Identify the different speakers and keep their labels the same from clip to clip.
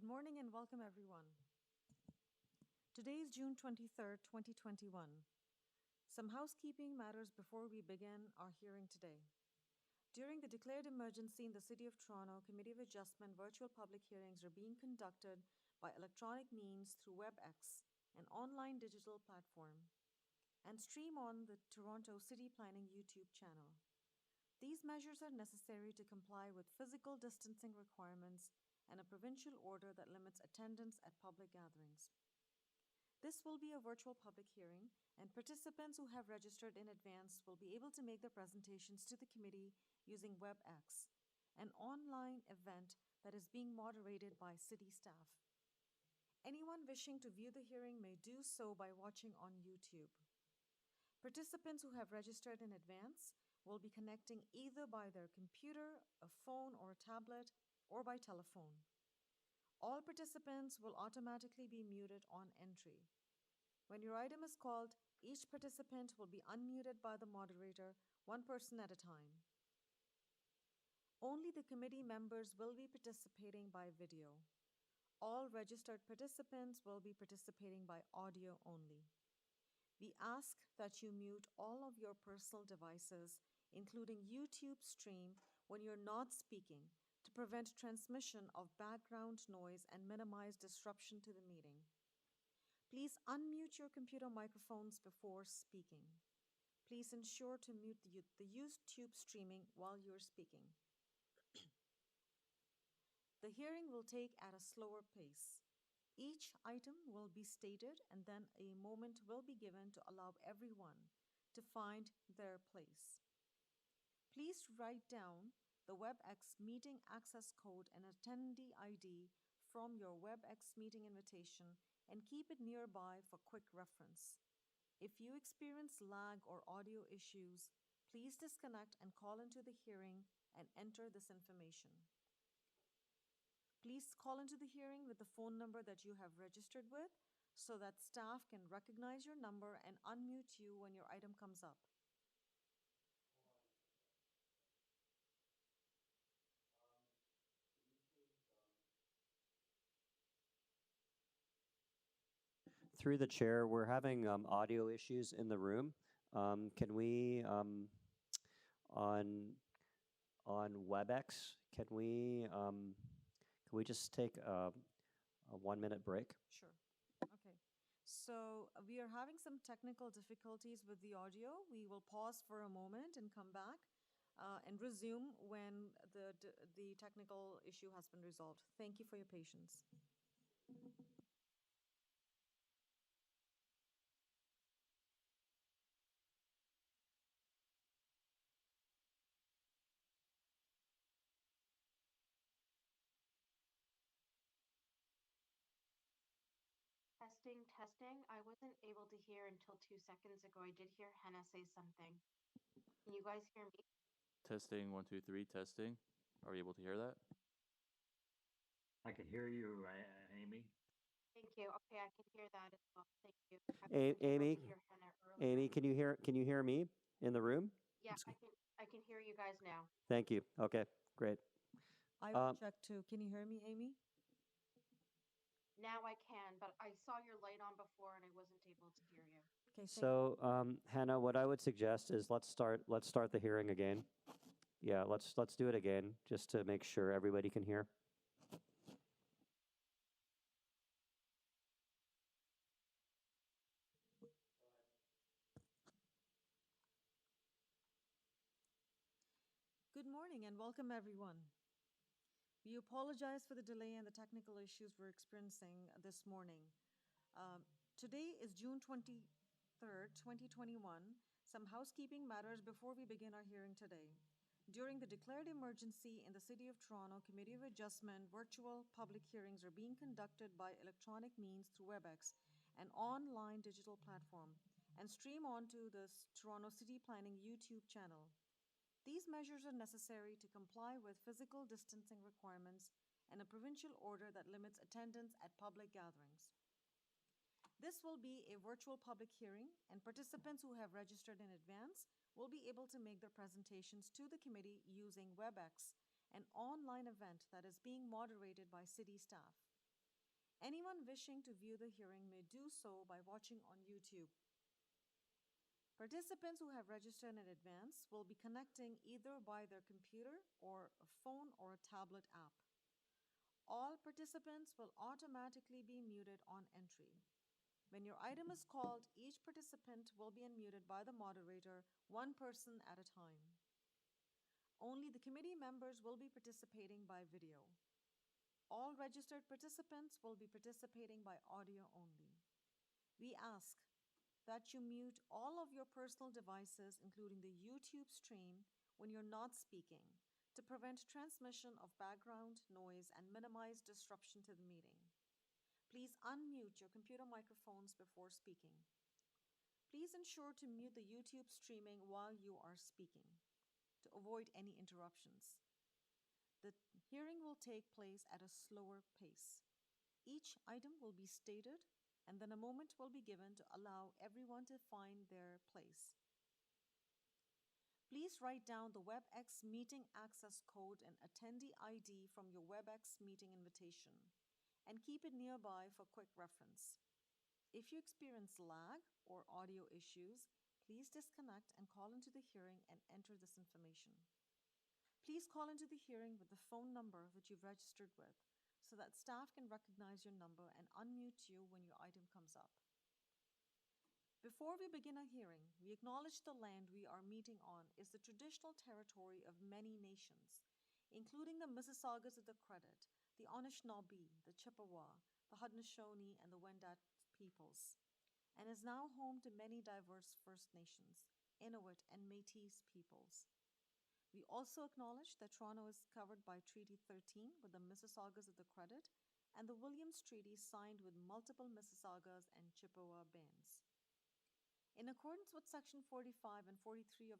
Speaker 1: morning and welcome everyone. Today is June 23rd, 2021. Some housekeeping matters before we begin our hearing today. During the declared emergency in the City of Toronto, Committee of Adjustment virtual public hearings are being conducted by electronic means through WebEx, an online digital platform, and stream on the Toronto City Planning YouTube channel. These measures are necessary to comply with physical distancing requirements and a provincial order that limits attendance at public gatherings. This will be a virtual public hearing, and participants who have registered in advance will be able to make their presentations to the committee using WebEx, an online event that is being moderated by city staff. Anyone wishing to view the hearing may do so by watching on YouTube. Participants who have registered in advance will be connecting either by their computer, a phone, or a tablet, or by telephone. All participants will automatically be muted on entry. When your item is called, each participant will be unmuted by the moderator, one person at a time. Only the committee members will be participating by video. All registered participants will be participating by audio only. We ask that you mute all of your personal devices, including YouTube stream, when you're not speaking, to prevent transmission of background noise and minimize disruption to the meeting. Please unmute your computer microphones before speaking. Please ensure to mute the YouTube streaming while you're speaking. The hearing will take at a slower pace. Each item will be stated and then a moment will be given to allow everyone to find their place. Please write down the WebEx meeting access code and attendee ID from your WebEx meeting invitation and keep it nearby for quick reference. If you experience lag or audio issues, please disconnect and call into the hearing and enter this information. Please call into the hearing with the phone number that you have registered with so that staff can recognize your number and unmute you when your item comes up.
Speaker 2: Through the chair, we're having audio issues in the room. Can we, on WebEx, can we just take a 1 minute break?
Speaker 1: Sure. Okay. So we are having some technical difficulties with the audio. We will pause for a moment and come back and resume when the technical issue has been resolved. Thank you for your patience.
Speaker 3: Testing, testing. I wasn't able to hear until 2 seconds ago. I did hear Hannah say something. Can you guys hear me?
Speaker 4: Testing, 1, 2, 3, testing. Are you able to hear that?
Speaker 5: I can hear you, Amy.
Speaker 3: Thank you. Okay, I can hear that as well. Thank you.
Speaker 2: Amy,
Speaker 3: Hear Hannah earlier.
Speaker 2: Amy, can you hear me in the room?
Speaker 3: Yeah, I can hear you guys now.
Speaker 2: Thank you. Okay, great.
Speaker 1: I will check too. Can you hear me, Amy?
Speaker 3: Now I can, but I saw your light on before and I wasn't able to hear you.
Speaker 1: Okay.
Speaker 2: So, Hannah, what I would suggest is let's start the hearing again. Yeah, let's do it again just to make sure everybody can hear.
Speaker 1: Good morning and welcome everyone. We apologize for the delay and the technical issues we're experiencing this morning. Today is June 23rd, 2021. Some housekeeping matters before we begin our hearing today. During the declared emergency in the City of Toronto, Committee of Adjustment virtual public hearings are being conducted by electronic means through WebEx, an online digital platform, and stream onto the Toronto City Planning YouTube channel. These measures are necessary to comply with physical distancing requirements and a provincial order that limits attendance at public gatherings. This will be a virtual public hearing, and participants who have registered in advance will be able to make their presentations to the committee using WebEx, an online event that is being moderated by city staff. Anyone wishing to view the hearing may do so by watching on YouTube. Participants who have registered in advance will be connecting either by their computer or a phone or a tablet app. All participants will automatically be muted on entry. When your item is called, each participant will be unmuted by the moderator, one person at a time. Only the committee members will be participating by video. All registered participants will be participating by audio only. We ask that you mute all of your personal devices, including the YouTube stream, when you're not speaking, to prevent transmission of background noise and minimize disruption to the meeting. Please unmute your computer microphones before speaking. Please ensure to mute the YouTube streaming while you are speaking to avoid any interruptions. The hearing will take place at a slower pace. Each item will be stated, and then a moment will be given to allow everyone to find their place. Please write down the WebEx meeting access code and attendee ID from your WebEx meeting invitation, and keep it nearby for quick reference. If you experience lag or audio issues, please disconnect and call into the hearing and enter this information. Please call into the hearing with the phone number that you've registered with, so that staff can recognize your number and unmute you when your item comes up. Before we begin a hearing, we acknowledge the land we are meeting on is the traditional territory of many nations, including the Mississaugas of the Credit, the Anishinaabe, the Chippewa, the Haudenosaunee, and the Wendat peoples, and is now home to many diverse First Nations, Inuit, and Métis peoples. We also acknowledge that Toronto is covered by Treaty 13 with the Mississaugas of the Credit and the Williams Treaty signed with multiple Mississaugas and Chippewa bands. In accordance with Section 45 and 53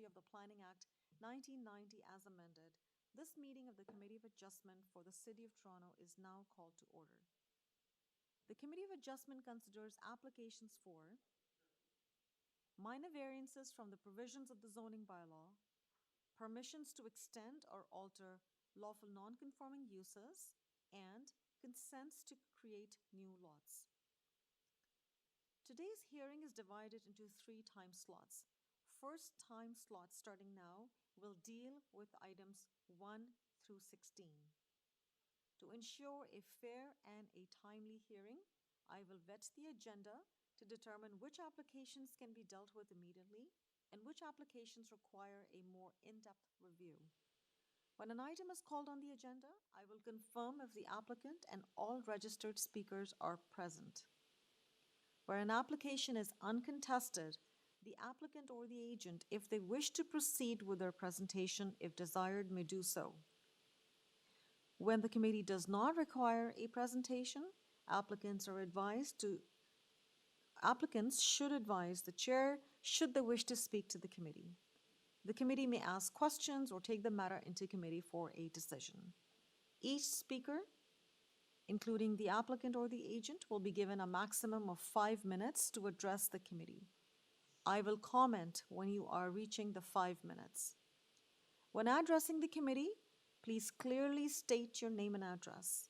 Speaker 1: of the Planning Act 1990 as amended, this meeting of the Committee of Adjustment for the City of Toronto is now called to order. The Committee of Adjustment considers applications for minor variances from the provisions of the zoning bylaw, permissions to extend or alter lawful non-conforming uses, and consents to create new lots. Today's hearing is divided into 3 time slots. First time slot starting now will deal with items 1 through 16. To ensure a fair and a timely hearing, I will vet the agenda to determine which applications can be dealt with immediately and which applications require a more in-depth review. When an item is called on the agenda, I will confirm if the applicant and all registered speakers are present. Where an application is uncontested, the applicant or the agent, if they wish to proceed with their presentation, if desired, may do so. When the committee does not require a presentation, applicants should advise the chair should they wish to speak to the committee. The committee may ask questions or take the matter into committee for a decision. Each speaker, including the applicant or the agent, will be given a maximum of 5 minutes to address the committee. I will comment when you are reaching the 5 minutes. When addressing the committee, please clearly state your name and address.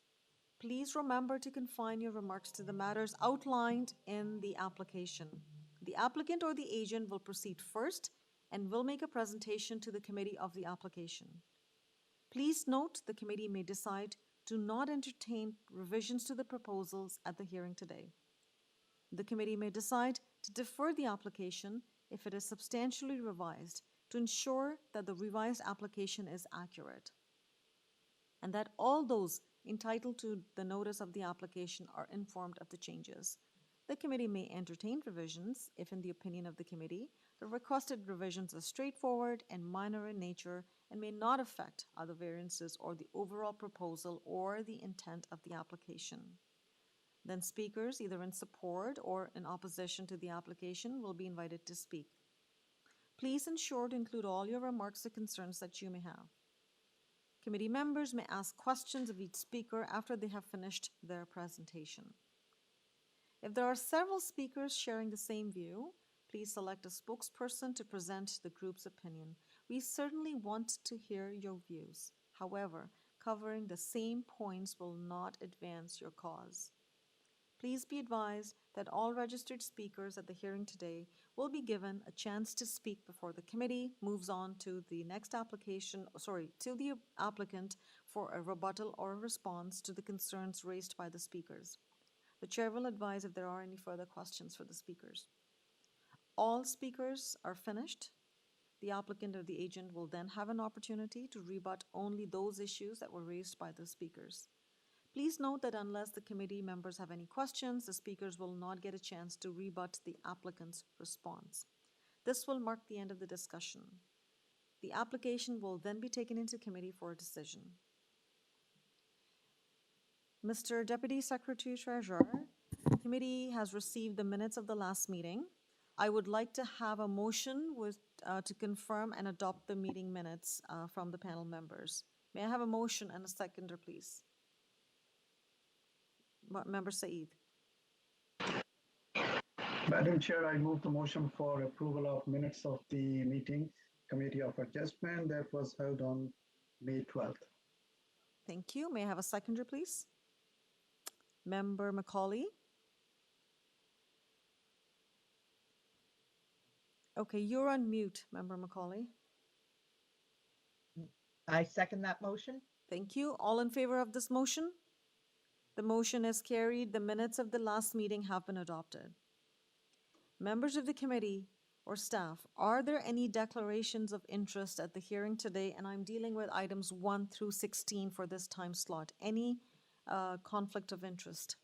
Speaker 1: Please remember to confine your remarks to the matters outlined in the application. The applicant or the agent will proceed first and will make a presentation to the committee of the application. Please note the committee may decide to not entertain revisions to the proposals at the hearing today. The committee may decide to defer the application if it is substantially revised to ensure that the revised application is accurate and that all those entitled to the notice of the application are informed of the changes. The committee may entertain revisions if, in the opinion of the committee, the requested revisions are straightforward and minor in nature and may not affect other variances or the overall proposal or the intent of the application. Then speakers, either in support or in opposition to the application, will be invited to speak. Please ensure to include all your remarks or concerns that you may have. Committee members may ask questions of each speaker after they have finished their presentation. If there are several speakers sharing the same view, please select a spokesperson to present the group's opinion. We certainly want to hear your views. However, covering the same points will not advance your cause. Please be advised that all registered speakers at the hearing today will be given a chance to speak before the committee moves on to the next to the applicant for a rebuttal or a response to the concerns raised by the speakers. The chair will advise if there are any further questions for the speakers. All speakers are finished. The applicant or the agent will then have an opportunity to rebut only those issues that were raised by the speakers. Please note that unless the committee members have any questions, the speakers will not get a chance to rebut the applicant's response. This will mark the end of the discussion. The application will then be taken into committee for a decision. Mr. Deputy Secretary Treasurer, the committee has received the minutes of the last meeting. I would like to have a motion to confirm and adopt the meeting minutes from the panel members. May I have a motion and a seconder, please? Member Saeed.
Speaker 6: Madam Chair, I move the motion for approval of minutes of the meeting, Committee of Adjustment that was held on May 12th.
Speaker 1: Thank you. May I have a seconder, please? Member Macaulay. Okay, you're on mute, Member Macaulay.
Speaker 7: I second that motion.
Speaker 1: Thank you. All in favor of this motion? The motion is carried. The minutes of the last meeting have been adopted. Members of the committee or staff, are there any declarations of interest at the hearing today? And I'm dealing with items 1 through 16 for this time slot. Any conflict of interest?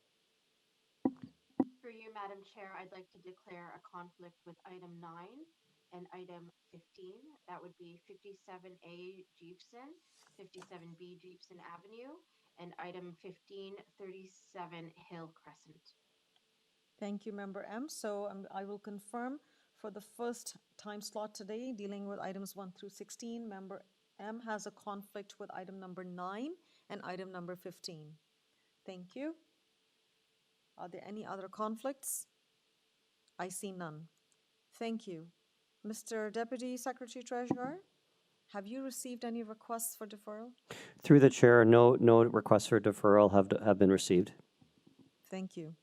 Speaker 3: For you, Madam Chair, I'd like to declare a conflict with item 9 and item 15. That would be 57A Jeepson, 57B Jeepson Avenue, and item 1537 Hill Crescent.
Speaker 1: Thank you, Member M. So I will confirm for the first time slot today, dealing with items 1 through 16, Member M has a conflict with item number 9 and item number 15. Thank you. Are there any other conflicts? I see none. Thank you. Mr. Deputy Secretary Treasurer, have you received any requests for deferral?
Speaker 2: Through the chair, no requests for deferral have been received.
Speaker 1: Thank you.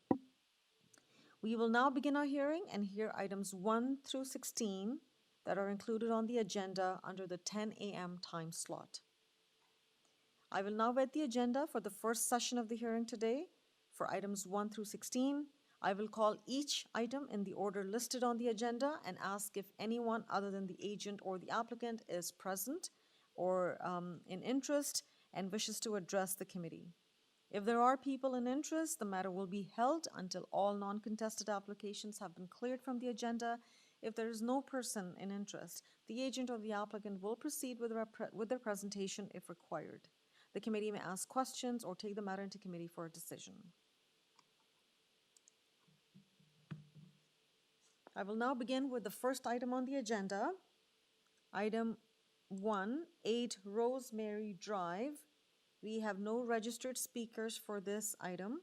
Speaker 1: We will now begin our hearing and hear items 1 through 16 that are included on the agenda under the 10 a.m. time slot. I will now read the agenda for the first session of the hearing today. For items 1 through 16, I will call each item in the order listed on the agenda and ask if anyone other than the agent or the applicant is present or in interest and wishes to address the committee. If there are people in interest, the matter will be held until all non-contested applications have been cleared from the agenda. If there is no person in interest, the agent or the applicant will proceed with their presentation if required. The committee may ask questions or take the matter into committee for a decision. I will now begin with the first item on the agenda. Item 1, 8 Rosemary Drive. We have no registered speakers for this item.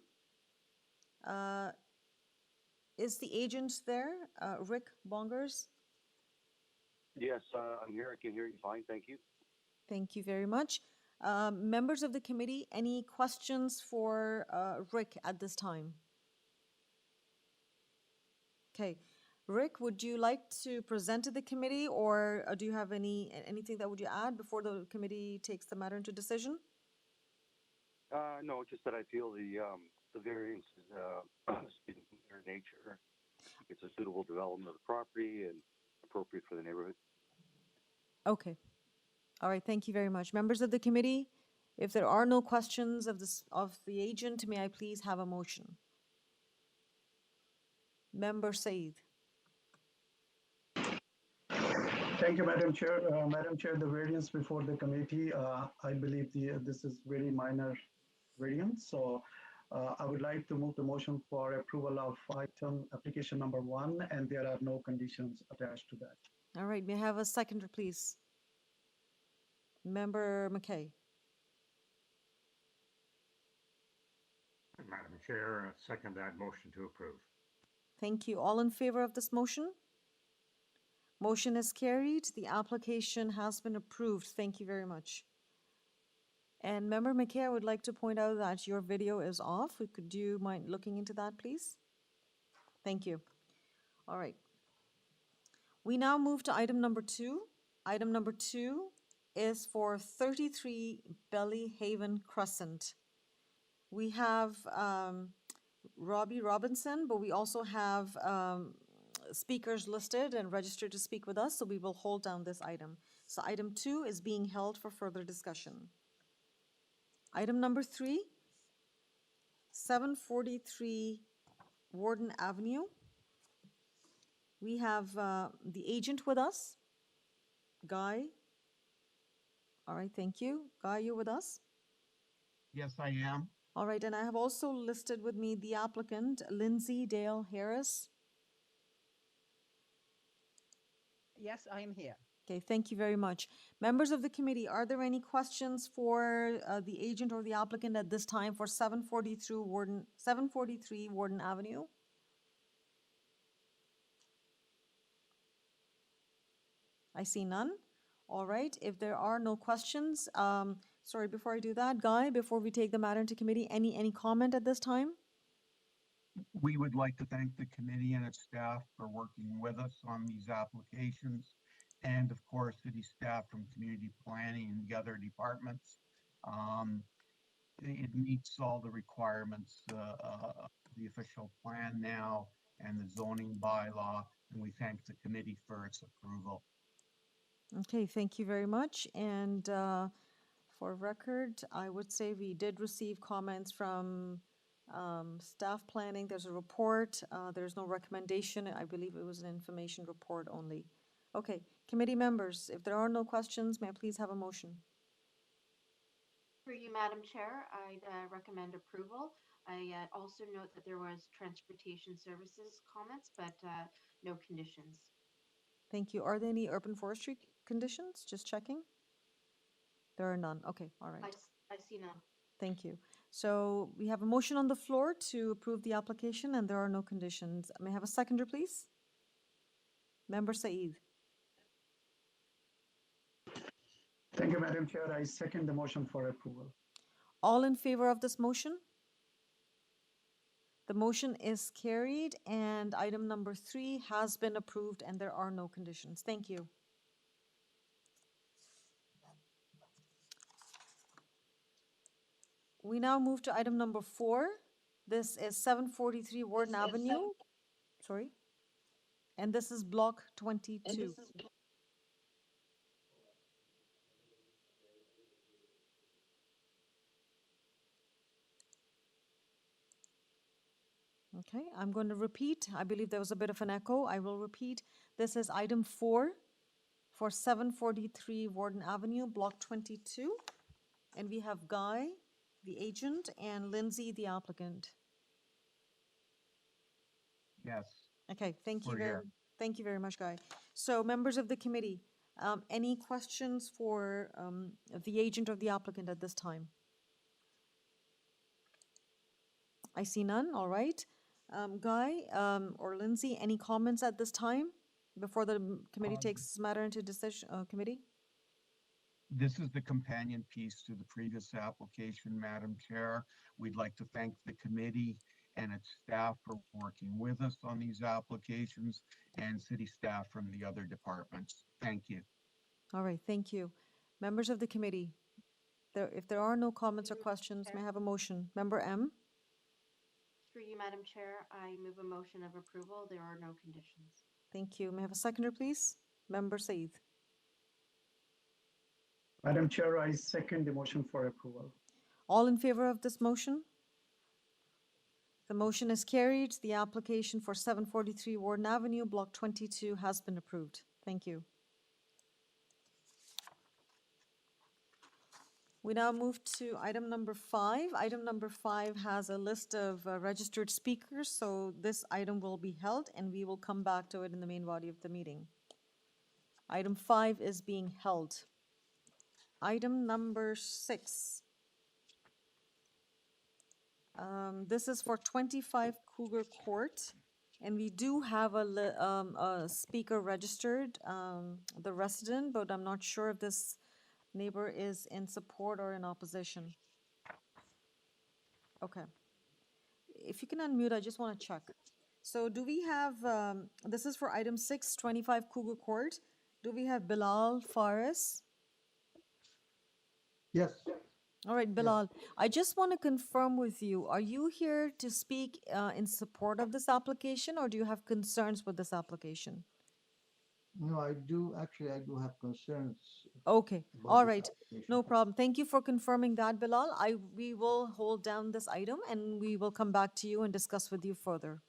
Speaker 1: Is the agent there, Rick Bongers?
Speaker 8: Yes, I'm here. I can hear you fine. Thank you.
Speaker 1: Thank you very much. Members of the committee, any questions for Rick at this time? Okay. Rick, would you like to present to the committee, or do you have anything that would you add before the committee takes the matter into decision?
Speaker 8: No, just that I feel the variance is in their nature. It's a suitable development of the property and appropriate for the neighborhood.
Speaker 1: Okay. All right. Thank you very much. Members of the committee, if there are no questions of the agent, may I please have a motion? Member Saeed.
Speaker 6: Thank you, Madam Chair. Madam Chair, the variance before the committee, I believe this is very minor variance. So I would like to move the motion for approval of item application number 1, and there are no conditions attached to that.
Speaker 1: All right. May I have a seconder, please? Member McKay.
Speaker 5: Madam Chair, second that motion to approve.
Speaker 1: Thank you. All in favor of this motion? Motion is carried. The application has been approved. Thank you very much. And Member McKay, I would like to point out that your video is off. Could you mind looking into that, please? Thank you. All right. We now move to item number 2. Item number 2 is for 33 Belly Haven Crescent. We have Robbie Robinson, but we also have speakers listed and registered to speak with us, so we will hold down this item. So item 2 is being held for further discussion. Item number 3, 743 Warden Avenue. We have the agent with us, Guy. All right, thank you. Guy, you with us?
Speaker 9: Yes, I am.
Speaker 1: All right, and I have also listed with me the applicant, Lindsay Dale Harris.
Speaker 7: Yes, I am here.
Speaker 1: Okay, thank you very much. Members of the committee, are there any questions for the agent or the applicant at this time for 743 Warden Avenue? I see none. All right, if there are no questions, sorry, before I do that, Guy, before we take the matter into committee, any comment at this time?
Speaker 9: We would like to thank the committee and its staff for working with us on these applications, and of course, city staff from community planning and the other departments. It meets all the requirements of the official plan now and the zoning bylaw, and we thank the committee for its approval.
Speaker 1: Okay, thank you very much. And for record, I would say we did receive comments from staff planning. There's a report. There's no recommendation. I believe it was an information report only. Okay, committee members, if there are no questions, may I please have a motion?
Speaker 3: For you, Madam Chair, I'd recommend approval. I also note that there was transportation services comments, but no conditions.
Speaker 1: Thank you. Are there any urban forestry conditions? Just checking. There are none. Okay, all right.
Speaker 3: I see none.
Speaker 1: Thank you. So we have a motion on the floor to approve the application and there are no conditions. May I have a seconder, please? Member Saeed.
Speaker 6: Thank you, Madam Chair. I second the motion for approval.
Speaker 1: All in favor of this motion? The motion is carried and item number 3 has been approved and there are no conditions. Thank you. We now move to item number 4. This is 743 Warden Avenue. Sorry. And this is block 22. Okay, I'm going to repeat. I believe there was a bit of an echo. I will repeat. This is item 4 for 743 Warden Avenue, block 22. And we have Guy, the agent, and Lindsay, the applicant.
Speaker 9: Yes.
Speaker 1: Okay, thank you
Speaker 9: We're here.
Speaker 1: thank you very much, Guy. So members of the committee, any questions for the agent or the applicant at this time? I see none, all right. Guy or Lindsay, any comments at this time before the committee takes this matter into decision committee?
Speaker 9: This is the companion piece to the previous application, Madam Chair. We'd like to thank the committee and its staff for working with us on these applications and city staff from the other departments. Thank you.
Speaker 1: All right, thank you. Members of the committee, if there are no comments or questions, may I have a motion? Member M?
Speaker 3: Through you, Madam Chair, I move a motion of approval. There are no conditions.
Speaker 1: Thank you. May I have a seconder, please? Member Saeed.
Speaker 6: Madam Chair, I second the motion for approval.
Speaker 1: All in favor of this motion? The motion is carried. The application for 743 Warden Avenue, Block 22 has been approved. Thank you. We now move to item number 5. Item number 5 has a list of registered speakers, so this item will be held and we will come back to it in the main body of the meeting. Item 5 is being held. Item number 6. This is for 25 Cougar Court, and we do have a speaker registered, the resident, but I'm not sure if this Neighbor is in support or in opposition? Okay. If you can unmute, I just want to check. So do we have, this is for item 6, 25 Cougar Court. Do we have Bilal Faris?
Speaker 6: Yes.
Speaker 1: All right, Bilal, I just want to confirm with you, are you here to speak in support of this application, or do you have concerns with this application?
Speaker 10: No, I do have concerns
Speaker 1: Okay,
Speaker 10: about
Speaker 1: all
Speaker 10: this
Speaker 1: right,
Speaker 10: application.
Speaker 1: no problem. Thank you for confirming that, Bilal. We will hold down this item and we will come back to you and discuss with you further.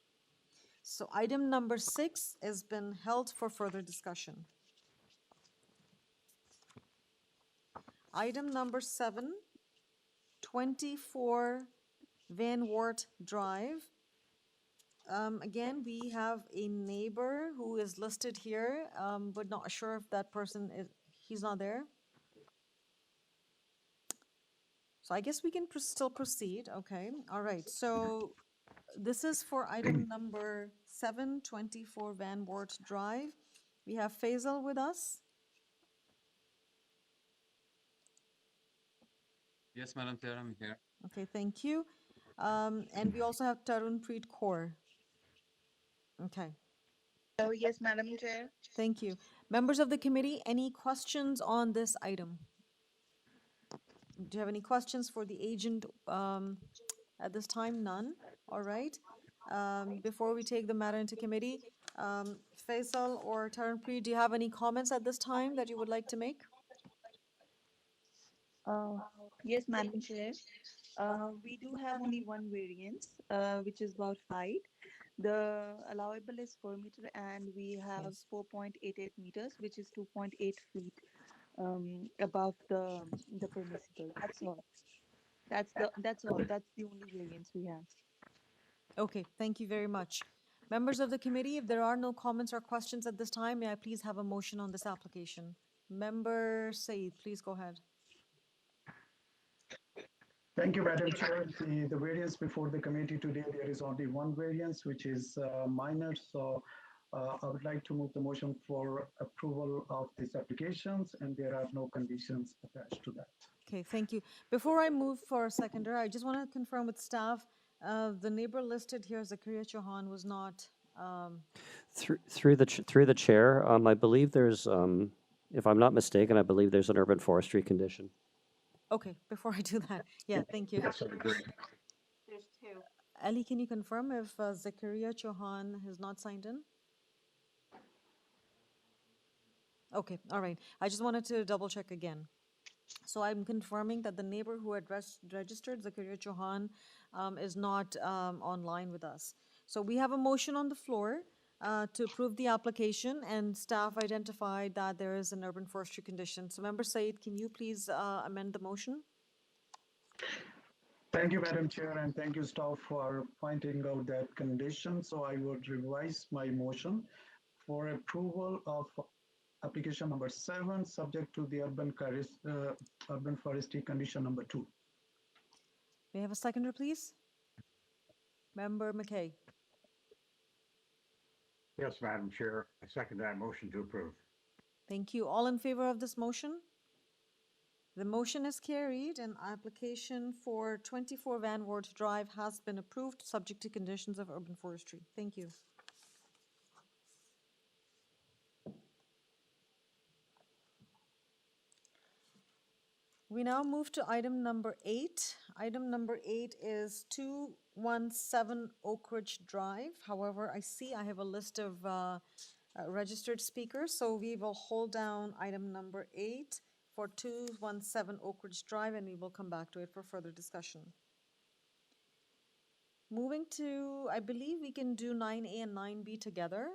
Speaker 1: So item number 6 has been held for further discussion. Item number 7, 24 Van Wart Drive. Again, we have a neighbor who is listed here, but not sure if that person is, he's not there. So I guess we can still proceed. Okay, all right. So this is for item number 7, 24 Van Wart Drive. We have Faisal with us.
Speaker 11: Yes, Madam Chair, I'm here.
Speaker 1: Okay, thank you. And we also have Tarunpreet Kaur. Okay,
Speaker 12: Oh, yes, Madam Chair.
Speaker 1: thank you. Members of the committee, any questions on this item? Do you have any questions for the agent at this time? None. All right. Before we take the matter into committee, Faisal or Tarunpreet, do you have any comments at this time that you would like to make?
Speaker 12: Yes, Madam Chair. We do have only one variance, which is about height. The allowable is 4 meter, and we have
Speaker 1: Yes.
Speaker 12: 4.88 meters, which is 2.8 feet above the permissible. That's all. That's all. That's the only variance we have.
Speaker 1: Okay, thank you very much. Members of the committee, if there are no comments or questions at this time, may I please have a motion on this application? Member Said, please go ahead.
Speaker 6: Thank you, Madam Chair. The variance before the committee today, there is only one variance, which is minor. So I would like to move the motion for approval of these applications, and there are no conditions attached to that.
Speaker 1: Okay, thank you. Before I move for a seconder, I just want to confirm with staff, the neighbor listed here, Zakaria Chauhan, was not,
Speaker 2: Through the chair, I believe there's, if I'm not mistaken, I believe there's an urban forestry condition.
Speaker 1: okay, before I do that, yeah, thank you.
Speaker 6: Yes, I agree.
Speaker 3: There's two.
Speaker 1: Ali, can you confirm if Zakaria Chauhan has not signed in? Okay, all right. I just wanted to double check again. So I'm confirming that the neighbor who had registered, Zakaria Chauhan, is not online with us. So we have a motion on the floor to approve the application, and staff identified that there is an urban forestry condition. So Member Said, can you please amend the motion?
Speaker 6: Thank you, Madam Chair, and thank you, staff, for pointing out that condition. So I would revise my motion for approval of application number 7, subject to the urban forestry condition number 2.
Speaker 1: May I have a seconder, please? Member McKay.
Speaker 5: Yes, Madam Chair, I second that motion to approve.
Speaker 1: Thank you. All in favor of this motion? The motion is carried and application for 24 Van Wart Drive has been approved, subject to conditions of urban forestry. Thank you. We now move to item number 8. Item number 8 is 217 Oak Ridge Drive. However, I see I have a list of registered speakers, so we will hold down item number 8 for 217 Oak Ridge Drive, and we will come back to it for further discussion. Moving to, I believe we can do 9A and 9B together.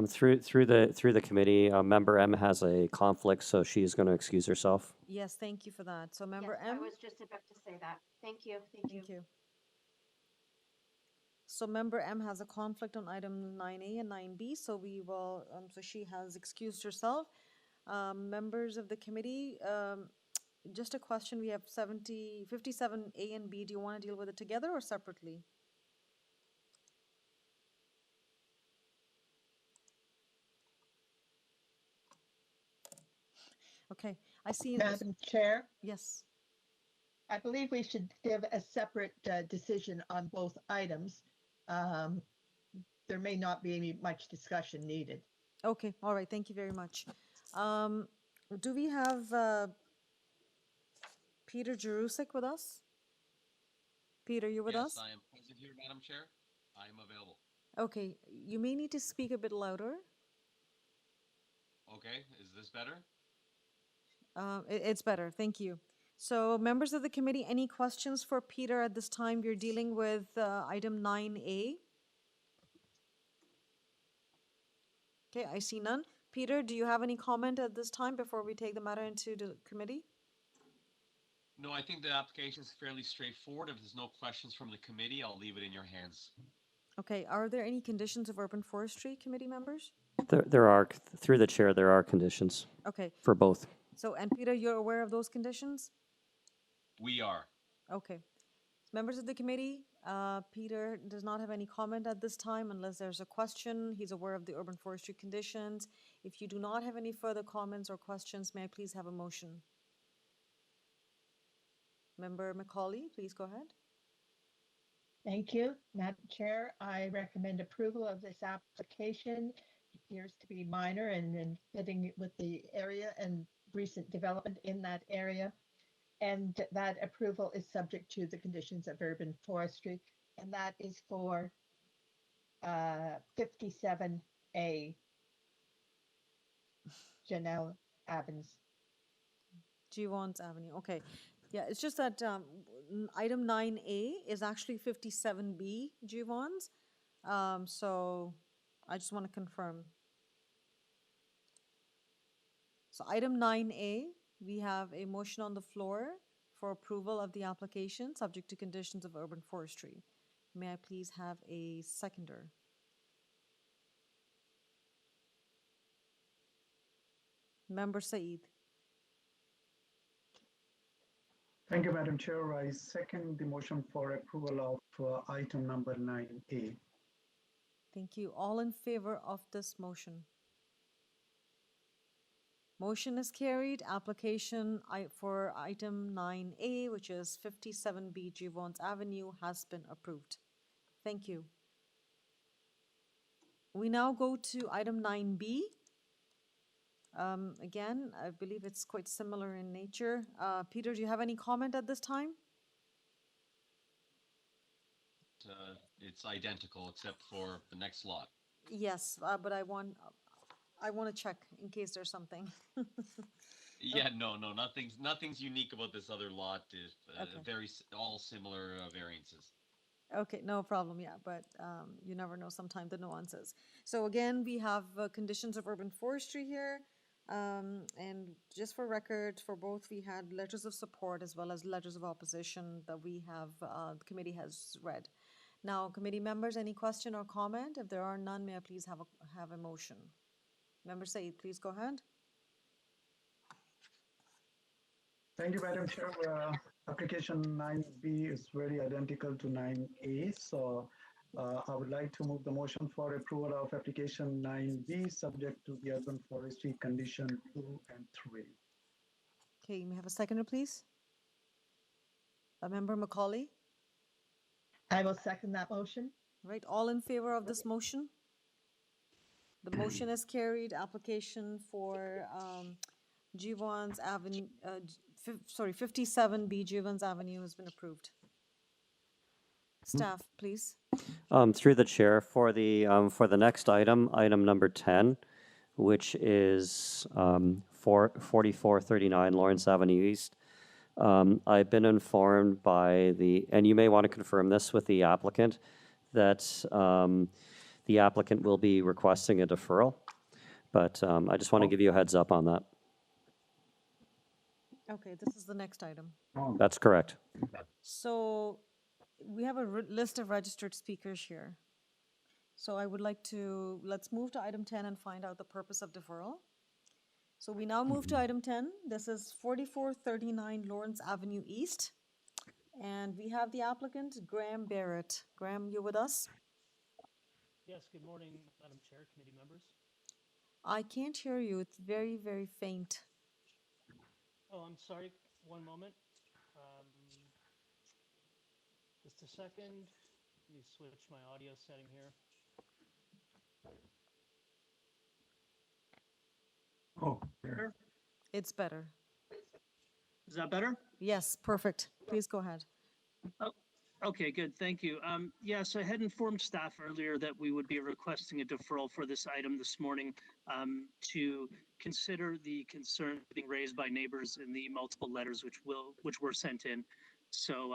Speaker 2: Through the committee, Member M has a conflict, so she's going to excuse herself.
Speaker 1: Yes, thank you for that. So Member
Speaker 3: Yes,
Speaker 1: M?
Speaker 3: I was just about to say that. Thank you.
Speaker 1: Thank you. So Member M has a conflict on item 9A and 9B, so we will, so she has excused herself. Members of the committee, just a question, we have 57A and B. Do you want to deal with it together or separately? Okay, I see.
Speaker 7: Madam Chair,
Speaker 1: Yes.
Speaker 7: I believe we should give a separate decision on both items. Um, There may not be any much discussion needed.
Speaker 1: Okay, all right, thank you very much. Do we have Peter Jerusik with us? Peter, you with us?
Speaker 11: Yes, I am present here, Madam Chair. I am available.
Speaker 1: Okay, you may need to speak a bit louder.
Speaker 11: Okay, is this better?
Speaker 1: It's better, thank you. So, members of the committee, any questions for Peter at this time? We're dealing with item 9A. Okay, I see none. Peter, do you have any comment at this time before we take the matter into the committee?
Speaker 11: No, I think the application is fairly straightforward. If there's no questions from the committee, I'll leave it in your hands.
Speaker 1: Okay, are there any conditions of urban forestry committee members?
Speaker 2: There are, through the chair, there are conditions
Speaker 1: Okay,
Speaker 2: for both.
Speaker 1: so, and Peter, you're aware of those conditions?
Speaker 11: We are.
Speaker 1: Okay. Members of the committee, Peter does not have any comment at this time unless there's a question. He's aware of the urban forestry conditions. If you do not have any further comments or questions, may I please have a motion? Member Macaulay, please go ahead.
Speaker 7: Thank you, Madam Chair. I recommend approval of this application. It appears to be minor and fitting with the area and recent development in that area. And that approval is subject to the conditions of urban forestry, and that is for 57A, Janelle Evans.
Speaker 1: Givons Avenue, okay. Yeah, it's just that item 9A is actually 57B Givons. So I just want to confirm. So item 9A, we have a motion on the floor for approval of the application subject to conditions of urban forestry. May I please have a seconder? Member Saeed.
Speaker 6: Thank you, Madam Chair. I second the motion for approval of item number 9A.
Speaker 1: Thank you. All in favor of this motion? Motion is carried. Application for item 9A, which is 57B Givons Avenue, has been approved. Thank you. We now go to item 9B. Again, I believe it's quite similar in nature. Peter, do you have any comment at this time?
Speaker 11: It's identical except for the next lot.
Speaker 1: Yes, but I want to check in case there's something.
Speaker 11: Yeah, no, nothing's unique about this other lot. Is
Speaker 1: Okay.
Speaker 11: all similar variances.
Speaker 1: Okay, no problem, yeah, but you never know sometimes the nuances. So again, we have conditions of urban forestry here. And just for record, for both, we had letters of support as well as letters of opposition that we have, the committee has read. Now, committee members, any question or comment? If there are none, may I please have a motion? Member Saeed, please go ahead.
Speaker 6: Thank you, Madam Chair. Application 9B is very identical to 9A. So I would like to move the motion for approval of application 9B subject to the urban forestry condition 2 and 3.
Speaker 1: Okay, may I have a seconder, please? Member Macaulay?
Speaker 7: I will second that motion.
Speaker 1: Right, all in favor of this motion? The motion is carried. Application for Givons Avenue, 57B Givons Avenue has been approved. Staff, please.
Speaker 2: Through the chair, for the next item, item number 10, which is 4439 Lawrence Avenue East. I've been informed by and you may want to confirm this with the applicant, that the applicant will be requesting a deferral, but I just want to give you a heads up on that.
Speaker 1: Okay, this is the next item.
Speaker 2: That's correct.
Speaker 1: So we have a list of registered speakers here. So I would like to, let's move to item 10 and find out the purpose of deferral. So we now move to item 10. This is 4439 Lawrence Avenue East. And we have the applicant, Graham Barrett. Graham, you with us?
Speaker 13: Yes, good morning, Madam Chair, committee members.
Speaker 1: I can't hear you. It's very, very faint.
Speaker 13: Oh, I'm sorry. One moment. Just a second. Let me switch my audio setting here.
Speaker 5: Oh,
Speaker 13: Better?
Speaker 1: It's better.
Speaker 13: Is that better?
Speaker 1: Yes, perfect. Please go ahead.
Speaker 13: Oh, okay, good. Thank you. Yes, I had informed staff earlier that we would be requesting a deferral for this item this morning to consider the concerns being raised by neighbors in the multiple letters which were sent in. So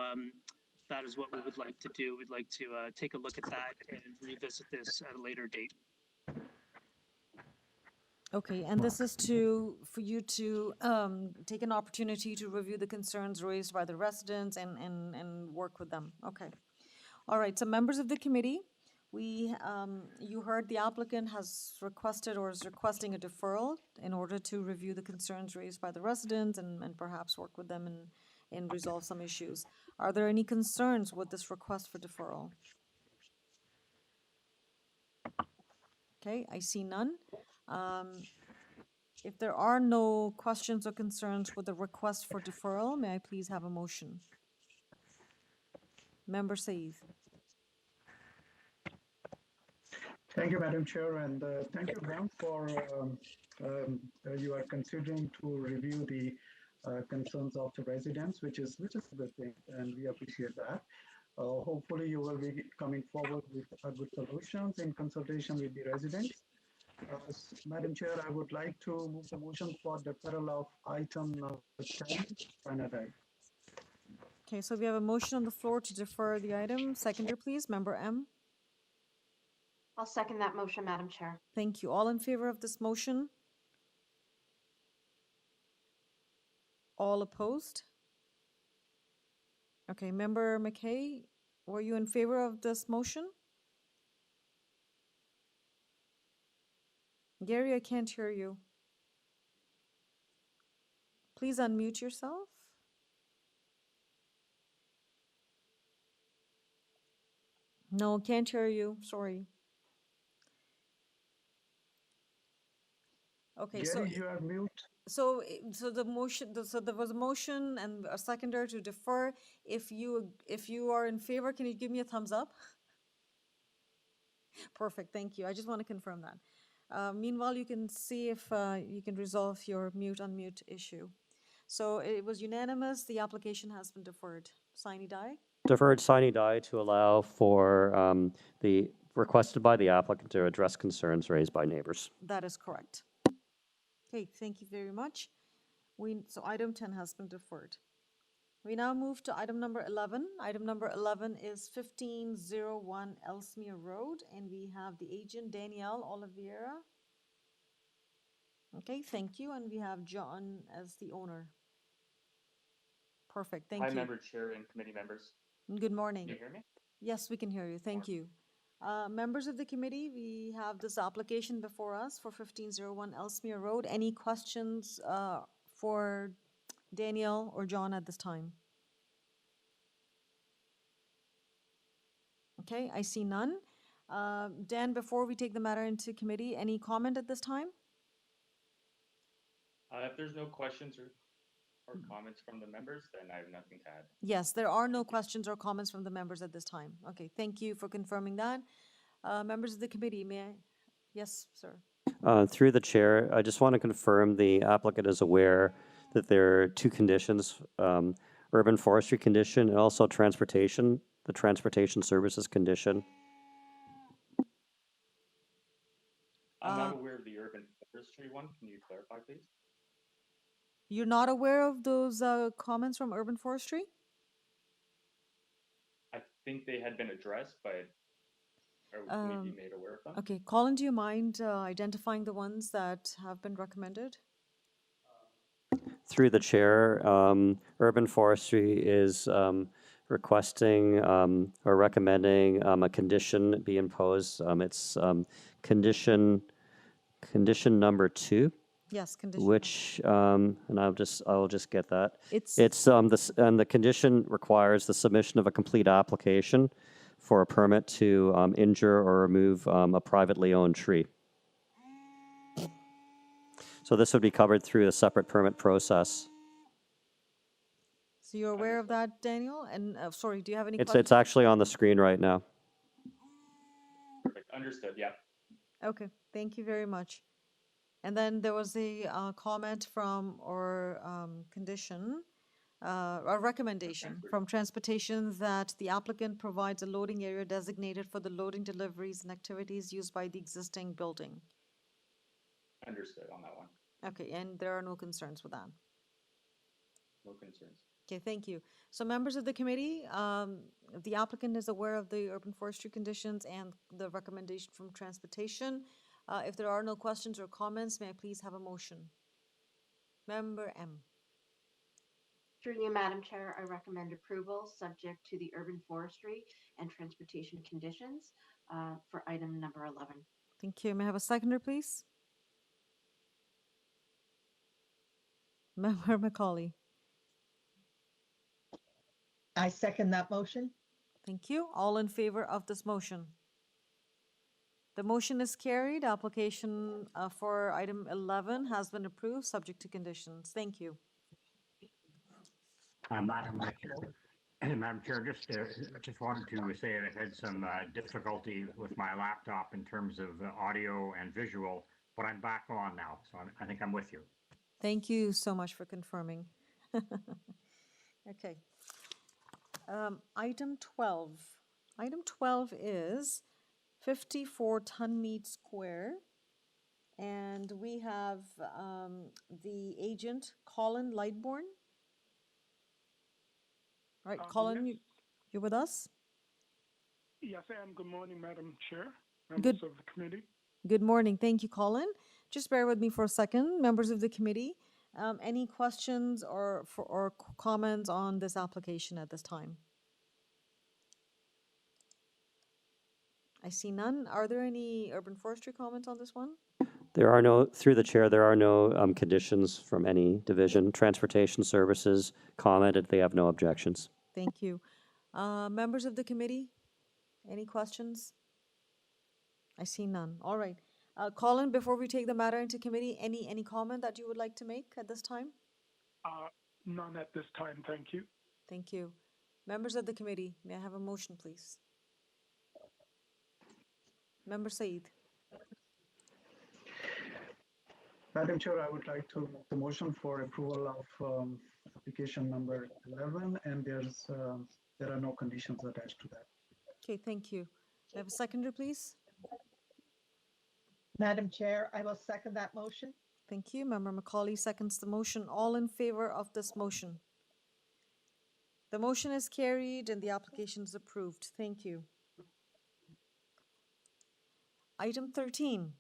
Speaker 13: that is what we would like to do. We'd like to take a look at that and revisit this at a later date.
Speaker 1: Okay, and this is for you to take an opportunity to review the concerns raised by the residents and work with them. Okay. All right, so members of the committee, you heard the applicant has requested or is requesting a deferral in order to review the concerns raised by the residents and perhaps work with them and resolve some issues. Are there any concerns with this request for deferral? Okay, I see none. If there are no questions or concerns with the request for deferral, may I please have a motion? Member Saeed.
Speaker 6: Thank you, Madam Chair, and thank you, ma'am, for you are considering to review the concerns of the residents, which is a good thing, and we appreciate that. Hopefully, you will be coming forward with good solutions in consultation with the residents. Madam Chair, I would like to move the motion for deferral of item number 10, final item.
Speaker 1: Okay, so we have a motion on the floor to defer the item. Seconder, please. Member M.
Speaker 3: I'll second that motion, Madam Chair.
Speaker 1: Thank you. All in favor of this motion? All opposed? Okay, Member McKay, were you in favor of this motion? Gary, I can't hear you. Please unmute yourself. No, can't hear you. Sorry. Okay,
Speaker 6: Gary, you are mute.
Speaker 1: So the motion, so there was a motion and a seconder to defer. If you are in favor, can you give me a thumbs up? Perfect, thank you. I just want to confirm that. Meanwhile, you can see if you can resolve your mute-unmute issue. So it was unanimous. The application has been deferred. Sine die?
Speaker 2: Deferred sine die to allow for the requested by the applicant to address concerns raised by neighbors.
Speaker 1: That is correct. Okay, thank you very much. So item 10 has been deferred. We now move to item number 11. Item number 11 is 1501 Ellesmere Road, and we have the agent Danielle Oliveira. Okay, thank you, and we have John as the owner. Perfect, thank you.
Speaker 14: Hi, Member Chair and committee members.
Speaker 1: Good morning.
Speaker 14: Can you hear me?
Speaker 1: Yes, we can hear you. Thank you. Members of the committee, we have this application before us for 1501 Ellesmere Road. Any questions for Danielle or John at this time? Okay, I see none. Dan, before we take the matter into committee, any comment at this time?
Speaker 14: If there's no questions or comments from the members, then I have nothing to add.
Speaker 1: Yes, there are no questions or comments from the members at this time. Okay, thank you for confirming that. Members of the committee, may I? Yes, sir.
Speaker 2: Through the chair, I just want to confirm the applicant is aware that there are two conditions, urban forestry condition and also transportation, the transportation services condition.
Speaker 14: I'm not aware of the urban forestry one. Can you clarify, please?
Speaker 1: You're not aware of those comments from urban forestry?
Speaker 14: I think they had been addressed, but can we be made aware of them?
Speaker 1: Okay, Colin, do you mind identifying the ones that have been recommended?
Speaker 2: Through the chair, urban forestry is requesting or recommending a condition be imposed. It's condition number 2.
Speaker 1: Yes, condition.
Speaker 2: Which and I'll just get that.
Speaker 1: It's
Speaker 2: and the condition requires the submission of a complete application for a permit to injure or remove a privately owned tree. So this would be covered through a separate permit process.
Speaker 1: So you're aware of that, Daniel? And sorry, do you have any
Speaker 2: It's
Speaker 1: questions?
Speaker 2: actually on the screen right now.
Speaker 14: Perfect. Understood. Yeah.
Speaker 1: Okay, thank you very much. And then there was a comment from or condition, a recommendation from transportation that the applicant provides a loading area designated for the loading deliveries and activities used by the existing building.
Speaker 14: Understood on that one.
Speaker 1: Okay, and there are no concerns with that.
Speaker 14: No concerns.
Speaker 1: Okay, thank you. So members of the committee, the applicant is aware of the urban forestry conditions and the recommendation from transportation. If there are no questions or comments, may I please have a motion? Member M.
Speaker 3: Through you, Madam Chair, I recommend approval subject to the urban forestry and transportation conditions for item number 11.
Speaker 1: Thank you. May I have a seconder, please? Member Macaulay.
Speaker 7: I second that motion.
Speaker 1: Thank you. All in favor of this motion? The motion is carried. Application for item 11 has been approved, subject to conditions. Thank you.
Speaker 5: Madam Chair, just wanted to say that I had some difficulty with my laptop in terms of audio and visual, but I'm back on now, so I think I'm with you.
Speaker 1: Thank you so much for confirming. Okay. Item 12. Item 12 is 54 Tunmead Square. And we have the agent, Colin Lightbourne. All right, Colin,
Speaker 15: Yes.
Speaker 1: you're with us?
Speaker 15: Yes, I am. Good morning, Madam Chair, members of the committee.
Speaker 1: Good morning. Thank you, Colin. Just bear with me for a second, members of the committee. Any questions or comments on this application at this time? I see none. Are there any urban forestry comments on this one?
Speaker 2: There are no, through the chair, there are no conditions from any division. Transportation Services commented they have no objections.
Speaker 1: Thank you. Members of the committee, any questions? I see none. All right. Colin, before we take the matter into committee, any comment that you would like to make at this time?
Speaker 15: None at this time, thank you.
Speaker 1: Thank you. Members of the committee, may I have a motion, please? Member Saeed.
Speaker 6: Madam Chair, I would like to make the motion for approval of application number 11, and there are no conditions attached to that.
Speaker 1: Okay, thank you. May I have a seconder, please?
Speaker 7: Madam Chair, I will second that motion.
Speaker 1: Thank you. Member Macaulay seconds the motion. All in favor of this motion? The motion is carried and the application is approved. Thank you. Item 13.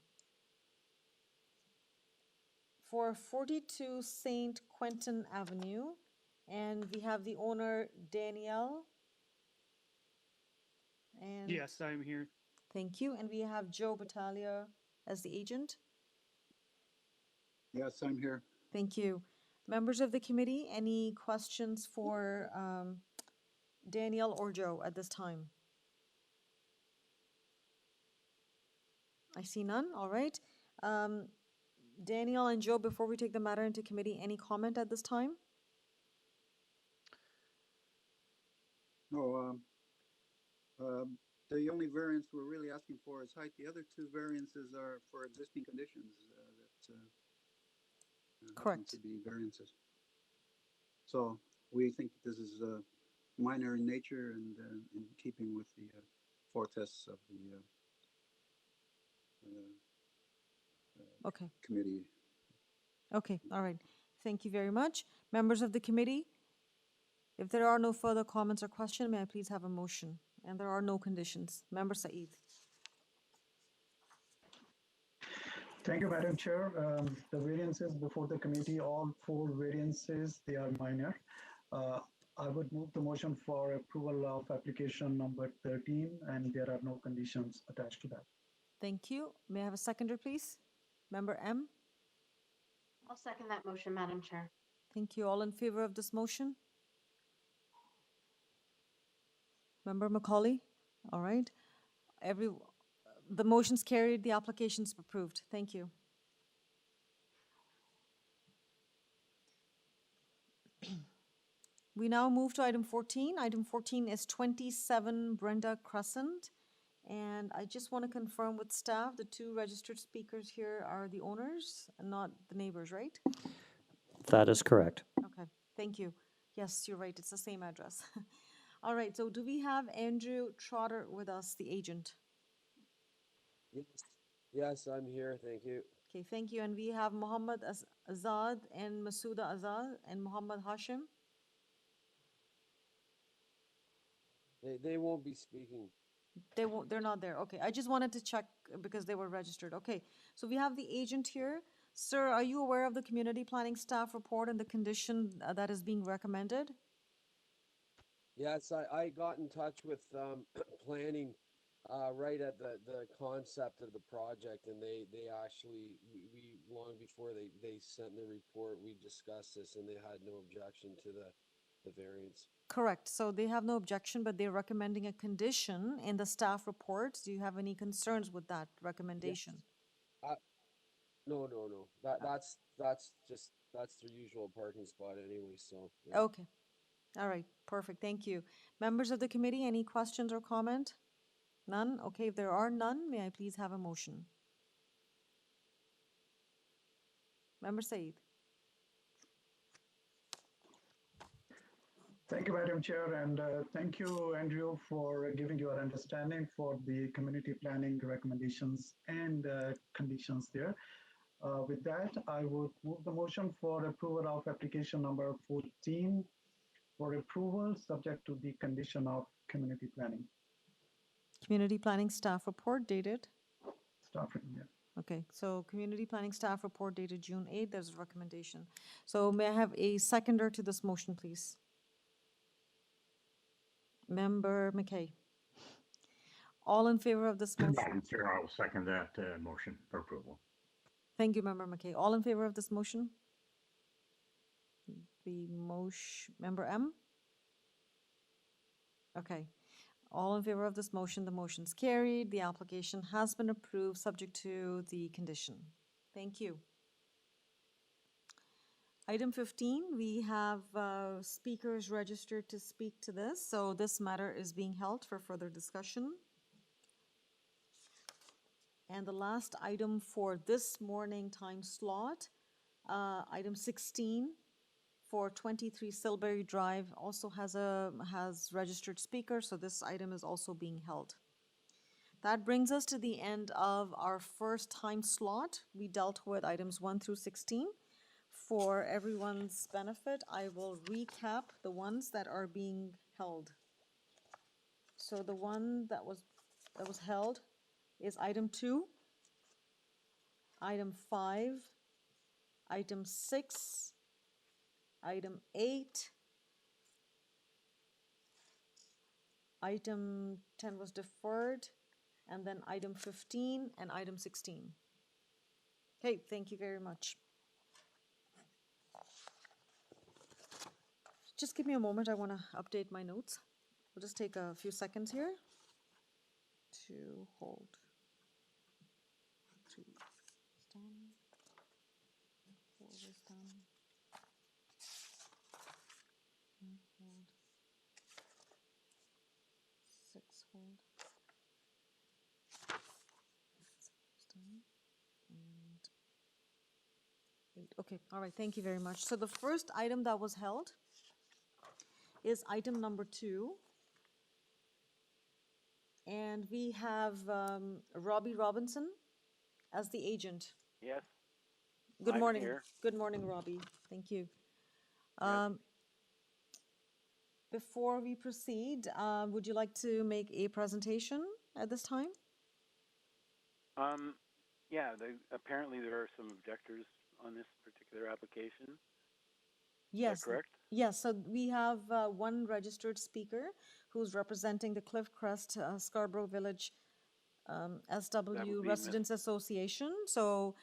Speaker 1: For 42 St. Quentin Avenue, and we have the owner, Danielle. And
Speaker 15: Yes, I'm here.
Speaker 1: thank you. And we have Joe Battaglia as the agent.
Speaker 16: Yes, I'm here.
Speaker 1: Thank you. Members of the committee, any questions for Danielle or Joe at this time? I see none. All right. Danielle and Joe, before we take the matter into committee, any comment at this time?
Speaker 16: No, the only variance we're really asking for is height. The other two variances are for existing conditions that happen to be variances. So we think this is minor in nature and in keeping with the four tests of the
Speaker 1: Okay.
Speaker 16: committee.
Speaker 1: Okay. All right. Thank you very much. Members of the committee, if there are no further comments or questions, may I please have a motion? And there are no conditions. Member Saeed.
Speaker 6: Thank you, Madam Chair. The variances before the committee, all four variances, they are minor. I would move the motion for approval of application number 13, and there are no conditions attached to that.
Speaker 1: Thank you. May I have a seconder, please? Member M.
Speaker 3: I'll second that motion, Madam Chair.
Speaker 1: Thank you. All in favor of this motion? Member Macaulay? All right. The motion's carried, the application's approved. Thank you. We now move to item 14. Item 14 is 27 Brenda Crescent. And I just want to confirm with staff, the two registered speakers here are the owners and not the neighbors, right?
Speaker 2: That is correct.
Speaker 1: Okay, thank you. Yes, you're right, it's the same address. All right, so do we have Andrew Trotter with us, the agent?
Speaker 17: Yes, I'm here. Thank you.
Speaker 1: Okay, thank you. And we have Muhammad Azad and Masouda Azad and Muhammad Hashim.
Speaker 17: They won't be speaking.
Speaker 1: They're not there. Okay, I just wanted to check because they were registered. Okay, so we have the agent here. Sir, are you aware of the community planning staff report and the condition that is being recommended?
Speaker 17: Yes, I got in touch with planning right at the concept of the project, and they actually, we long before they sent the report, we discussed this, and they had no objection to the variance.
Speaker 1: Correct. So they have no objection, but they're recommending a condition in the staff report. Do you have any concerns with that recommendation?
Speaker 17: Yes. No. That's their usual parking spot anyway, so. Yeah.
Speaker 1: Okay. All right. Perfect. Thank you. Members of the committee, any questions or comment? None? Okay. If there are none, may I please have a motion? Member Said.
Speaker 6: Thank you, Madam Chair, and thank you, Andrew, for giving your understanding for the community planning recommendations and conditions there. With that, I would move the motion for approval of application number 14 for approval, subject to the condition of community planning.
Speaker 1: Community planning staff report dated.
Speaker 6: Staff, yeah.
Speaker 1: Okay, so community planning staff report dated June 8th, there's a recommendation. So may I have a seconder to this motion, please? Member McKay. All in favor of this motion?
Speaker 5: Madam Chair, I will second that motion for approval.
Speaker 1: Thank you, Member McKay. All in favor of this motion? The motion, Member M? Okay. All in favor of this motion, the motion's carried. The application has been approved, subject to the condition. Thank you. Item 15, we have speakers registered to speak to this. So this matter is being held for further discussion. And the last item for this morning time slot, item 16 for 23 Silbury Drive also has registered speaker. So this item is also being held. That brings us to the end of our first time slot. We dealt with items 1 through 16. For everyone's benefit, I will recap the ones that are being held. So the one that was held is item 2, item 5, item 6, item 8, item 10 was deferred, and then item 15 and item 16. Okay, thank you very much. Just give me a moment, I want to update my notes. We'll just take a few seconds here to hold. 2 is done. 4 is done. Hold. 6 hold. 7 is done. And 8. Okay, all right, thank you very much. So the first item that was held is item number 2. And we have Robbie Robinson as the agent.
Speaker 8: Yes.
Speaker 1: Good
Speaker 8: I'm
Speaker 1: morning.
Speaker 8: here.
Speaker 1: Good morning, Robbie. Thank you.
Speaker 8: Yes.
Speaker 1: Before we proceed, would you like to make a presentation at this time?
Speaker 8: Yeah, apparently there are some objectors on this particular application.
Speaker 1: Yes.
Speaker 8: Is that correct?
Speaker 1: Yes, so we have one registered speaker who's representing the Cliffcrest Scarborough Village SW Residents Association. So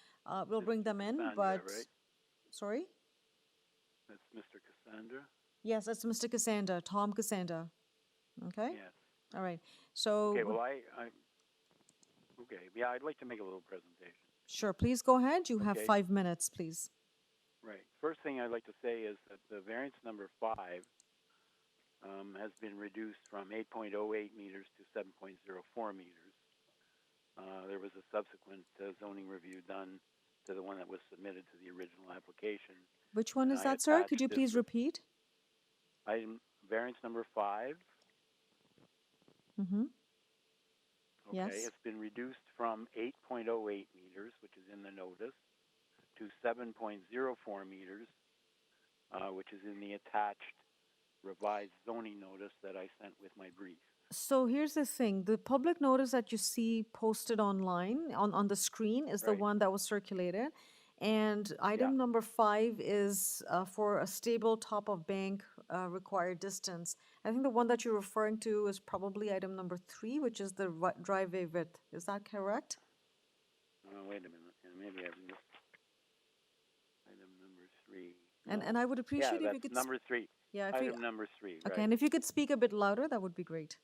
Speaker 1: we'll bring them in,
Speaker 8: Cassandra,
Speaker 1: but
Speaker 8: right?
Speaker 1: sorry?
Speaker 8: That's Mr. Cassandra.
Speaker 1: Yes, that's Mr. Cassandra, Tom Cassandra. Okay?
Speaker 8: Yes.
Speaker 1: All right. So
Speaker 8: Okay, well, okay, yeah, I'd like to make a little presentation.
Speaker 1: sure, please go ahead. You have
Speaker 8: Okay.
Speaker 1: 5 minutes, please.
Speaker 8: Right. First thing I'd like to say is that the variance number 5
Speaker 18: has been reduced from 8.08 meters to 7.04 meters. There was a subsequent zoning review done to the one that was submitted to the original application.
Speaker 1: Which one
Speaker 18: and
Speaker 1: is
Speaker 18: I
Speaker 1: that, sir?
Speaker 18: attached
Speaker 1: Could you
Speaker 18: this
Speaker 1: please repeat?
Speaker 18: Item variance number 5.
Speaker 1: Mm-hmm.
Speaker 18: Okay,
Speaker 1: Yes.
Speaker 18: it's been reduced from 8.08 meters, which is in the notice, to 7.04 meters, which is in the attached revised zoning notice that I sent with my brief.
Speaker 1: So here's the thing. The public notice that you see posted online on the screen is the
Speaker 18: Right.
Speaker 1: one that was circulated. And
Speaker 18: Yeah.
Speaker 1: item number 5 is for a stable top of bank required distance. I think the one that you're referring to is probably item number 3, which is the driveway width. Is that correct?
Speaker 18: Wait a minute. Maybe I've missed item number 3.
Speaker 1: And I would appreciate
Speaker 18: Yeah,
Speaker 1: if you
Speaker 18: that's
Speaker 1: could
Speaker 18: number 3.
Speaker 1: yeah, if you
Speaker 18: Item number 3,
Speaker 1: okay,
Speaker 18: right.
Speaker 1: and if you could speak a bit louder, that would be great.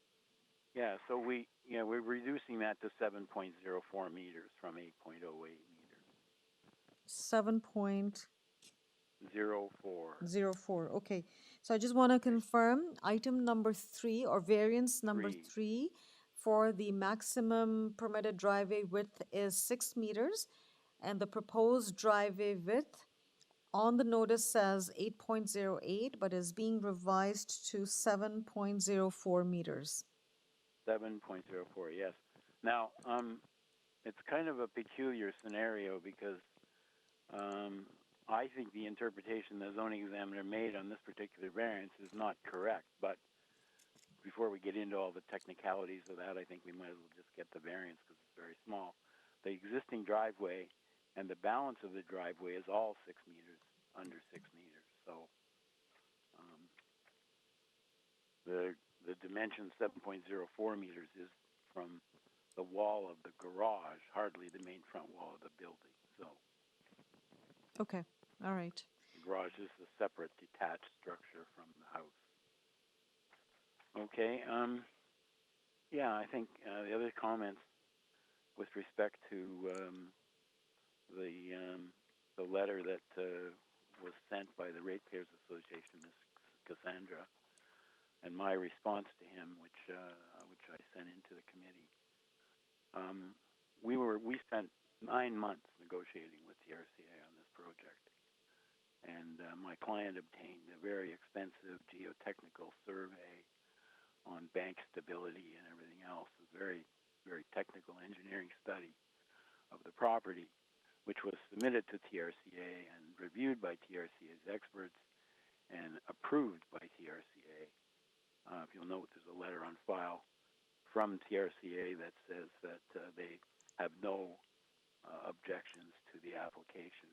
Speaker 18: Yeah, so we're reducing that to 7.04 meters from 8.08 meters.
Speaker 1: 7.04.
Speaker 18: 04.
Speaker 1: Okay. So I just want to confirm item number 3 or variance number 3 for the maximum permitted driveway width is 6 meters, and the proposed driveway width on the notice says 8.08, but is being revised to 7.04 meters.
Speaker 18: 7.04, yes. Now, it's kind of a peculiar scenario because I think the interpretation the zoning examiner made on this particular variance is not correct. But before we get into all the technicalities of that, I think we might as well just get the variance because it's very small. The existing driveway and the balance of the driveway is all 6 meters, under 6 meters. So the dimension 7.04 meters is from the wall of the garage, hardly the main front wall of the building. So
Speaker 1: Okay. All right.
Speaker 18: the garage is a separate detached structure from the house. Okay. Yeah, I think the other comments with respect to the letter that was sent by the Ratepayers Association, Ms. Cassandra, and my response to him, which I sent into the committee. We spent 9 months negotiating with the RCA on this project, and my client obtained a very expensive geotechnical survey on bank stability and everything else, a very, very technical engineering study of the property, which was submitted to TRCA and reviewed by TRCA's experts and approved by TRCA. If you'll note, there's a letter on file from TRCA that says that they have no objections to the application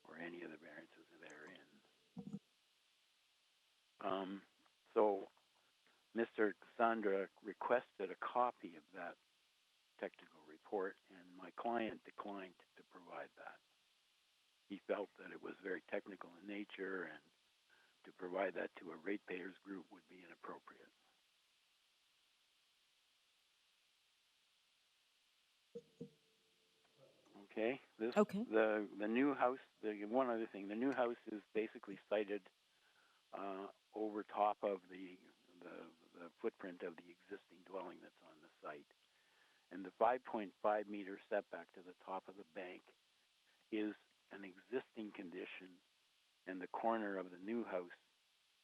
Speaker 18: or any of the variances therein. So Mr. Cassandra requested a copy of that technical report, and my client declined to provide that. He felt that it was very technical in nature, and to provide that to a ratepayers group would be inappropriate. Okay. The new house. One other thing. The new house is basically sited over top of the footprint of the existing dwelling that's on the site, and the 5.5 meter setback to the top of the bank is an existing condition, and the corner of the new house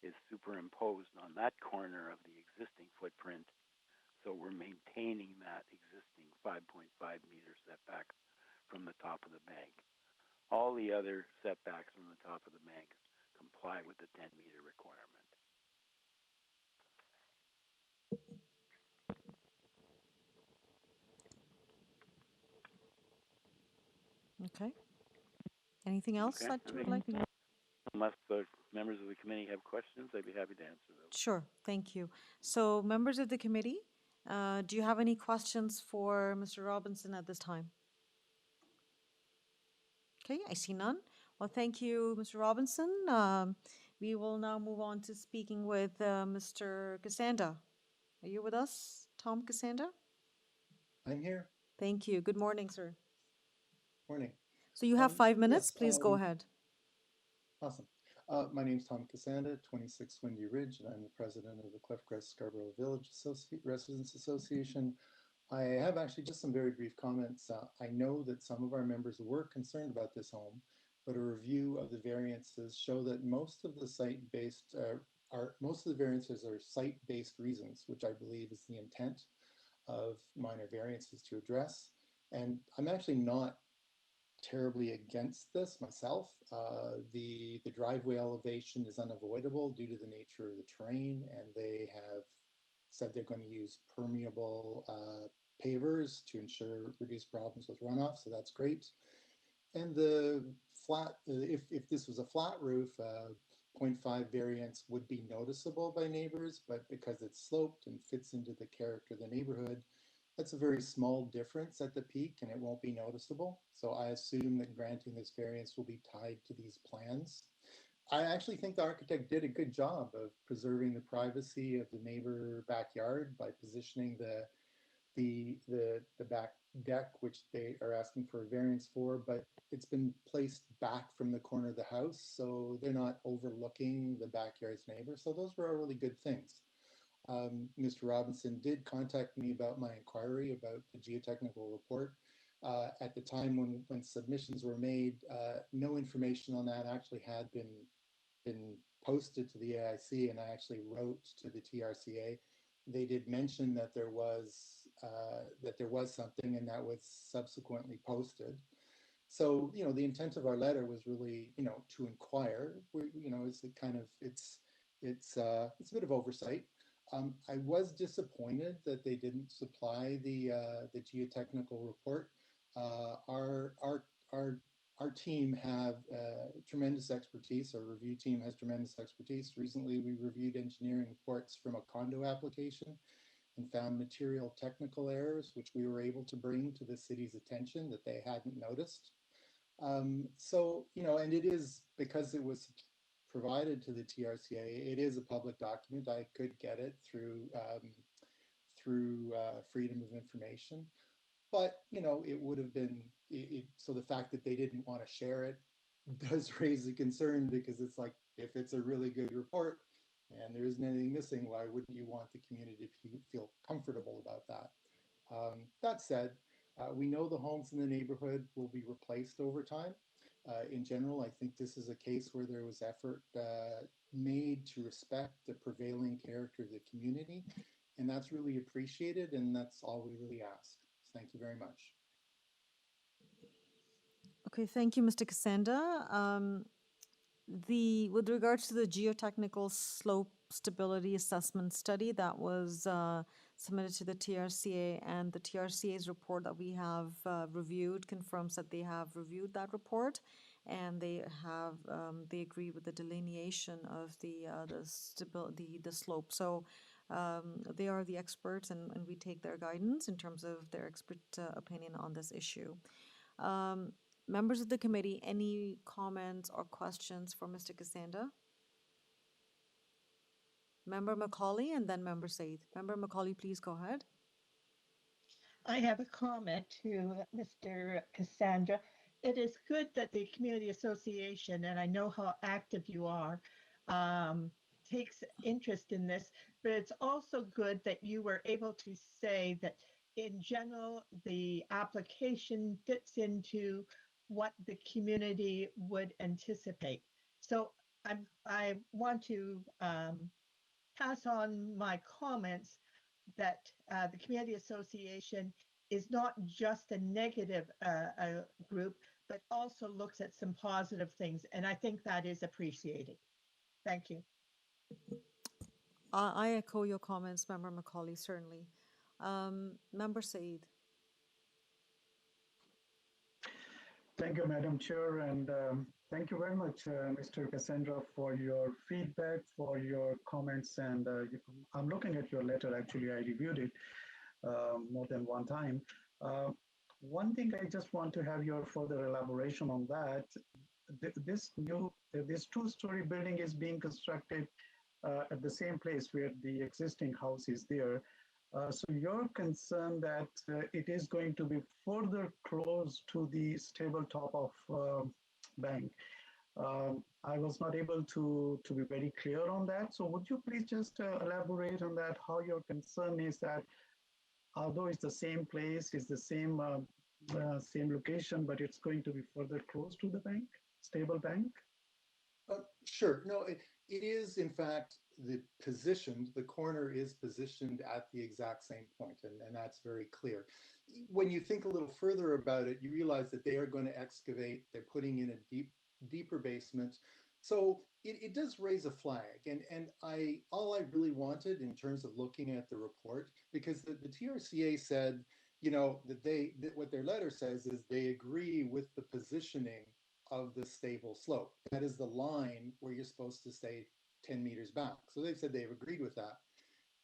Speaker 18: is superimposed on that corner of the existing footprint. So we're maintaining that existing 5.5 meter setback from the top of the bank. All the other setbacks from the top of the bank comply with the 10 meter requirement.
Speaker 1: Okay. Anything else that you would like?
Speaker 18: Unless the members of the committee have questions, I'd be happy to answer those.
Speaker 1: Sure. Thank you. So, members of the committee, do you have any questions for Mr. Robinson at this time? Okay, I see none. Well, thank you, Mr. Robinson. We will now move on to speaking with Mr. Cassandra. Are you with us, Tom Cassandra?
Speaker 19: I'm here.
Speaker 1: Thank you. Good morning, sir.
Speaker 19: Morning.
Speaker 1: So you have 5 minutes.
Speaker 19: Yes,
Speaker 1: Please go ahead.
Speaker 19: Awesome. My name's Tom Casanda, 26 Windy Ridge, and I'm the president of the Cliffcrest Scarborough Village Residents Association. I have actually just some very brief comments. I know that some of our members were concerned about this home, but a review of the variances show that most of the variances are site-based reasons, which I believe is the intent of minor variances to address. And I'm actually not terribly against this myself. The driveway elevation is unavoidable due to the nature of the terrain, and they have said they're going to use permeable pavers to reduce problems with runoff, so that's great. And the flat, if this was a flat roof, 0.5 variance would be noticeable by neighbors, but because it's sloped and fits into the character of the neighborhood, that's a very small difference at the peak and it won't be noticeable. So I assume that granting this variance will be tied to these plans. I actually think the architect did a good job of preserving the privacy of the neighbor backyard by positioning the back deck, which they are asking for a variance for, but it's been placed back from the corner of the house, so they're not overlooking the backyard's neighbor. So those were all really good things. Mr. Robinson did contact me about my inquiry about the geotechnical report. At the time when submissions were made, no information on that actually had been posted to the AIC, and I actually wrote to the TRCA. They did mention that there was something, and that was subsequently posted. So, the intent of our letter was really, to inquire. It's a bit of oversight. I was disappointed that they didn't supply the geotechnical report. Our team have tremendous expertise. Our review team has tremendous expertise. Recently, we reviewed engineering reports from a condo application and found material technical errors, which we were able to bring to the city's attention that they hadn't noticed. So, and it is, because it was provided to the TRCA, it is a public document. I could get it through Freedom of Information. But, it would have been, so the fact that they didn't want to share it does raise a concern, because it's like, if it's a really good report and there isn't anything missing, why wouldn't you want the community to feel comfortable about that? That said, we know the homes in the neighborhood will be replaced over time. In general, I think this is a case where there was effort made to respect the prevailing character of the community, and that's really appreciated, and that's all we really ask. Thank you very much.
Speaker 1: Okay, thank you, Mr. Casanda. With regards to the geotechnical slope stability assessment study that was submitted to the TRCA, and the TRCA's report that we have reviewed confirms that they have reviewed that report, and they agree with the delineation of the slope. So they are the experts, and we take their guidance in terms of their expert opinion on this issue. Members of the committee, any comments or questions for Mr. Casanda? Member Macaulay and then Member Said. Member Macaulay, please go ahead.
Speaker 7: I have a comment to Mr. Cassandra. It is good that the community association, and I know how active you are, takes interest in this, but it's also good that you were able to say that in general, the application fits into what the community would anticipate. So I want to pass on my comments that the community association is not just a negative group, but also looks at some positive things. And I think that is appreciated. Thank you.
Speaker 1: I echo your comments, Member Macaulay, certainly. Member Said.
Speaker 6: Thank you, Madam Chair, and thank you very much, Mr. Cassandra, for your feedback, for your comments. And I'm looking at your letter. Actually, I reviewed it more than one time. One thing I just want to have your further elaboration on that. This two-story building is being constructed at the same place where the existing house is there. So you're concerned that it is going to be further close to the stable top of bank. I was not able to be very clear on that. So would you please just elaborate on that, how your concern is that although it's the same place, it's the same location, but it's going to be further close to the bank, stable bank?
Speaker 19: Sure. No, it is, in fact, the corner is positioned at the exact same point, and that's very clear. When you think a little further about it, you realize that they are going to excavate, they're putting in a deeper basement. So it does raise a flag. And all I really wanted in terms of looking at the report, because the TRCA said, that what their letter says is they agree with the positioning of the stable slope. That is the line where you're supposed to stay 10 meters back. So they've said they've agreed with that.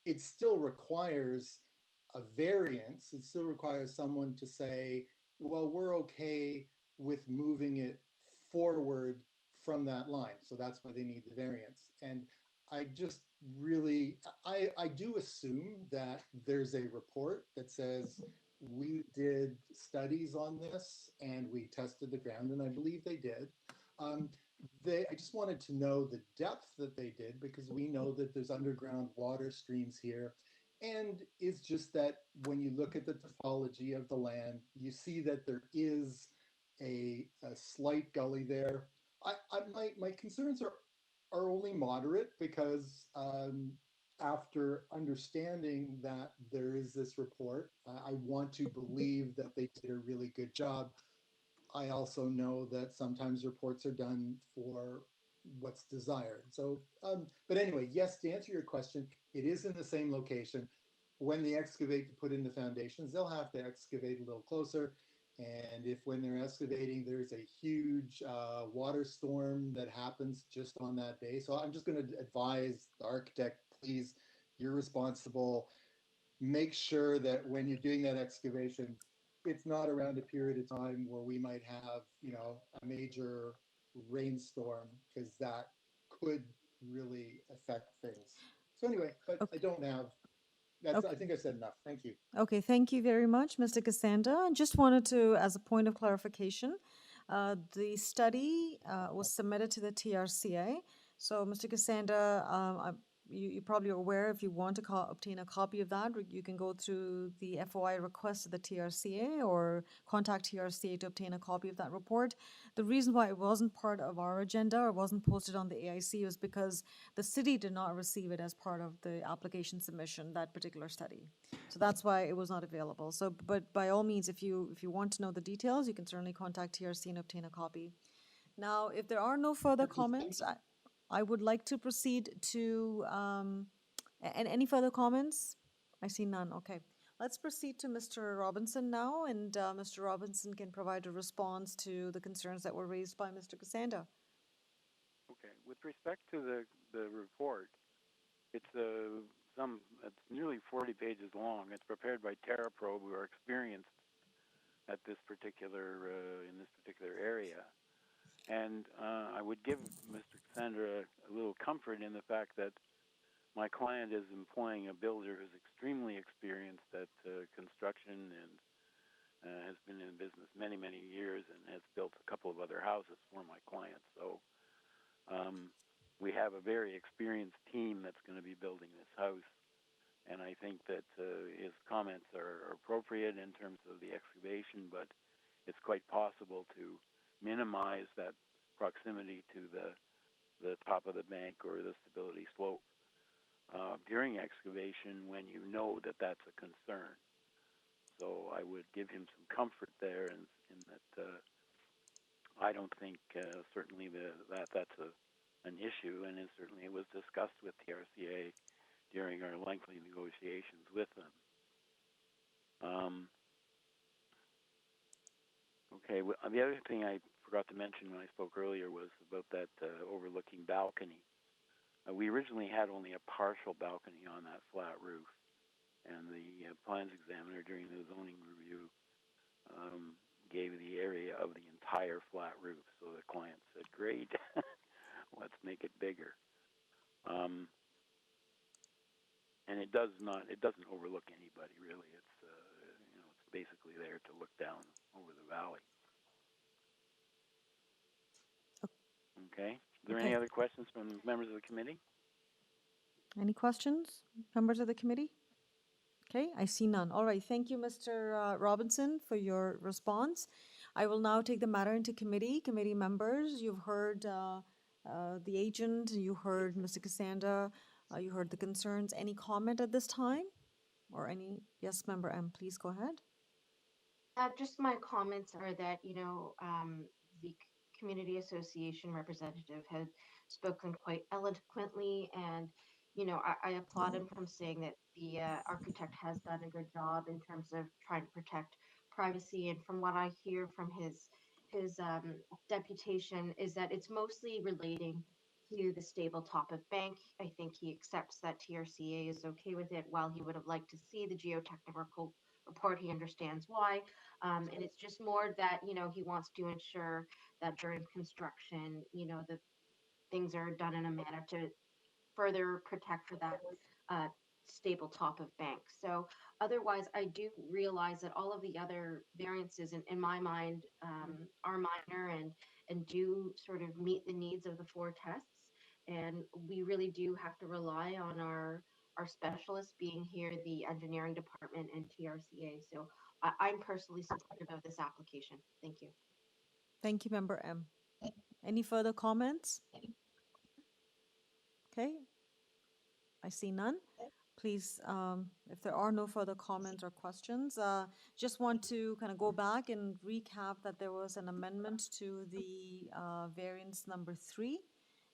Speaker 19: It still requires a variance. It still requires someone to say, well, we're okay with moving it forward from that line. So that's why they need the variance. And I just really, I do assume that there's a report that says we did studies on this and we tested the ground, and I believe they did. I just wanted to know the depth that they did, because we know that there's underground water streams here. And it's just that when you look at the topology of the land, you see that there is a slight gully there. My concerns are only moderate, because after understanding that there is this report, I want to believe that they did a really good job. I also know that sometimes reports are done for what's desired. So, but anyway, yes, to answer your question, it is in the same location. When they excavate to put in the foundations, they'll have to excavate a little closer. And if when they're excavating, there's a huge water storm that happens just on that day. So I'm just going to advise the architect, please, you're responsible. Make sure that when you're doing that excavation, it's not around a period of time where we might have, a major rainstorm, because that could really affect things. So anyway, but I don't have, I think I said enough. Thank you.
Speaker 1: Okay, thank you very much, Mr. Cassandra. Just wanted to, as a point of clarification, the study was submitted to the TRCA. So, Mr. Cassandra, you probably are aware, if you want to obtain a copy of that, you can go through the FOI request to the TRCA or contact TRCA to obtain a copy of that report. The reason why it wasn't part of our agenda or wasn't posted on the AIC was because the city did not receive it as part of the application submission, that particular study. So that's why it was not available. So, but by all means, if you want to know the details, you can certainly contact TRC and obtain a copy. Now, if there are no further comments, I would like to proceed to, and any further comments? I see none. Okay. Let's proceed to Mr. Robinson now, and Mr. Robinson can provide a response to the concerns that were raised by Mr. Cassandra.
Speaker 18: Okay. With respect to the report, it's nearly 40 pages long. It's prepared by TerraPro, who are experienced at this particular in this particular area. And I would give Mr. Cassandra a little comfort in the fact that my client is employing a builder who's extremely experienced at construction and has been in business many, many years and has built a couple of other houses for my client. So we have a very experienced team that's going to be building this house. And I think that his comments are appropriate in terms of the excavation, but it's quite possible to minimize that proximity to the top of the bank or the stability slope during excavation when you know that that's a concern. So I would give him some comfort there in that I don't think certainly that's an issue, and it certainly was discussed with the RCA during our lengthy negotiations with them. Okay, well, the other thing I forgot to mention when I spoke earlier was about that overlooking balcony. We originally had only a partial balcony on that flat roof, and the plans examiner during the zoning review gave the area of the entire flat roof. So the client said, "Great, let's make it bigger." And it doesn't overlook anybody really. It's it's basically there to look down over the valley. Okay. Are there
Speaker 1: Okay.
Speaker 18: any other questions from members of the committee?
Speaker 1: Any questions, members of the committee? Okay, I see none. All right, thank you, Mr. Robinson, for your response. I will now take the matter into committee. Committee members, you've heard the agent, you heard Mr. Cassandra, you heard the concerns. Any comment at this time? Or any, yes, Member M, please go ahead.
Speaker 3: Just my comments are that, the community association representative had spoken quite eloquently, and, I applaud him from saying that the architect has done a good job in terms of trying to protect privacy. And from what I hear from his deputation is that it's mostly relating to the stable top of bank. I think he accepts that TRCA is okay with it. While he would have liked to see the geotechnical report, he understands why. And it's just more that, he wants to ensure that during construction, the things are done in a manner to further protect for that uh, stable top of bank. So otherwise, I do realize that all of the other variances in my mind are minor and do sort of meet the needs of the four tests. And we really do have to rely on our specialists being here, the engineering department and TRCA. So I'm personally supportive of this application. Thank you.
Speaker 1: Thank you, Member M. Any further comments? Okay, I see none. Please, if there are no further comments or questions, just want to kind of go back and recap that there was an amendment to the variance number 3,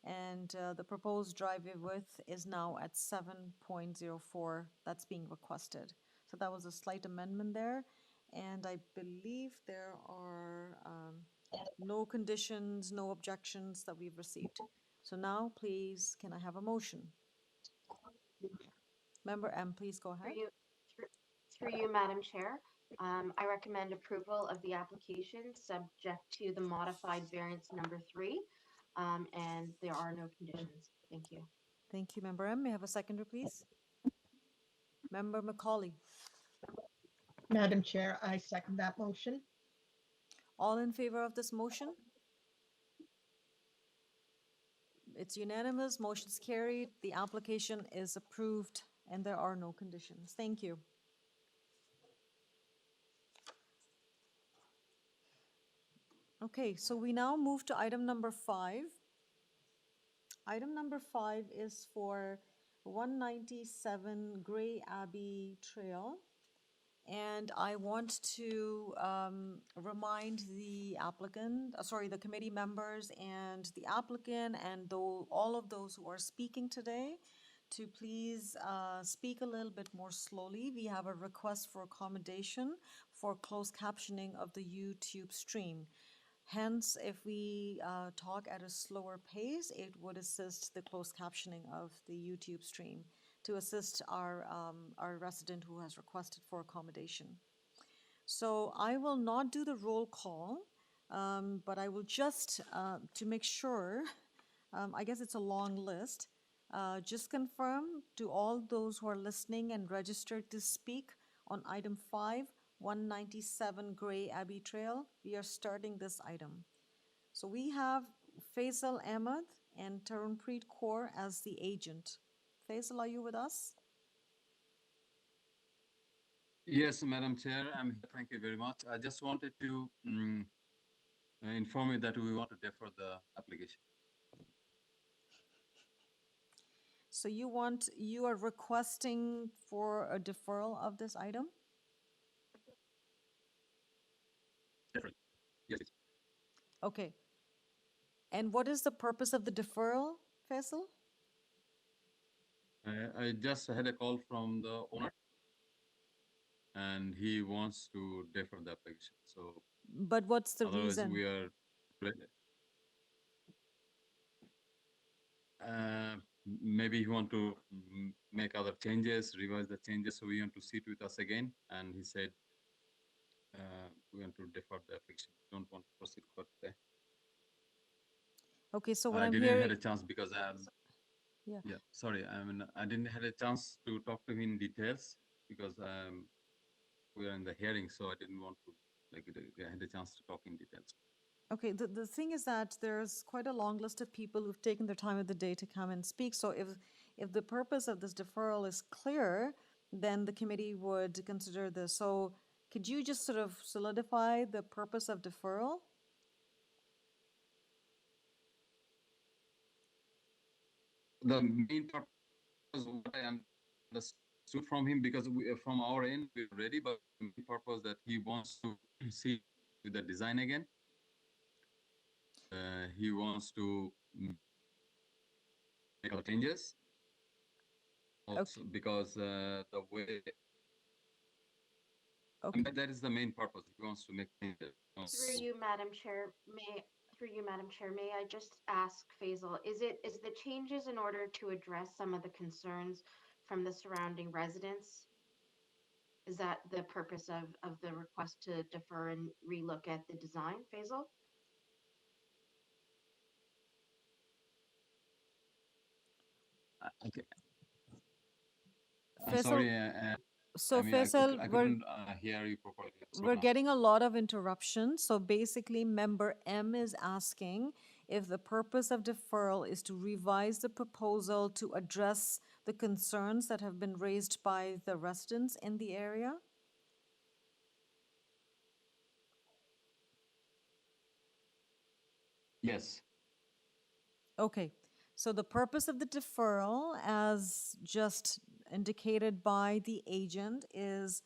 Speaker 1: and the proposed driveway width is now at 7.04. That's being requested. So that was a slight amendment there, and I believe there are no conditions, no objections that we've received. So now, please, can I have a motion? Member M, please go ahead.
Speaker 3: Through you, Madam Chair, I recommend approval of the application subject to the modified variance number 3, and there are no conditions. Thank you.
Speaker 1: Thank you, Member M. May I have a seconder, please? Member Macaulay.
Speaker 7: Madam Chair, I second that motion.
Speaker 1: All in favor of this motion? It's unanimous, motion's carried, the application is approved, and there are no conditions. Thank you. Okay, so we now move to item number 5. Item number 5 is for 197 Gray Abbey Trail. And I want to remind the applicant, the committee members and the applicant and all of those who are speaking today to please speak a little bit more slowly. We have a request for accommodation for closed captioning of the YouTube stream. Hence, if we talk at a slower pace, it would assist the closed captioning of the YouTube stream to assist our resident who has requested for accommodation. So I will not do the roll call, but I will just, to make sure, I guess it's a long list, just confirm to all those who are listening and registered to speak on item 5, 197 Gray Abbey Trail. We are starting this item. So we have Faisal Ahmed and Tarunpreet Kaur as the agent. Faisal, are you with us?
Speaker 20: Yes, Madam Chair, I'm here. Thank you very much. I just wanted to inform you that we want to defer the application.
Speaker 1: So you are requesting for a deferral of this item?
Speaker 20: Deferral. Yes.
Speaker 1: Okay. And what is the purpose of the deferral, Faisal?
Speaker 20: I just had a call from the owner, and he wants to defer the application. So,
Speaker 1: but what's the
Speaker 20: otherwise
Speaker 1: reason?
Speaker 20: we are maybe he want to make other changes, revise the changes. So we want to sit with us again, and he said we want to defer the application. Don't want to proceed for today.
Speaker 1: Okay, so what
Speaker 20: I
Speaker 1: I'm
Speaker 20: didn't
Speaker 1: hearing...
Speaker 20: have a chance because sorry, I didn't have a chance to talk to him in details because we are in the hearing, so I didn't want to I had a chance to talk in details.
Speaker 1: Okay, the thing is that there's quite a long list of people who've taken their time of the day to come and speak. So if the purpose of this deferral is clear, then the committee would consider this. So could you just sort of solidify the purpose of deferral?
Speaker 20: The main purpose, what I understood from him, because from our end we're ready, but the main purpose that he wants to see with the design again. He wants to make other changes. Also, because the way.
Speaker 1: Okay.
Speaker 20: That is the main purpose. He wants to make changes.
Speaker 3: Through you, Madam Chair, may I just ask Faisal, is the changes in order to address some of the concerns from the surrounding residents? Is that the purpose of the request to defer and relook at the design, Faisal?
Speaker 20: Okay.
Speaker 1: Faisal,
Speaker 20: Sorry.
Speaker 1: So
Speaker 20: I mean,
Speaker 1: Faisal,
Speaker 20: I couldn't hear you properly.
Speaker 1: we're getting a lot of interruptions. So basically, member M is asking if the purpose of deferral is to revise the proposal to address the concerns that have been raised by the residents in the area.
Speaker 20: Yes.
Speaker 1: Okay, so the purpose of the deferral, as just indicated by the agent, is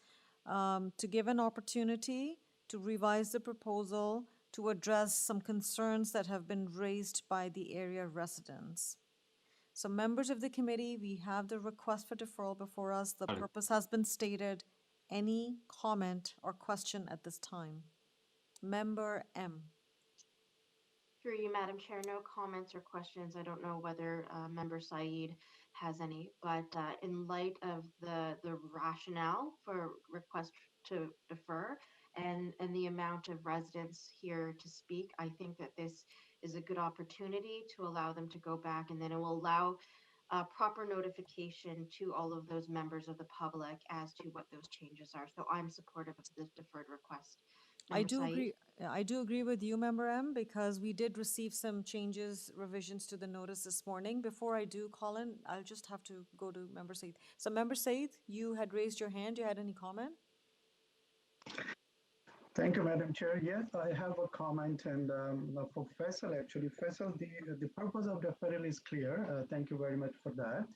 Speaker 1: to give an opportunity to revise the proposal to address some concerns that have been raised by the area residents. So members of the committee, we have the request for deferral before us. The purpose has been stated. Any comment or question at this time? Member M.
Speaker 3: Through you, Madam Chair, no comments or questions. I don't know whether Member Saeed has any, but in light of the rationale for request to defer and the amount of residents here to speak, I think that this is a good opportunity to allow them to go back, and then it will allow proper notification to all of those members of the public as to what those changes are. So I'm supportive of this deferred request.
Speaker 1: I
Speaker 3: Member
Speaker 1: do
Speaker 3: Saeed?
Speaker 1: agree. I do agree with you, Member M, because we did receive some changes, revisions to the notice this morning. Before I do, Colin, I'll just have to go to Member Said. So Member Said, you had raised your hand. You had any comment?
Speaker 6: Thank you, Madam Chair. Yes, I have a comment, and for Faisal, actually. Faisal, the purpose of deferral is clear. Thank you very much for that.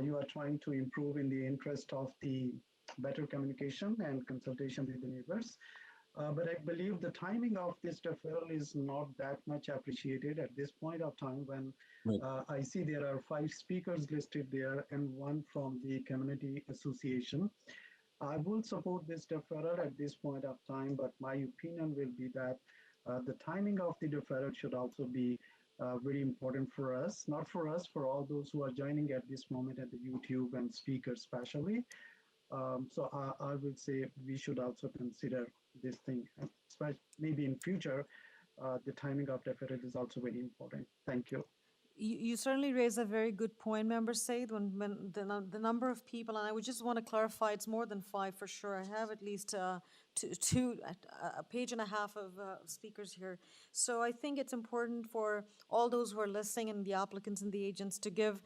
Speaker 6: You are trying to improve in the interest of the better communication and consultation with the neighbors. But I believe the timing of this deferral is not that much appreciated at this point of time when I see there are 5 speakers listed there and 1 from the community association. I will support this deferral at this point of time, but my opinion will be that the timing of the deferral should also be very important for us, not for us, for all those who are joining at this moment at the YouTube and speakers especially. So I would say we should also consider this thing, maybe in future, the timing of deferral is also very important. Thank you.
Speaker 1: You certainly raise a very good point, Member Said, when the number of people, and I would just want to clarify, it's more than 5 for sure. I have at least a page and a half of speakers here. So I think it's important for all those who are listening and the applicants and the agents to give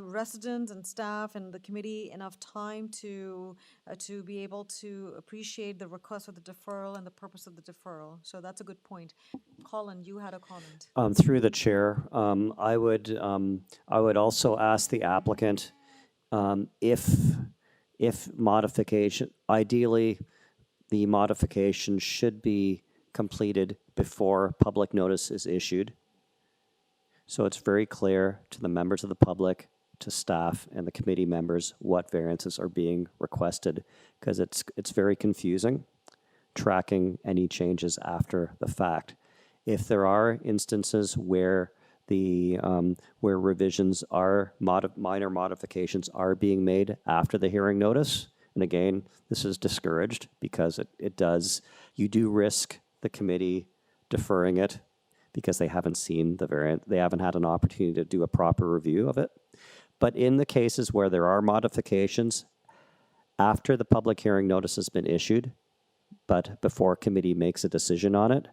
Speaker 1: residents and staff and the committee enough time to be able to appreciate the request for the deferral and the purpose of the deferral. So that's a good point. Colin, you had a comment.
Speaker 2: Through the chair, I would also ask the applicant if modification, ideally, the modification should be completed before public notice is issued. So it's very clear to the members of the public, to staff and the committee members what variances are being requested, because it's very confusing tracking any changes after the fact. If there are instances where where revisions are minor modifications are being made after the hearing notice, and again, this is discouraged because you do risk the committee deferring it because they haven't seen the variant, they haven't had an opportunity to do a proper review of it. But in the cases where there are modifications after the public hearing notice has been issued, but before committee makes a decision on it,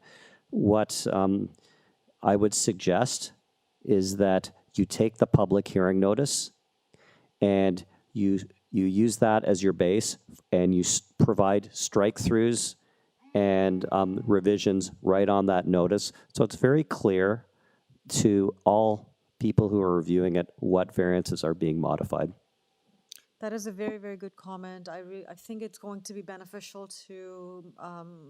Speaker 2: what I would suggest is that you take the public hearing notice and you use that as your base and you provide strike-throughs and revisions right on that notice. So it's very clear to all people who are reviewing it what variances are being modified.
Speaker 1: That is a very, very good comment. I think it's going to be beneficial to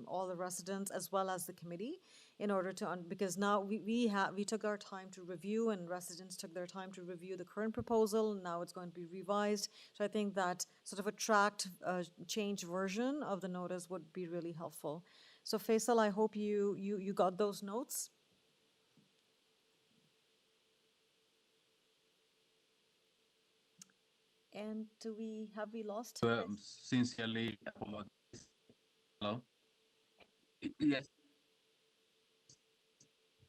Speaker 1: all the residents as well as the committee in order to, because now we took our time to review and residents took their time to review the current proposal. Now it's going to be revised. So I think that sort of a tracked change version of the notice would be really helpful. So Faisal, I hope you got those notes. And have we lost him?
Speaker 20: Sincerely apologize. Hello? Yes.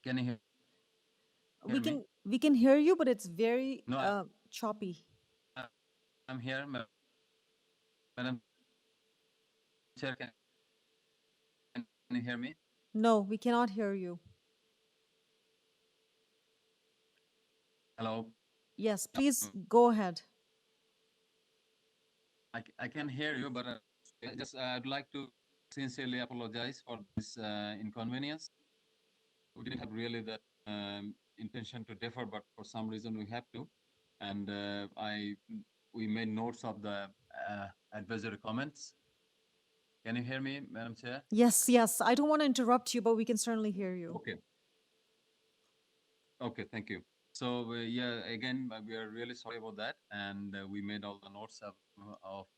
Speaker 20: Can you hear me?
Speaker 1: We can hear you, but it's very
Speaker 20: No,
Speaker 1: choppy.
Speaker 20: I'm here, Madam Chair. Can you hear me?
Speaker 1: No, we cannot hear you.
Speaker 20: Hello?
Speaker 1: Yes, please go ahead.
Speaker 20: I can hear you, but I'd like to sincerely apologize for this inconvenience. We didn't have really that intention to defer, but for some reason we have to. And we made notes of the advisory comments. Can you hear me, Madam Chair?
Speaker 1: Yes, yes. I don't want to interrupt you, but we can certainly hear you.
Speaker 20: Okay. Okay, thank you. So yeah, again, we are really sorry about that, and we made all the notes of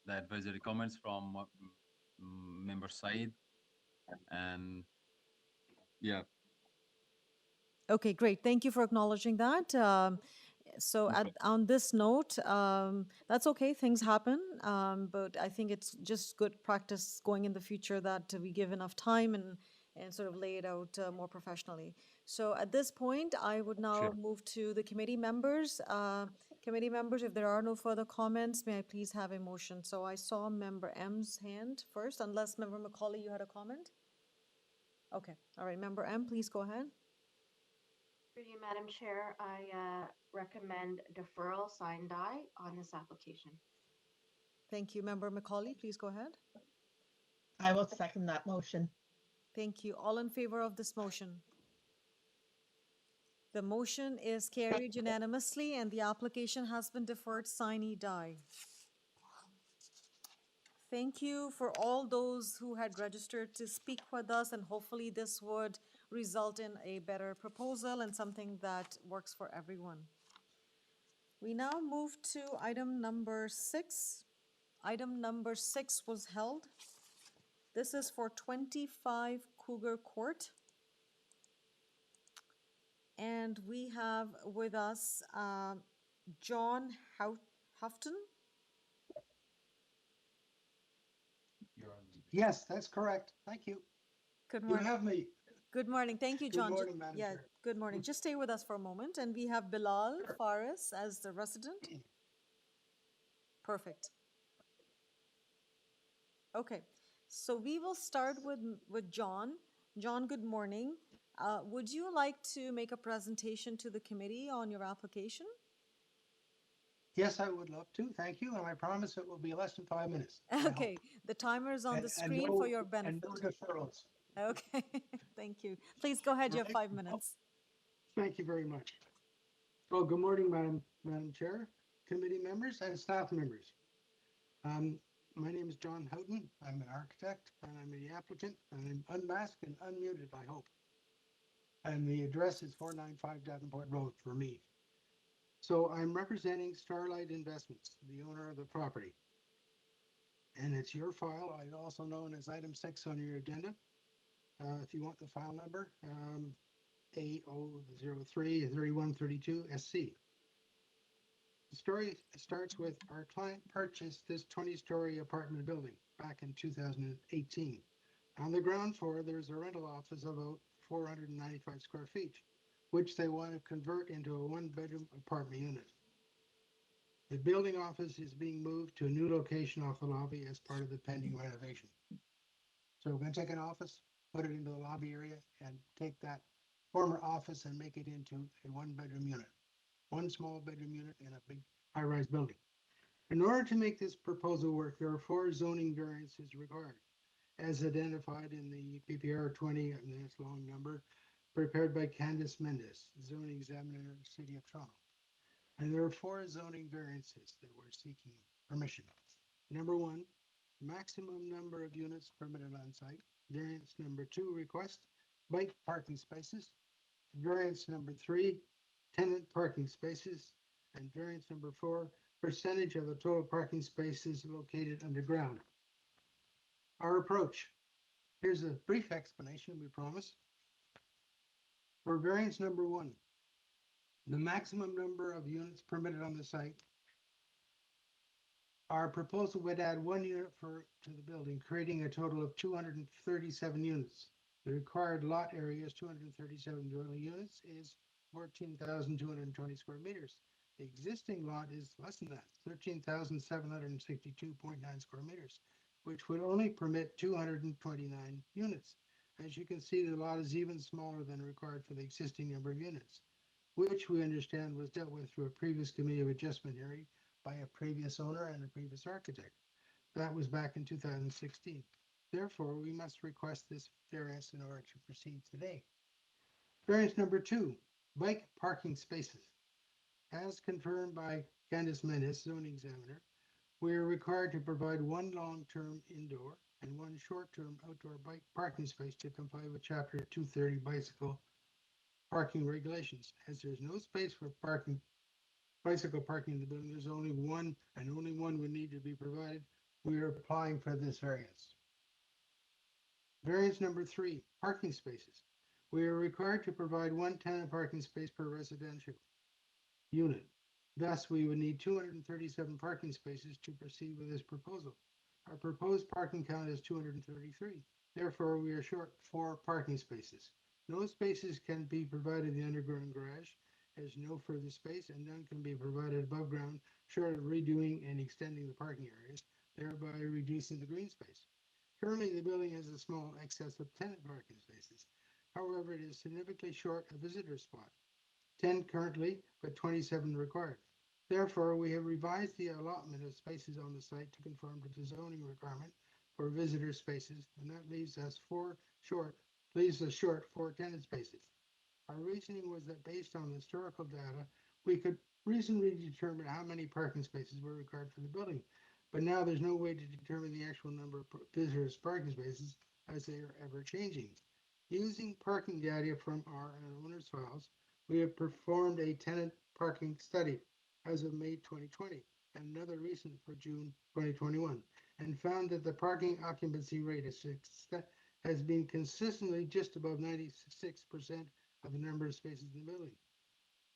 Speaker 20: the advisory comments from Member Said, and yeah.
Speaker 1: Okay, great. Thank you for acknowledging that. On this note, that's okay. Things happen, but I think it's just good practice going in the future that we give enough time and sort of lay it out more professionally. So at this point, I would now move to the committee members. Committee members, if there are no further comments, may I please have a motion? So I saw Member M's hand first, unless Member Macaulay, you had a comment? Okay, all right. Member M, please go ahead.
Speaker 3: Through you, Madam Chair, I recommend deferral sign die on this application.
Speaker 1: Thank you. Member Macaulay, please go ahead.
Speaker 7: I will second that motion.
Speaker 1: Thank you. All in favor of this motion? The motion is carried unanimously and the application has been deferred sine die. Thank you for all those who had registered to speak with us, and hopefully this would result in a better proposal and something that works for everyone. We now move to item number 6. Item number 6 was held. This is for 25 Cougar Court. And we have with us John Houghton.
Speaker 21: Yes, that's correct. Thank you.
Speaker 1: Good morning.
Speaker 21: You have me.
Speaker 1: Good morning. Thank you, John.
Speaker 21: Good morning, Madam Chair.
Speaker 1: Good morning. Just stay with us for a moment. And we have Bilal Faris as the resident. Perfect. Okay. So we will start with John. John, good morning. Would you like to make a presentation to the committee on your application?
Speaker 21: Yes, I would love to. Thank you. And I promise it will be less than 5 minutes.
Speaker 1: Okay. The timer is on the screen for your benefit.
Speaker 21: And no deferrals.
Speaker 1: Okay. Thank you. Please go ahead. You have 5 minutes.
Speaker 21: Thank you very much. Well, good morning, Madam Chair, committee members, and staff members. My name is John Houghton. I'm an architect, and I'm the applicant, and I'm unmasked and unmuted, I hope. And the address is 495 Davenport Road for me. So I'm representing Starlight Investments, the owner of the property. And it's your file, also known as item 6 on your agenda. If you want the file number, A003-3132 SC. The story starts with our client purchased this 20-story apartment building back in 2018. On the ground floor, there's a rental office of about 495 square feet, which they want to convert into a one-bedroom apartment unit. The building office is being moved to a new location off the lobby as part of the pending renovation. So we're going to take an office put it into the lobby area and take that former office and make it into a one-bedroom unit. One small bedroom unit in a big high-rise building. In order to make this proposal work, there are 4 zoning variances required, as identified in the PPR 20, and that's long number, prepared by Candace Mendes, zoning examiner of the City of Toronto. And there are 4 zoning variances that we're seeking permission. Number 1, maximum number of units permitted on site. Variance number 2, request bike parking spaces. Variance number 3, tenant parking spaces. And variance number 4, percentage of the total parking spaces located underground. Our approach. Here's a brief explanation, we promise. For variance number 1, the maximum number of units permitted on the site, our proposal would add 1 unit to the building, creating a total of 237 units. The required lot area is 237 dwelling units, is 14,220 square meters. The existing lot is less than that, 13,762.9 square meters, which would only permit 229 units. As you can see, the lot is even smaller than required for the existing number of units, which we understand was dealt with through a previous committee of adjustment hearing by a previous owner and a previous architect. That was back in 2016. Therefore, we must request this variance in order to proceed today. Variance number 2, bike parking spaces. As confirmed by Candace Mendes, zoning examiner, we are required to provide 1 long-term indoor and 1 short-term outdoor bike parking space to comply with Chapter 230 bicycle parking regulations. As there's no space for bicycle parking in the building, there's only 1, and only 1 would need to be provided. We are applying for this variance. Variance number 3, parking spaces. We are required to provide 1 tenant parking space per residential unit. Thus, we would need 237 parking spaces to proceed with this proposal. Our proposed parking count is 233. Therefore, we are short 4 parking spaces. No spaces can be provided in the underground garage. There's no further space, and none can be provided above ground, short of redoing and extending the parking areas, thereby reducing the green space. Currently, the building has a small excess of tenant parking spaces. However, it is significantly short a visitor spot. 10 currently, but 27 required. Therefore, we have revised the allotment of spaces on the site to conform to the zoning requirement for visitor spaces, and that leaves us short 4 tenant spaces. Our reasoning was that based on historical data, we could reasonably determine how many parking spaces were required for the building. But now there's no way to determine the actual number of visitors' parking spaces, as they are ever changing. Using parking data from our owner's files, we have performed a tenant parking study as of May 2020 and another recent for June 2021, and found that the parking occupancy rate has been consistently just above 96% of the number of spaces in the building.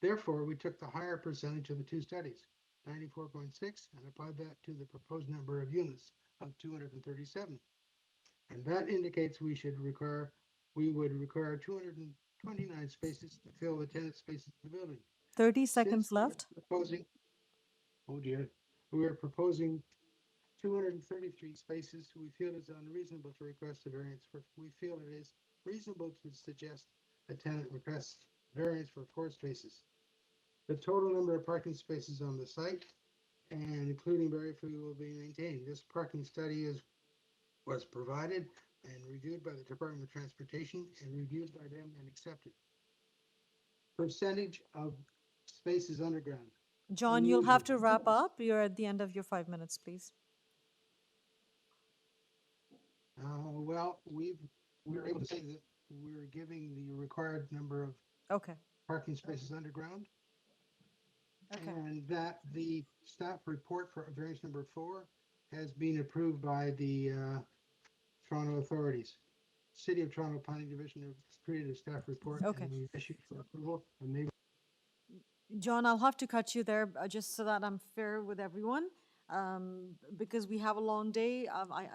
Speaker 21: Therefore, we took the higher percentage of the 2 studies, 94.6, and applied that to the proposed number of units of 237. And that indicates we would require 229 spaces to fill the tenant spaces in the building.
Speaker 1: 30 seconds left.
Speaker 21: We are proposing 233 spaces. We feel it's unreasonable to request a variance for. We feel it is reasonable to suggest a tenant requests variance for 4 spaces. The total number of parking spaces on the site, and including barrier free, will be maintained. This parking study was provided and reviewed by the Department of Transportation and reviewed by them and accepted. Percentage of spaces underground.
Speaker 1: John, you'll have to wrap up. You're at the end of your 5 minutes, please.
Speaker 21: Well, we were able to say that we're giving the required number of parking spaces underground. Okay. And that the staff report for variance number 4 has been approved by the Toronto authorities. City of Toronto Planning Division have created a staff report and we've issued for approval, and they.
Speaker 1: John, I'll have to cut you there just so that I'm fair with everyone, because we have a long day.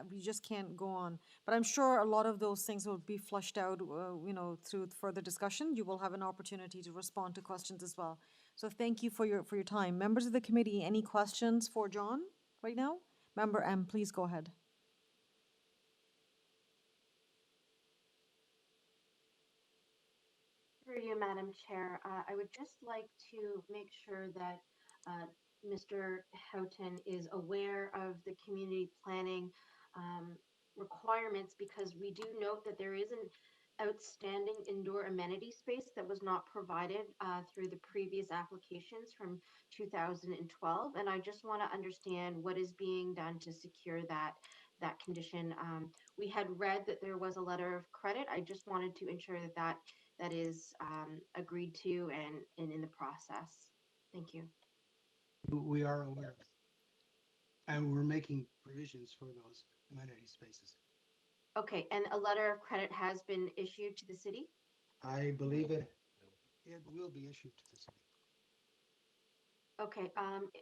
Speaker 1: We just can't go on. But I'm sure a lot of those things will be flushed out, through further discussion. You will have an opportunity to respond to questions as well. So thank you for your time. Members of the committee, any questions for John right now? Member M, please go ahead.
Speaker 3: Through you, Madam Chair, I would just like to make sure that Mr. Houghton is aware of the community planning requirements, because we do note that there is an outstanding indoor amenity space that was not provided through the previous applications from 2012. And I just want to understand what is being done to secure that condition. We had read that there was a letter of credit. I just wanted to ensure that is agreed to and in the process. Thank you.
Speaker 21: We are aware, and we're making provisions for those amenity spaces.
Speaker 3: Okay, and a letter of credit has been issued to the city?
Speaker 21: I believe it will be issued to the city.
Speaker 3: Okay,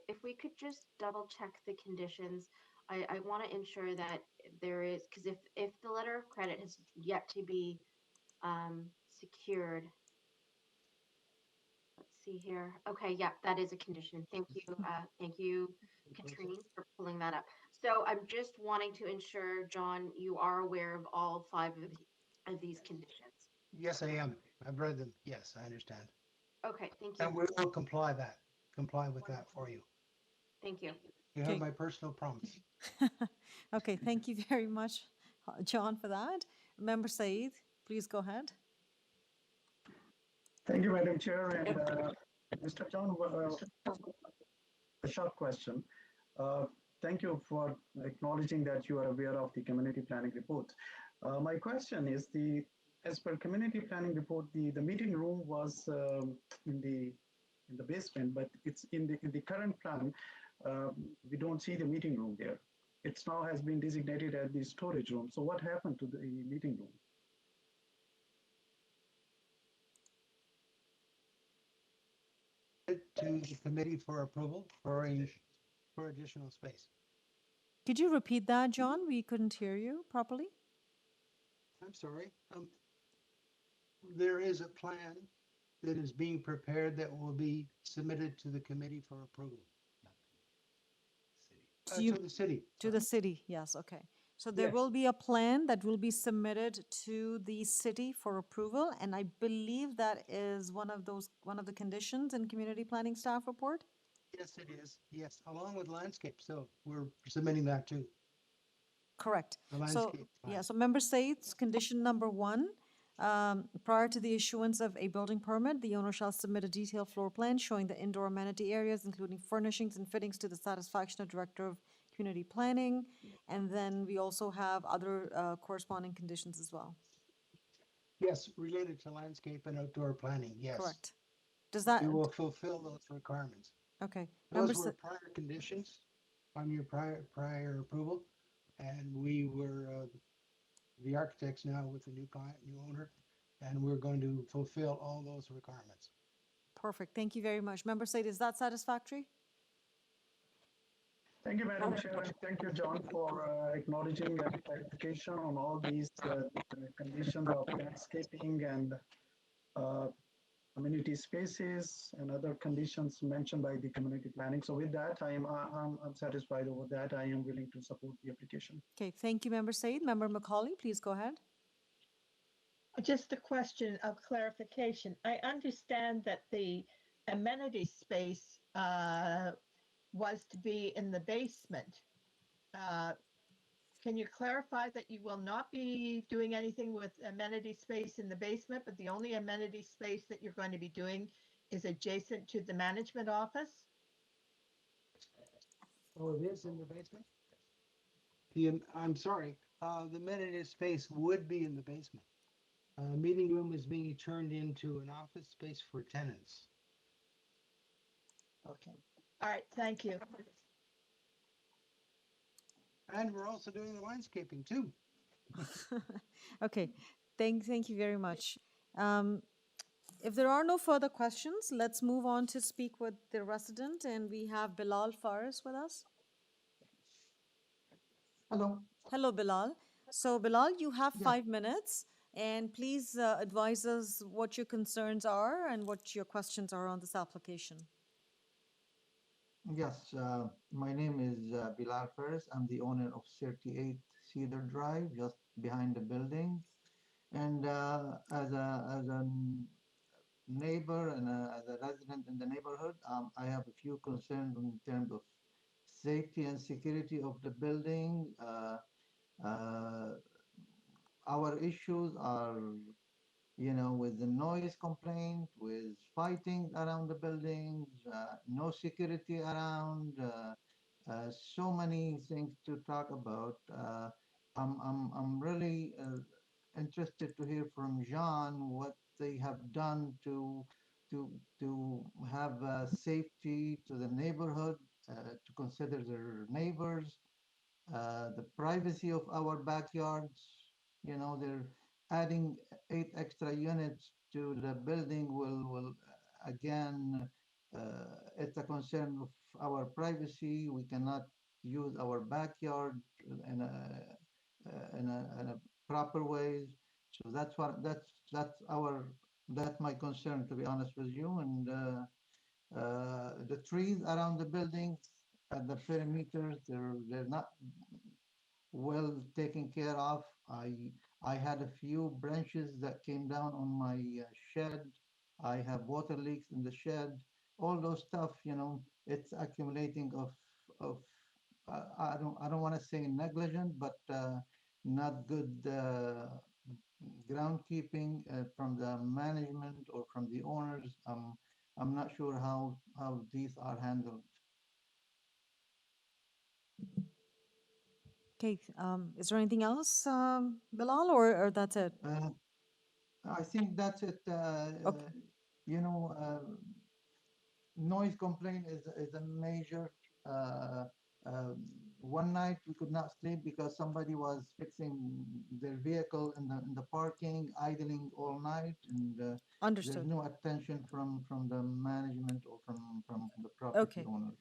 Speaker 3: if we could just double check the conditions, I want to ensure that there is, because if the letter of credit has yet to be secured, let's see here. Okay, yeah, that is a condition. Thank you, Katrine, for pulling that up. So I'm just wanting to ensure, John, you are aware of all 5 of these conditions.
Speaker 21: Yes, I am. I've read them. Yes, I understand.
Speaker 3: Okay, thank you.
Speaker 21: And we will comply with that for you.
Speaker 3: Thank you.
Speaker 21: You have my personal promise.
Speaker 1: Okay, thank you very much, John, for that. Member Said, please go ahead.
Speaker 6: Thank you, Madam Chair. And Mr. John, a short question. Thank you for acknowledging that you are aware of the community planning report. My question is, as per community planning report, the meeting room was in the basement, but it's in the current plan. We don't see the meeting room there. It now has been designated as the storage room. So what happened to the meeting room?
Speaker 21: To the committee for approval for additional space.
Speaker 1: Could you repeat that, John? We couldn't hear you properly.
Speaker 21: I'm sorry. There is a plan that is being prepared that will be submitted to the committee for approval. To the city.
Speaker 1: To the city, yes, okay. So there
Speaker 21: Yes.
Speaker 1: will be a plan that will be submitted to the city for approval, and I believe that is one of the conditions in community planning staff report.
Speaker 21: Yes, it is. Yes, along with landscape. So we're submitting that too.
Speaker 1: Correct.
Speaker 21: The
Speaker 1: So,
Speaker 21: landscape plan.
Speaker 1: yeah, so member states, condition number 1, prior to the issuance of a building permit, the owner shall submit a detailed floor plan showing the indoor amenity areas, including furnishings and fittings, to the satisfaction of Director of Community Planning. And then we also have other corresponding conditions as well.
Speaker 21: Yes, related to landscape and outdoor planning. Yes.
Speaker 1: Correct. Does that?
Speaker 21: We will fulfill those requirements.
Speaker 1: Okay.
Speaker 21: Those were prior conditions on your prior approval, and we were the architects now with the new client, new owner, and we're going to fulfill all those requirements.
Speaker 1: Perfect. Thank you very much. Member Said, is that satisfactory?
Speaker 6: Thank you, Madam Chair, and thank you, John, for acknowledging and clarification on all these conditions of landscaping and amenity spaces and other conditions mentioned by the community planning. So with that, I'm satisfied over that. I am willing to support the application.
Speaker 1: Okay, thank you, Member Said. Member Macaulay, please go ahead.
Speaker 7: Just a question of clarification. I understand that the amenity space was to be in the basement. Can you clarify that you will not be doing anything with amenity space in the basement, but the only amenity space that you're going to be doing is adjacent to the management office?
Speaker 21: Oh, it is in the basement? I'm sorry, the amenity space would be in the basement. Meeting room is being turned into an office space for tenants.
Speaker 7: Okay. All right, thank you.
Speaker 21: And we're also doing the landscaping too.
Speaker 1: Okay, thank you very much. If there are no further questions, let's move on to speak with the resident, and we have Bilal Faris with us.
Speaker 10: Hello.
Speaker 1: Hello, Bilal. So, Bilal, you have 5 minutes, and please advise us what your concerns are and what your questions are on this application.
Speaker 10: Yes, my name is Bilal Faris. I'm the owner of 38 Cedar Drive, just behind the building. And as a neighbor and as a resident in the neighborhood, I have a few concerns in terms of safety and security of the building. Uh, our issues are, with the noise complaint, with fighting around the buildings, no security around, so many things to talk about. I'm really interested to hear from Jean what they have done to to have safety to the neighborhood, to consider their neighbors, the privacy of our backyards. They're adding 8 extra units to the building will again, it's a concern of our privacy. We cannot use our backyard in a proper way. So that's my concern, to be honest with you. And the trees around the buildings at the perimeters, they're not well taken care of. I had a few branches that came down on my shed. I have water leaks in the shed. All those stuff, it's accumulating of I don't want to say negligent, but not good groundkeeping from the management or from the owners. I'm not sure how these are handled.
Speaker 1: Okay, is there anything else, Bilal, or that's it?
Speaker 10: I think that's it.
Speaker 1: Okay.
Speaker 10: You know, noise complaint is a major. Uh, uh, one night we could not sleep because somebody was fixing their vehicle in the parking, idling all night, and there's
Speaker 1: Understood.
Speaker 10: no attention from the management or from the property
Speaker 1: Okay.
Speaker 10: owner.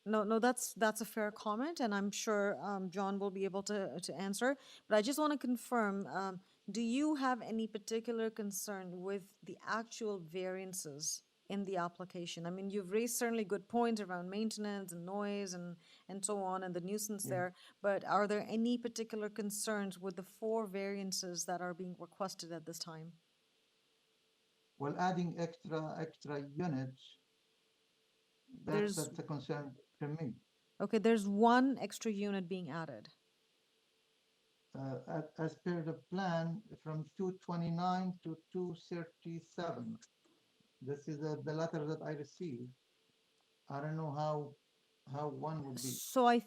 Speaker 1: No, that's a fair comment, and I'm sure John will be able to answer. But I just want to confirm, do you have any particular concern with the actual variances in the application? I mean, you've raised certainly good points around maintenance and noise and so on, and the nuisance
Speaker 10: Yeah.
Speaker 1: there, but are there any particular concerns with the 4 variances that are being requested at this time?
Speaker 10: Well, adding extra units,
Speaker 1: There's
Speaker 10: that's a concern to me.
Speaker 1: Okay, there's 1 extra unit being added.
Speaker 10: As per the plan, from 229 to 237. This is the letter that I received. I don't know how one would be.
Speaker 1: So I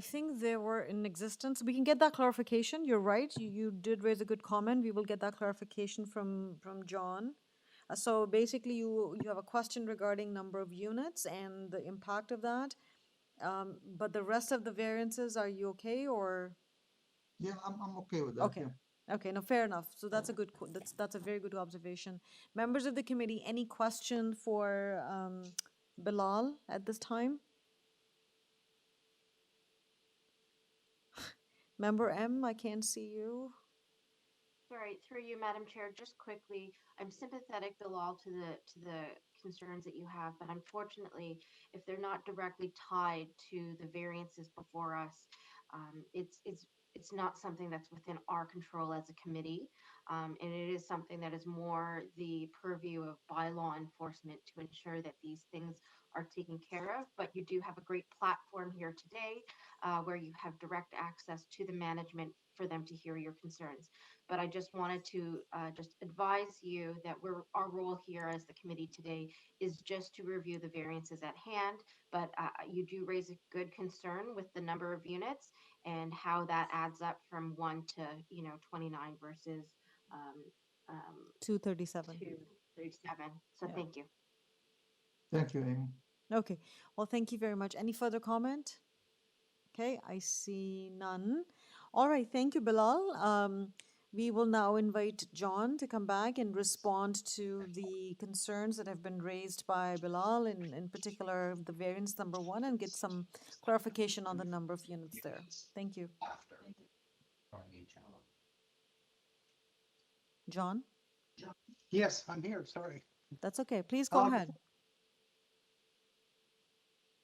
Speaker 1: think they were in existence. We can get that clarification. You're right. You did raise a good comment. We will get that clarification from John. So basically, you have a question regarding number of units and the impact of that. But the rest of the variances, are you okay or?
Speaker 10: Yeah, I'm okay with that.
Speaker 1: Okay.
Speaker 10: Yeah.
Speaker 1: Okay, no, fair enough. So that's a good, that's a very good observation. Members of the committee, any question for Bilal at this time? Member M, I can't see you.
Speaker 3: Sorry, through you, Madam Chair, just quickly, I'm sympathetic, Bilal, to the concerns that you have, but unfortunately, if they're not directly tied to the variances before us, it's not something that's within our control as a committee, and it is something that is more the purview of bylaw enforcement to ensure that these things are taken care of. But you do have a great platform here today, where you have direct access to the management for them to hear your concerns. But I just wanted to just advise you that our role here as the committee today is just to review the variances at hand. But you do raise a good concern with the number of units and how that adds up from 1 to 29 versus
Speaker 1: 237.
Speaker 3: 237. So
Speaker 1: Yeah.
Speaker 3: thank you.
Speaker 10: Thank you, Amy.
Speaker 1: Okay, well, thank you very much. Any further comment? Okay, I see none. All right, thank you, Bilal. We will now invite John to come back and respond to the concerns that have been raised by Bilal, in particular the variance number 1, and get some clarification on the number of units there. Thank you. John?
Speaker 21: Yes, I'm here, sorry.
Speaker 1: That's okay. Please go ahead.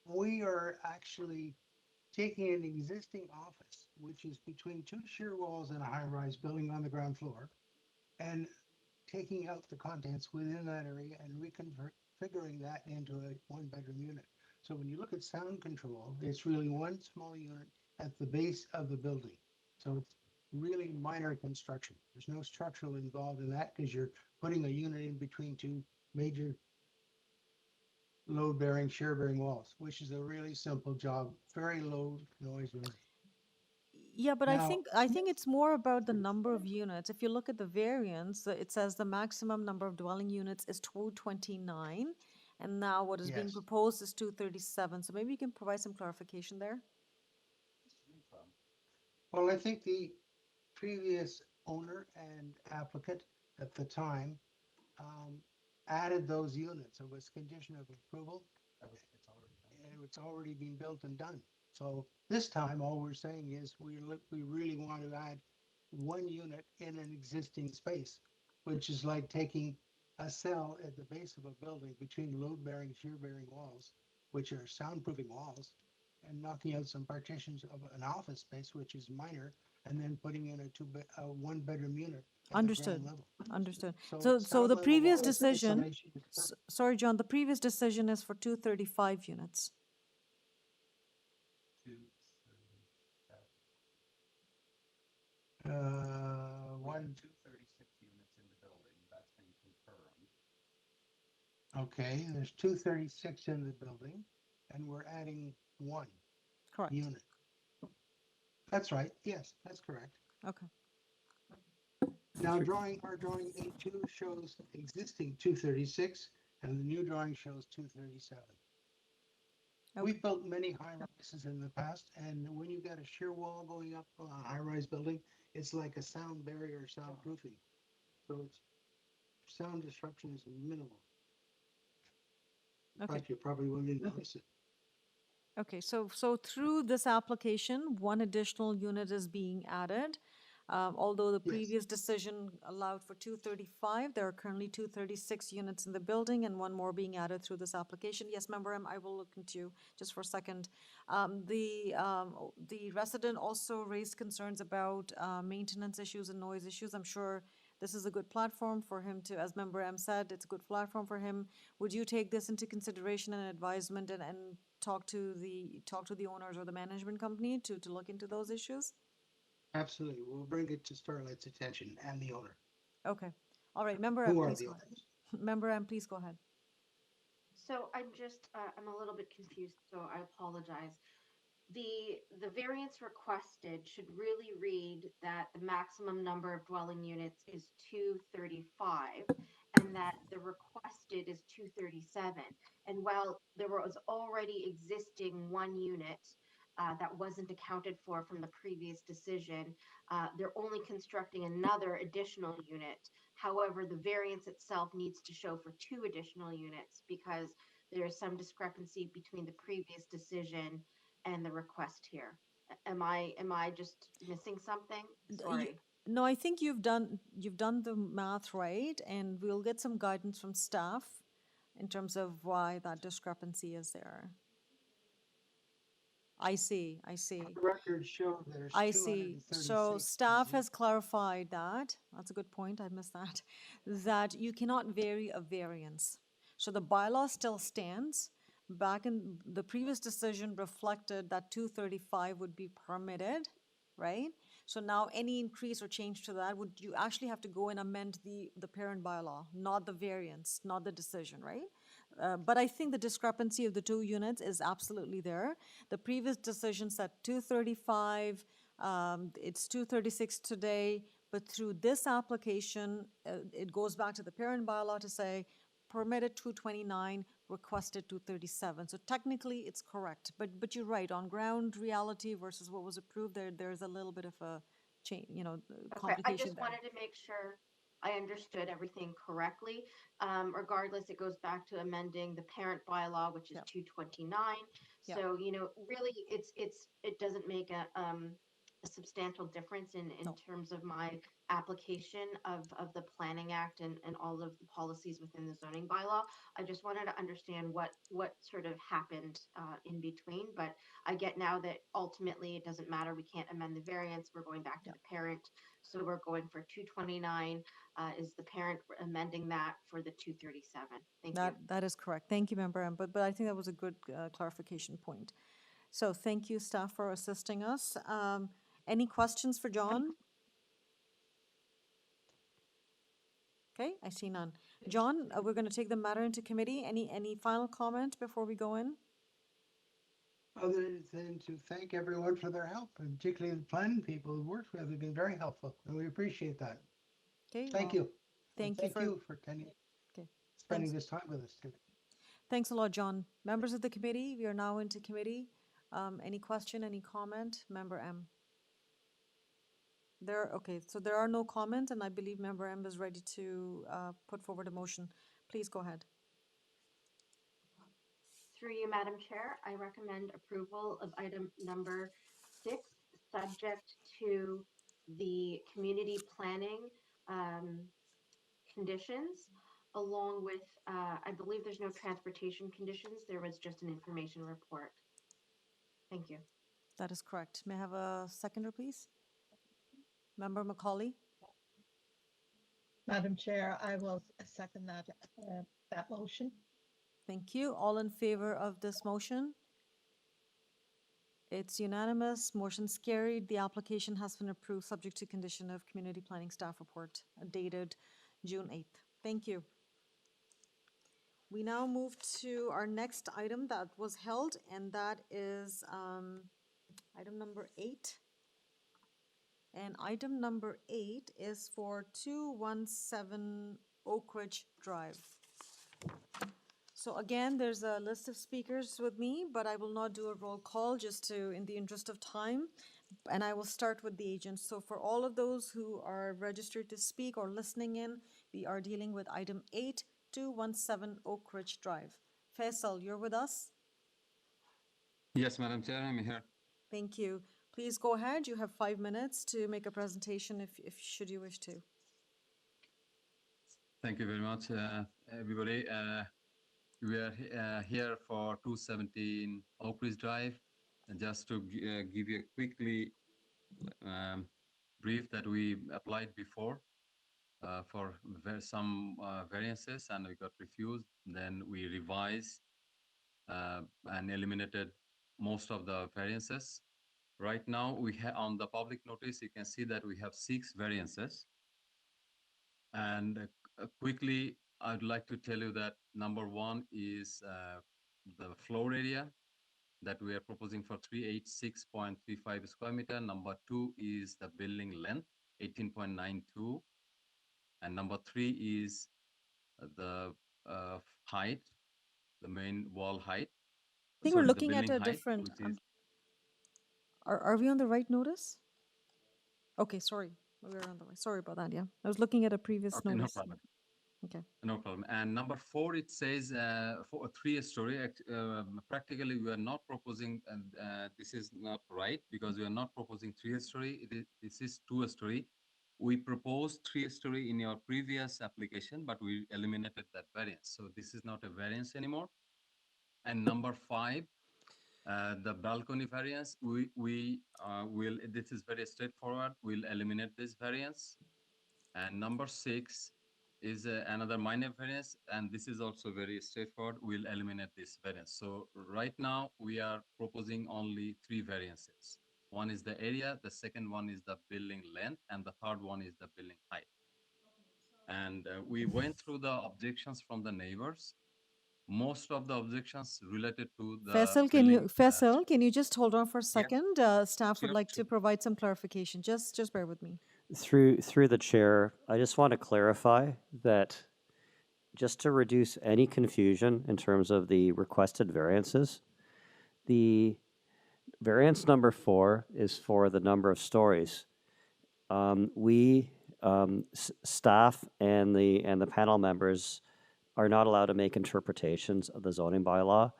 Speaker 21: We are actually taking an existing office, which is between 2 sheer walls and a high-rise building on the ground floor, and taking out the contents within that area and reconfiguring that into a one-bedroom unit. So when you look at sound control, it's really one small unit at the base of the building. So it's really minor construction. There's no structural involved in that because you're putting a unit in between two major load-bearing, shear-bearing walls, which is a really simple job, very low noise.
Speaker 1: Yeah, but
Speaker 21: Now,
Speaker 1: I think it's more about the number of units. If you look at the variance, it says the maximum number of dwelling units is 229, and now what is being
Speaker 21: yes.
Speaker 1: proposed is 237. So maybe you can provide some clarification there.
Speaker 21: Well, I think the previous owner and applicant at the time added those units. It was condition of approval. And it's already been built and done. So this time, all we're saying is we really want to add one unit in an existing space, which is like taking a cell at the base of a building between load-bearing, shear-bearing walls, which are soundproofing walls, and knocking out some partitions of an office space, which is minor, and then putting in a one-bedroom unit at
Speaker 1: Understood.
Speaker 21: the ground level.
Speaker 1: Understood.
Speaker 21: So
Speaker 1: So the
Speaker 21: sound
Speaker 1: previous
Speaker 21: level
Speaker 1: decision,
Speaker 21: isolation is perfect.
Speaker 1: sorry, John, the previous decision is for 235 units.
Speaker 21: One,
Speaker 9: 236 units in the building, that's been confirmed.
Speaker 21: okay, there's 236 in the building, and we're adding one
Speaker 1: Correct.
Speaker 21: unit. That's right, yes, that's correct.
Speaker 1: Okay.
Speaker 21: Now, our drawing A2 shows existing 236, and the new drawing shows 237.
Speaker 1: Okay.
Speaker 21: We've built many high-rises in the past, and when you got a shear wall going up a high-rise building, it's like a sound barrier, soundproofing. So it's sound disruption is minimal. In
Speaker 1: Okay.
Speaker 21: fact, you probably won't even notice it.
Speaker 1: Okay, so through this application, one additional unit is being added. Although the
Speaker 21: Yes.
Speaker 1: previous decision allowed for 235, there are currently 236 units in the building and one more being added through this application. Yes, Member M, I will look into you just for a second. The resident also raised concerns about maintenance issues and noise issues. I'm sure this is a good platform for him to, as Member M said, it's a good platform for him. Would you take this into consideration and advisement and talk to the owners or the management company to look into those issues?
Speaker 21: Absolutely. We'll bring it to Starlight's attention and the owner.
Speaker 1: Okay. All right. Member M,
Speaker 21: Who are
Speaker 1: please
Speaker 21: the
Speaker 1: go ahead.
Speaker 21: owners?
Speaker 1: Member M, please go ahead.
Speaker 3: So I'm just, I'm a little bit confused, so I apologize. The variance requested should really read that the maximum number of dwelling units is 235 and that the requested is 237. And while there was already existing one unit that wasn't accounted for from the previous decision, they're only constructing another additional unit. However, the variance itself needs to show for two additional units because there is some discrepancy between the previous decision and the request here. Am I just missing something? Sorry.
Speaker 1: No, I think you've done the math right, and we'll get some guidance from staff in terms of why that discrepancy is there. I see.
Speaker 21: The records show there's
Speaker 1: I see.
Speaker 21: 236.
Speaker 1: So staff has clarified that, that's a good point, I missed that, that you cannot vary a variance. So the bylaw still stands. Back in the previous decision reflected that 235 would be permitted, right? So now any increase or change to that, would you actually have to go and amend the parent bylaw, not the variance, not the decision, right? But I think the discrepancy of the two units is absolutely there. The previous decision said 235, it's 236 today, but through this application, it goes back to the parent bylaw to say permitted 229, requested 237. So technically it's correct, but you're right, on ground reality versus what was approved, there's a little bit of a change,
Speaker 3: Okay, I
Speaker 1: complication
Speaker 3: just
Speaker 1: there.
Speaker 3: wanted to make sure I understood everything correctly. Regardless, it goes back to amending the parent bylaw, which is
Speaker 1: Yep.
Speaker 3: 229.
Speaker 1: Yep.
Speaker 3: So, really, it doesn't make a substantial difference in
Speaker 1: No.
Speaker 3: terms of my application of the Planning Act and all of the policies within the zoning bylaw. I just wanted to understand what sort of happened in between, but I get now that ultimately it doesn't matter. We can't amend the variance. We're going back to the parent. So we're going for 229. Is the parent amending that for the 237? Thank you.
Speaker 1: That is correct. Thank you, Member M. But I think that was a good clarification point. So thank you, staff, for assisting us. Any questions for John? Okay, I see none. John, we're going to take the matter into committee. Any final comment before we go in?
Speaker 21: Other than to thank everyone for their help, and particularly the planning people who worked with, have been very helpful, and we appreciate that.
Speaker 1: Okay.
Speaker 21: Thank
Speaker 1: well,
Speaker 21: you.
Speaker 1: Thank
Speaker 21: And
Speaker 1: you for
Speaker 21: spending
Speaker 1: thanks.
Speaker 21: this time with us today.
Speaker 1: Thanks a lot, John. Members of the committee, we are now into committee. Any question, any comment? Member M. Okay, so there are no comments, and I believe Member M is ready to put forward a motion. Please go ahead.
Speaker 3: Through you, Madam Chair, I recommend approval of item number 6, subject to the community planning conditions, along with, I believe there's no transportation conditions. There was just an information report. Thank you.
Speaker 1: That is correct. May I have a seconder, please? Member Macaulay?
Speaker 7: Madam Chair, I will second that motion.
Speaker 1: Thank you. All in favor of this motion? It's unanimous. Motion's carried. The application has been approved, subject to condition of community planning staff report dated June 8th. Thank you. We now move to our next item that was held, and that is item number 8. And item number 8 is for 217 Oak Ridge Drive. So again, there's a list of speakers with me, but I will not do a roll call just to, in the interest of time. And I will start with the agents. So for all of those who are registered to speak or listening in, we are dealing with item 8, 217 Oak Ridge Drive. Faisal, you're with us?
Speaker 20: Yes, Madam Chair, I'm here.
Speaker 1: Thank you. Please go ahead. You have 5 minutes to make a presentation if should you wish to.
Speaker 20: Thank you very much, everybody. We are here for 217 Oak Ridge Drive. And just to give you a quickly brief that we applied before for some variances and we got refused. Then we revised and eliminated most of the variances. Right now, we have on the public notice, you can see that we have 6 variances. And quickly, I'd like to tell you that number 1 is the floor area that we are proposing for 386.35 square meter. Number 2 is the building length, 18.92. And number 3 is the height, the main wall height.
Speaker 1: I think we're looking at a different. Are we on the right notice? Okay, sorry. We're on the right. Sorry about that. Yeah, I was looking at a previous notice.
Speaker 20: No problem.
Speaker 1: Okay.
Speaker 20: No problem. And number 4, it says for a 3-story. Practically, we are not proposing, and this is not right because we are not proposing 3-story. This is 2-story. We proposed 3-story in your previous application, but we eliminated that variance. So this is not a variance anymore. And number 5, the balcony variance, we will, this is very straightforward. We'll eliminate this variance. And number 6 is another minor variance, and this is also very straightforward. We'll eliminate this variance. So right now we are proposing only 3 variances. One is the area, the second one is the building length, and the third one is the building height. And we went through the objections from the neighbors. Most of the objections related to the
Speaker 1: Faisal, can you just hold on for a second? Staff would like to provide some clarification. Just bear with me.
Speaker 2: Through the chair, I just want to clarify that just to reduce any confusion in terms of the requested variances, the variance number 4 is for the number of stories. Staff and the panel members are not allowed to make interpretations of the zoning bylaw.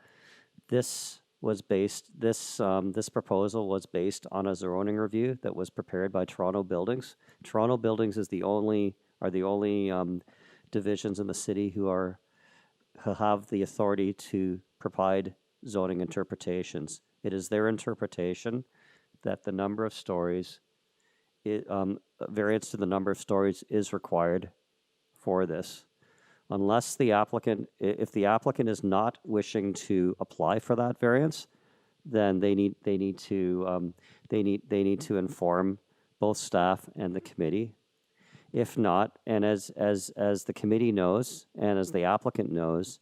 Speaker 2: This was based, this proposal was based on a zoning review that was prepared by Toronto Buildings. Toronto Buildings are the only divisions in the city who have the authority to provide zoning interpretations. It is their interpretation that the number of stories, variance to the number of stories is required for this. Unless the applicant, if the applicant is not wishing to apply for that variance, then they need to inform both staff and the committee. If not, and as the committee knows, and as the applicant knows,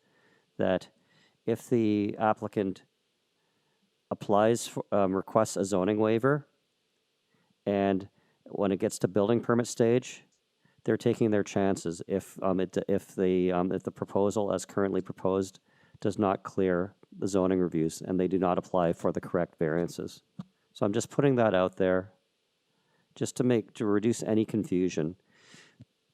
Speaker 2: that if the applicant applies for, requests a zoning waiver, and when it gets to building permit stage, they're taking their chances if the proposal as currently proposed does not clear the zoning reviews and they do not apply for the correct variances. So I'm just putting that out there just to reduce any confusion.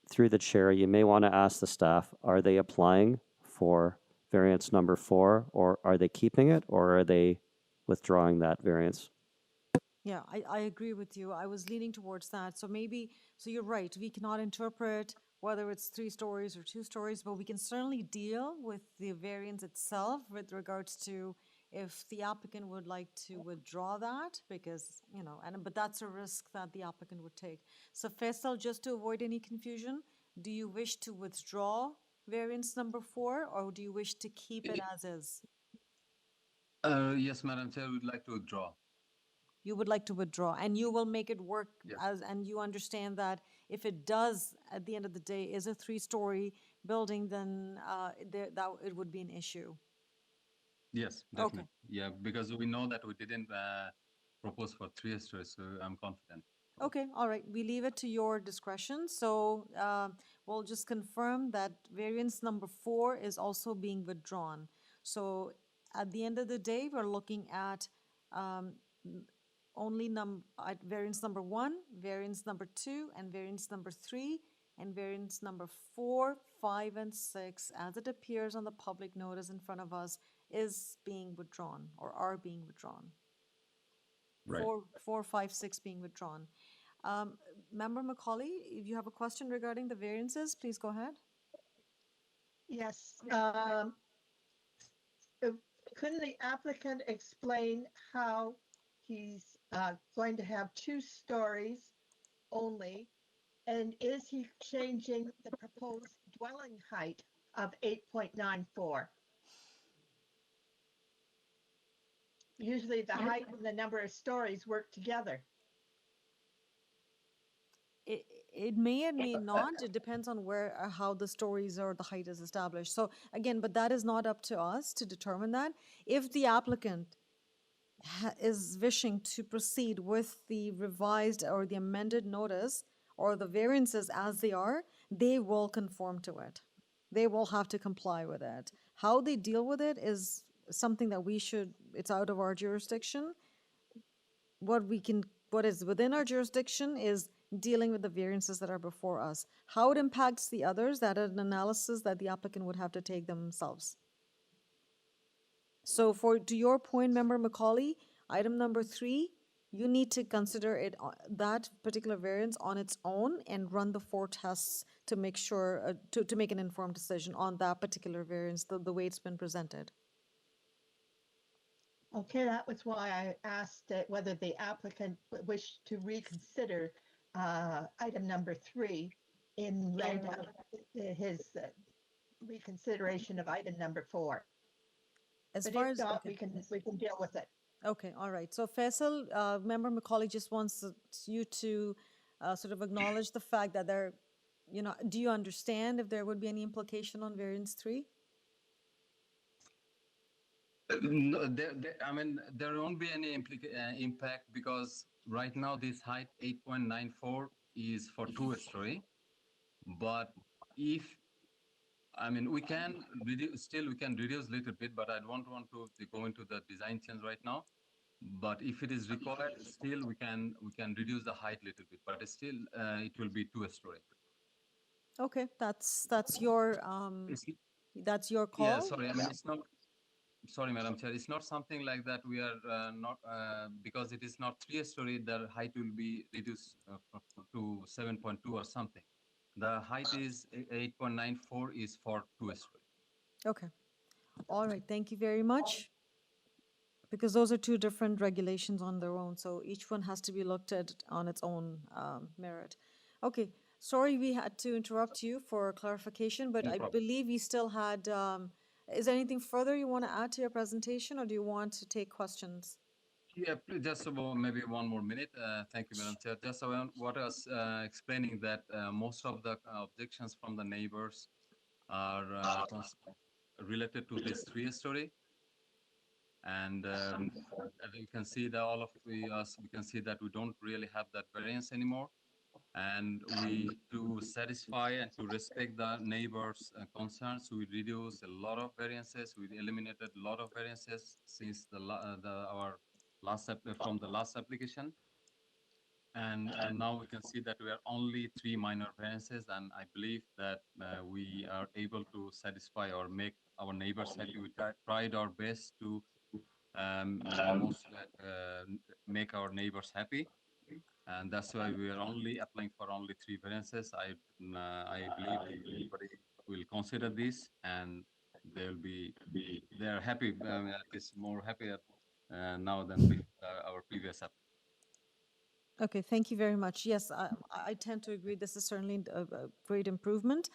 Speaker 2: Through the chair, you may want to ask the staff, are they applying for variance number 4, or are they keeping it, or are they withdrawing that variance?
Speaker 1: Yeah, I agree with you. I was leaning towards that. So maybe, so you're right, we cannot interpret whether it's 3 stories or 2 stories, but we can certainly deal with the variance itself with regards to if the applicant would like to withdraw that, because, but that's a risk that the applicant would take. So Faisal, just to avoid any confusion, do you wish to withdraw variance number 4, or do you wish to keep it as is?
Speaker 20: Yes, Madam Chair, we'd like to withdraw.
Speaker 1: You would like to withdraw, and you will make it work and you understand that if it does, at the end of the day, is a 3-story building, then that it would be an issue.
Speaker 20: Yes, definitely. Okay. Yeah, because we know that we didn't propose for 3 stories, so I'm confident.
Speaker 1: Okay, all right. We leave it to your discretion. So we'll just confirm that variance number 4 is also being withdrawn. So at the end of the day, we're looking at only variance number 1, variance number 2, and variance number 3, and variance number 4, 5, and 6, as it appears on the public notice in front of us, is being withdrawn or are being withdrawn.
Speaker 20: Right.
Speaker 1: 4, 5, 6 being withdrawn. Member Macaulay, if you have a question regarding the variances, please go ahead.
Speaker 7: Yes. Couldn't the applicant explain how he's going to have 2 stories only? And is he changing the proposed dwelling height of 8.94? Usually the height and the number of stories work together.
Speaker 1: It may and may not. It depends on where, how the stories or the height is established. So again, but that is not up to us to determine that. If the applicant is wishing to proceed with the revised or the amended notice or the variances as they are, they will conform to it. They will have to comply with it. How they deal with it is something that it's out of our jurisdiction. What is within our jurisdiction is dealing with the variances that are before us. How it impacts the others, that is an analysis that the applicant would have to take themselves. So to your point, Member Macaulay, item number 3, you need to consider it, that particular variance on its own, and run the 4 tests to make sure, to make an informed decision on that particular variance, the way it's been presented.
Speaker 7: Okay, that was why I asked whether the applicant wished to reconsider item number 3 in light of his reconsideration of item number 4.
Speaker 1: As
Speaker 7: but
Speaker 1: far
Speaker 7: if
Speaker 1: as
Speaker 7: not,
Speaker 1: okay.
Speaker 7: we can deal with it.
Speaker 1: Okay, all right. So Faisal, Member Macaulay just wants you to sort of acknowledge the fact that do you understand if there would be any implication on variance 3?
Speaker 20: No, there won't be any impact because right now this height 8.94 is for 2-story. But if we can reduce, we can reduce a little bit, but I don't want to go into the design change right now. But if it is required, still we can reduce the height a little bit, but still it will be 2-story.
Speaker 1: Okay, that's your call.
Speaker 20: Yeah, sorry. It's not. sorry, Madam Chair, it's not something like that. We are not, because it is not 3-story, the height will be reduced to 7.2 or something. The height is 8.94 is for 2-story.
Speaker 1: Okay. All right. Thank you very much. Because those are two different regulations on their own, so each one has to be looked at on its own merit. Okay, sorry we had to interrupt you for clarification, but
Speaker 20: No
Speaker 1: I
Speaker 20: problem.
Speaker 1: believe you still had, is there anything further you want to add to your presentation, or do you want to take questions?
Speaker 20: Yeah, please, just about maybe 1 more minute. Thank you, Madam Chair. Just around what I was explaining that most of the objections from the neighbors are related to this 3-story. And as you can see that all of us, we can see that we don't really have that variance anymore. And we, to satisfy and to respect the neighbors' concerns, we reduced a lot of variances. We eliminated a lot of variances since our last from the last application. And now we can see that we are only 3 minor variances, and I believe that we are able to satisfy or make our neighbors happy. We tried our best to make our neighbors happy, and that's why we are only applying for only 3 variances. I believe everybody will consider this, and they're happy. At least more happier now than our previous application.
Speaker 1: Okay, thank you very much. Yes, I tend to agree. This is certainly a great improvement.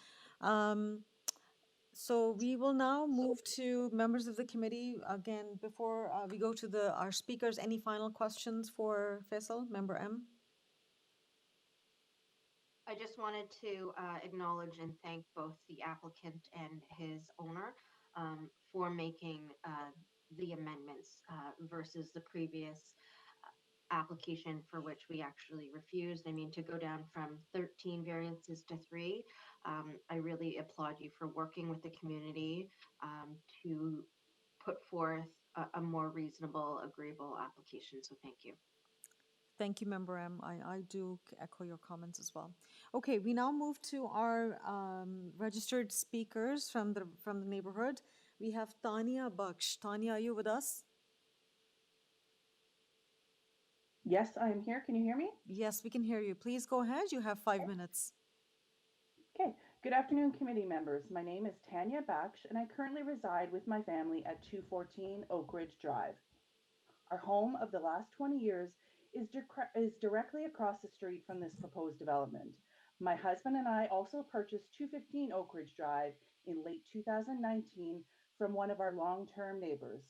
Speaker 1: So we will now move to members of the committee. Again, before we go to our speakers, any final questions for Faisal, Member M?
Speaker 3: I just wanted to acknowledge and thank both the applicant and his owner for making the amendments versus the previous application for which we actually refused. I mean, to go down from 13 variances to 3, I really applaud you for working with the community to put forth a more reasonable, agreeable application. So thank you.
Speaker 1: Thank you, Member M. I do echo your comments as well. Okay, we now move to our registered speakers from the neighborhood. We have Tanya Baksh. Tanya, are you with us?
Speaker 4: Yes, I am here. Can you hear me?
Speaker 1: Yes, we can hear you. Please go ahead. You have 5 minutes.
Speaker 4: Okay. Good afternoon, committee members. My name is Tanya Baksh, and I currently reside with my family at 214 Oak Ridge Drive. Our home of the last 20 years is directly across the street from this proposed development. My husband and I also purchased 215 Oak Ridge Drive in late 2019 from one of our long-term neighbors.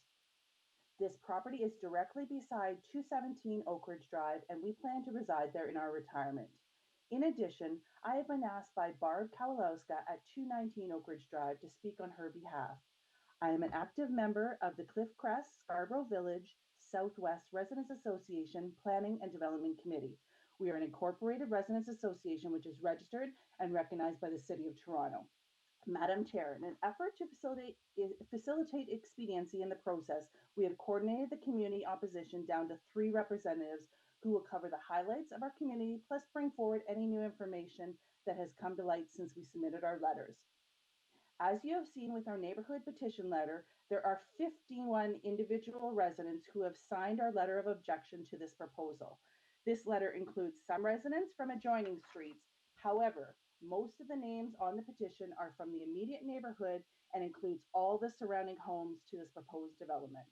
Speaker 4: This property is directly beside 217 Oak Ridge Drive, and we plan to reside there in our retirement. In addition, I have been asked by Barb Kowalowska at 219 Oak Ridge Drive to speak on her behalf. I am an active member of the Cliff Crest Scarborough Village Southwest Residents Association Planning and Development Committee. We are an incorporated residents association which is registered and recognized by the City of Toronto. Madam Chair, in an effort to facilitate expediency in the process, we have coordinated the community opposition down to 3 representatives who will cover the highlights of our community, plus bring forward any new information that has come to light since we submitted our letters. As you have seen with our neighborhood petition letter, there are 51 individual residents who have signed our letter of objection to this proposal. This letter includes some residents from adjoining streets. However, most of the names on the petition are from the immediate neighborhood and includes all the surrounding homes to this proposed development.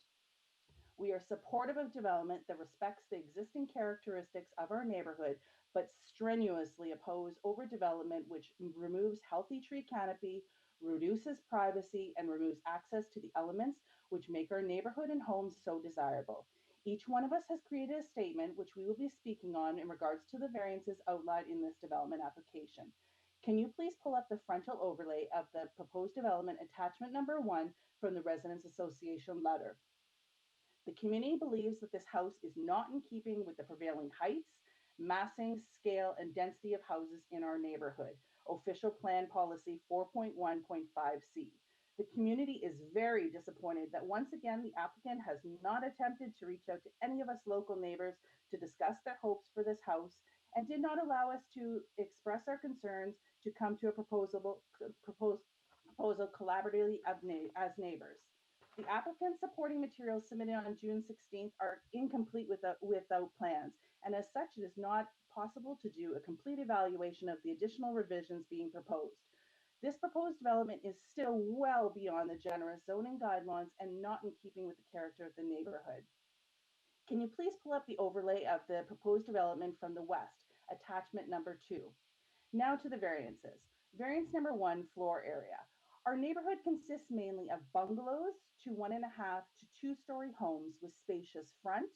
Speaker 4: We are supportive of development that respects the existing characteristics of our neighborhood, but strenuously oppose overdevelopment which removes healthy tree canopy, reduces privacy, and removes access to the elements which make our neighborhood and homes so desirable. Each one of us has created a statement which we will be speaking on in regards to the variances outlined in this development application. Can you please pull up the frontal overlay of the proposed development attachment number 1 from the Residents Association letter? The community believes that this house is not in keeping with the prevailing heights, massing, scale, and density of houses in our neighborhood, Official Plan Policy 4.1.5C. The community is very disappointed that once again the applicant has not attempted to reach out to any of us local neighbors to discuss their hopes for this house and did not allow us to express our concerns to come to a proposal collaboratively as neighbors. The applicant's supporting materials submitted on June 16th are incomplete without plans, and as such, it is not possible to do a complete evaluation of the additional revisions being proposed. This proposed development is still well beyond the generous zoning guidelines and not in keeping with the character of the neighborhood. Can you please pull up the overlay of the proposed development from the west, attachment number 2? Now to the variances. Variance number 1, floor area. Our neighborhood consists mainly of bungalows to 1.5 to 2-story homes with spacious front,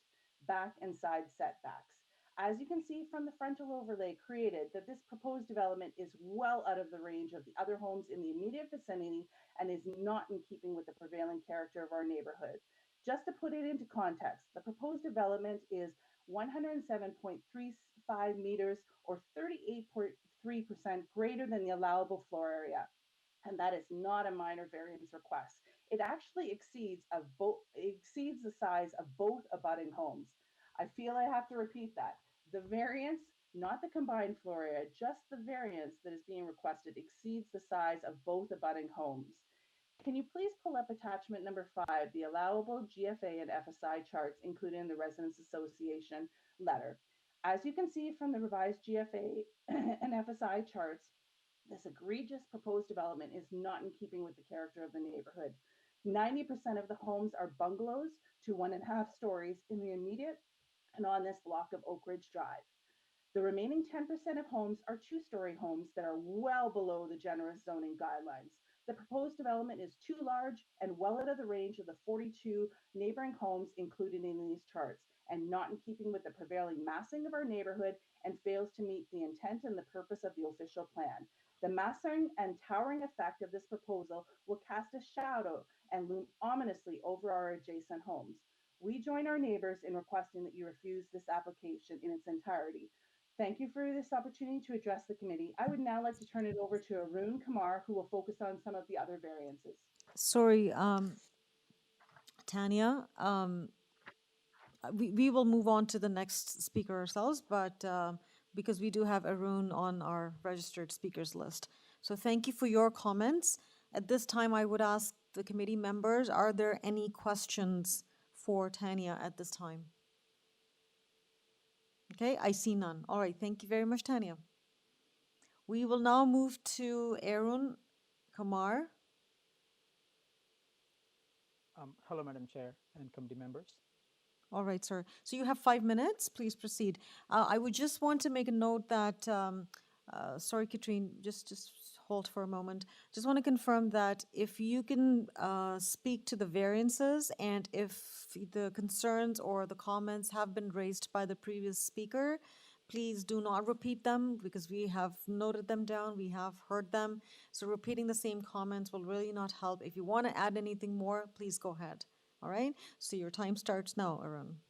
Speaker 4: back, and side setbacks. As you can see from the frontal overlay created, that this proposed development is well out of the range of the other homes in the immediate vicinity and is not in keeping with the prevailing character of our neighborhood. Just to put it into context, the proposed development is 107.35 meters or 38.3% greater than the allowable floor area. And that is not a minor variance request. It actually exceeds the size of both abutting homes. I feel I have to repeat that. The variance, not the combined floor area, just the variance that is being requested exceeds the size of both abutting homes. Can you please pull up attachment number 5, the allowable GFA and FSI charts included in the Residents Association letter? As you can see from the revised GFA and FSI charts, this egregious proposed development is not in keeping with the character of the neighborhood. 90% of the homes are bungalows to 1.5 stories in the immediate and on this block of Oak Ridge Drive. The remaining 10% of homes are 2-story homes that are well below the generous zoning guidelines. The proposed development is too large and well out of the range of the 42 neighboring homes included in these charts, and not in keeping with the prevailing massing of our neighborhood, and fails to meet the intent and the purpose of the official plan. The massing and towering effect of this proposal will cast a shadow and loom ominously over our adjacent homes. We join our neighbors in requesting that you refuse this application in its entirety. Thank you for this opportunity to address the committee. I would now like to turn it over to Arun Kumar, who will focus on some of the other variances.
Speaker 1: Sorry, Tanya. We will move on to the next speaker ourselves, but because we do have Arun on our registered speakers list. So thank you for your comments. At this time, I would ask the committee members, are there any questions for Tanya at this time? Okay, I see none. All right, thank you very much, Tanya. We will now move to Arun Kumar.
Speaker 12: Hello, Madam Chair and committee members.
Speaker 1: All right, sir. So you have 5 minutes. Please proceed. I would just want to make a note that, sorry, Katrine, just hold for a moment. Just want to confirm that if you can speak to the variances, and if the concerns or the comments have been raised by the previous speaker, please do not repeat them, because we have noted them down, we have heard them. So repeating the same comments will really not help. If you want to add anything more, please go ahead. All right, so your time starts now, Arun.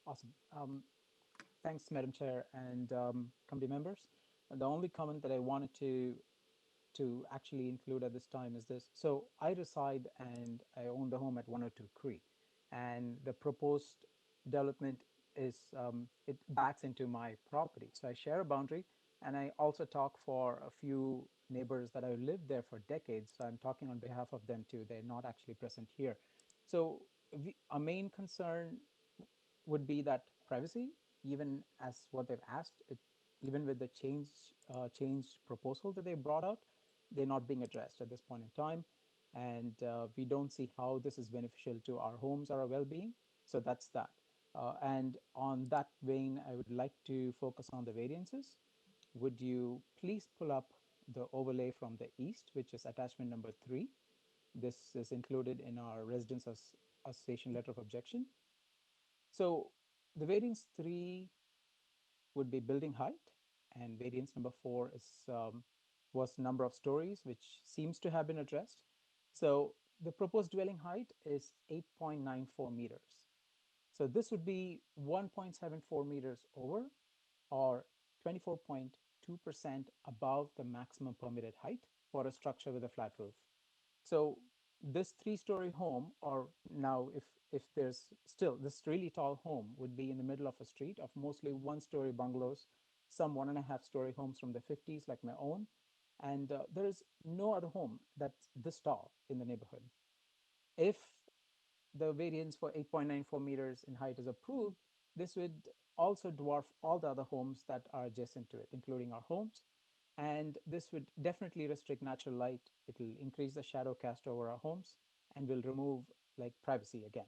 Speaker 12: Awesome. Thanks, Madam Chair and committee members. And the only comment that I wanted to actually include at this time is this. So I reside and I own the home at 102 Cree, and the proposed development is, it backs into my property. So I share a boundary, and I also talk for a few neighbors that have lived there for decades. So I'm talking on behalf of them too. They're not actually present here. So our main concern would be that privacy, even as what they've asked, even with the changed proposal that they brought out, they're not being addressed at this point in time. And we don't see how this is beneficial to our homes or our well-being. So that's that. And on that vein, I would like to focus on the variances. Would you please pull up the overlay from the east, which is attachment number 3. This is included in our Residents Association letter of objection. So the variance 3 would be building height, and variance number 4 is was number of stories, which seems to have been addressed. So the proposed dwelling height is 8.94 meters. So this would be 1.74 meters over, or 24.2% above the maximum permitted height for a structure with a flat roof. So this 3-story home, or now if there's still this really tall home, would be in the middle of a street of mostly 1-story bungalows, some 1.5-story homes from the 50s like my own, and there is no other home that's this tall in the neighborhood. If the variance for 8.94 meters in height is approved, this would also dwarf all the other homes that are adjacent to it, including our homes. And this would definitely restrict natural light. It will increase the shadow cast over our homes and will remove like privacy again.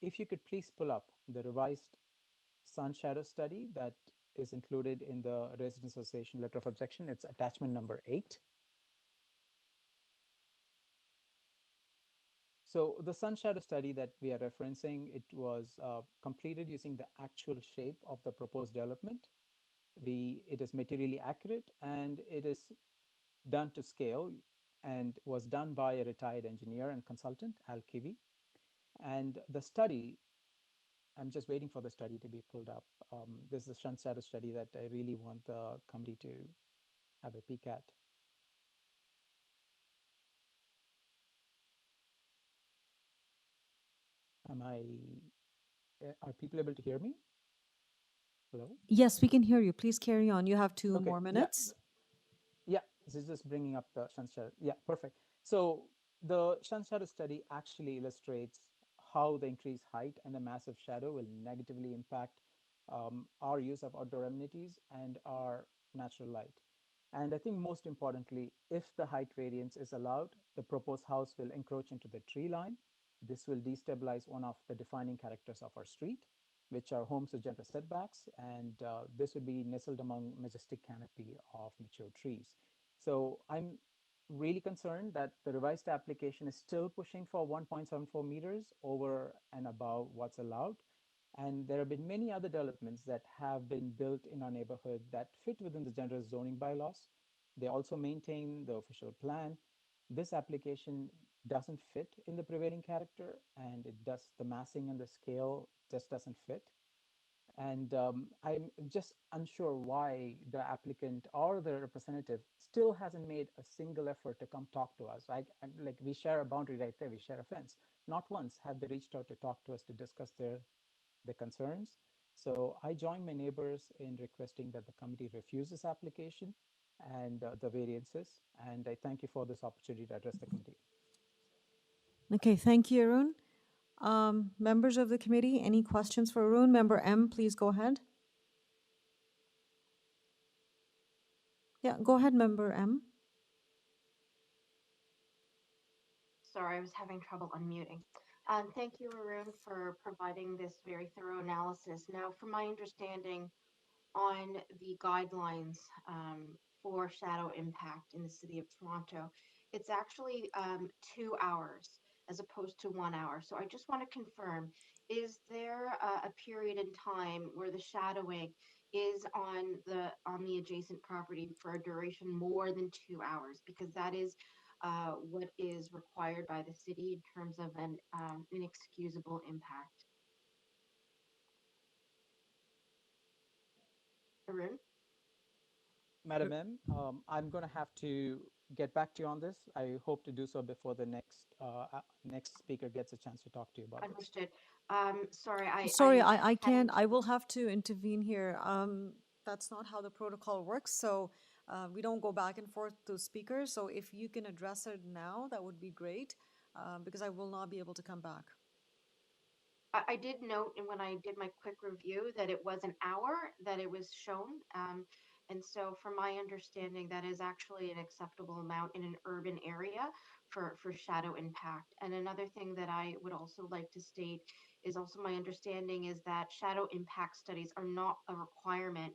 Speaker 12: If you could please pull up the revised sun shadow study that is included in the Residents Association letter of objection. It's attachment number 8. So the sun shadow study that we are referencing, it was completed using the actual shape of the proposed development. It is materially accurate and it is done to scale and was done by a retired engineer and consultant, Al Kivi. And the study, I'm just waiting for the study to be pulled up. This is a sun shadow study that I really want the committee to have a peek at. Are people able to hear me? Hello?
Speaker 1: Yes, we can hear you. Please carry on. You have two
Speaker 12: Okay,
Speaker 1: more minutes.
Speaker 12: Yeah, this is just bringing up the sun shadow. Yeah, perfect. So the sun shadow study actually illustrates how the increased height and the massive shadow will negatively impact our use of outdoor amenities and our natural light. And I think most importantly, if the height variance is allowed, the proposed house will encroach into the tree line. This will destabilize one of the defining characters of our street, which are homes with generous setbacks, and this would be nestled among majestic canopy of mature trees. So I'm really concerned that the revised application is still pushing for 1.74 meters over and above what's allowed. And there have been many other developments that have been built in our neighborhood that fit within the generous zoning bylaws. They also maintain the official plan. This application doesn't fit in the prevailing character, and the massing and the scale just doesn't fit. And I'm just unsure why the applicant or the representative still hasn't made a single effort to come talk to us. Like we share a boundary right there, we share a fence. Not once have they reached out to talk to us to discuss their concerns. So I join my neighbors in requesting that the committee refuse this application and the variances. And I thank you for this opportunity to address the committee.
Speaker 1: Okay, thank you, Arun. Members of the committee, any questions for Arun? Member M, please go ahead. Yeah, go ahead, Member M.
Speaker 3: Sorry, I was having trouble unmuting. Thank you, Arun, for providing this very thorough analysis. Now, from my understanding on the guidelines for shadow impact in the city of Toronto, it's actually 2 hours as opposed to 1 hour. So I just want to confirm, is there a period in time where the shadowing is on the adjacent property for a duration more than 2 hours? Because that is what is required by the city in terms of an inexcusable impact. Arun?
Speaker 12: Madam M, I'm going to have to get back to you on this. I hope to do so before the next speaker gets a chance to talk to you about
Speaker 3: Understood.
Speaker 12: this.
Speaker 1: Sorry, I can't. I will have to intervene here. That's not how the protocol works. So we don't go back and forth to speakers. So if you can address it now, that would be great, because I will not be able to come back.
Speaker 3: I did note when I did my quick review that it was an hour that it was shown. And so from my understanding, that is actually an acceptable amount in an urban area for shadow impact. And another thing that I would also like to state is also my understanding is that shadow impact studies are not a requirement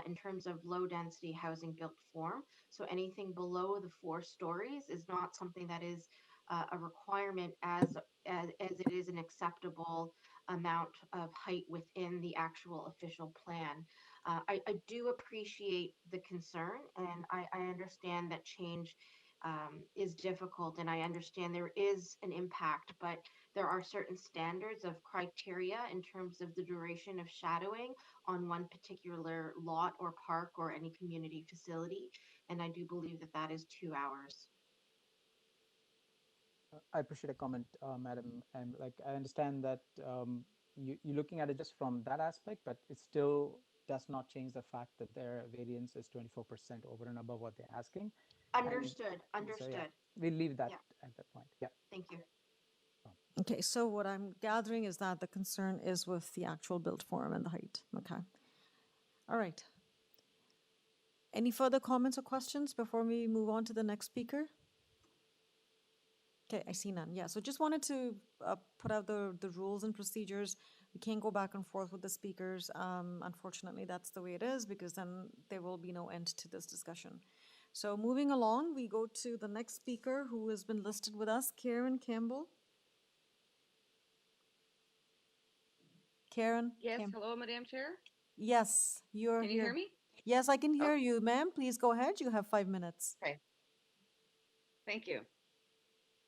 Speaker 3: in terms of low density housing built form. So anything below the 4 stories is not something that is a requirement as it is an acceptable amount of height within the actual official plan. I do appreciate the concern, and I understand that change is difficult, and I understand there is an impact, but there are certain standards of criteria in terms of the duration of shadowing on one particular lot or park or any community facility, and I do believe that that is 2 hours.
Speaker 12: I appreciate a comment, Madam. And like I understand that you're looking at it just from that aspect, but it still does not change the fact that their variance is 24% over and above what they're asking.
Speaker 3: Understood.
Speaker 12: And
Speaker 3: Understood.
Speaker 12: so, yeah, we'll leave that
Speaker 3: Yeah.
Speaker 12: at that point. Yeah.
Speaker 3: Thank you.
Speaker 1: Okay, so what I'm gathering is that the concern is with the actual build form and the height. Okay. All right. Any further comments or questions before we move on to the next speaker? Okay, I see none. Yeah, so just wanted to put out the rules and procedures. We can't go back and forth with the speakers. Unfortunately, that's the way it is because then there will be no end to this discussion. So moving along, we go to the next speaker who has been listed with us, Karen Campbell. Karen?
Speaker 11: Yes, hello, Madam Chair.
Speaker 1: Yes, you're
Speaker 11: Can you
Speaker 1: here.
Speaker 11: hear me?
Speaker 1: Yes, I can
Speaker 11: Oh,
Speaker 1: hear you, ma'am. Please go ahead. You have 5 minutes.
Speaker 11: okay. Thank you.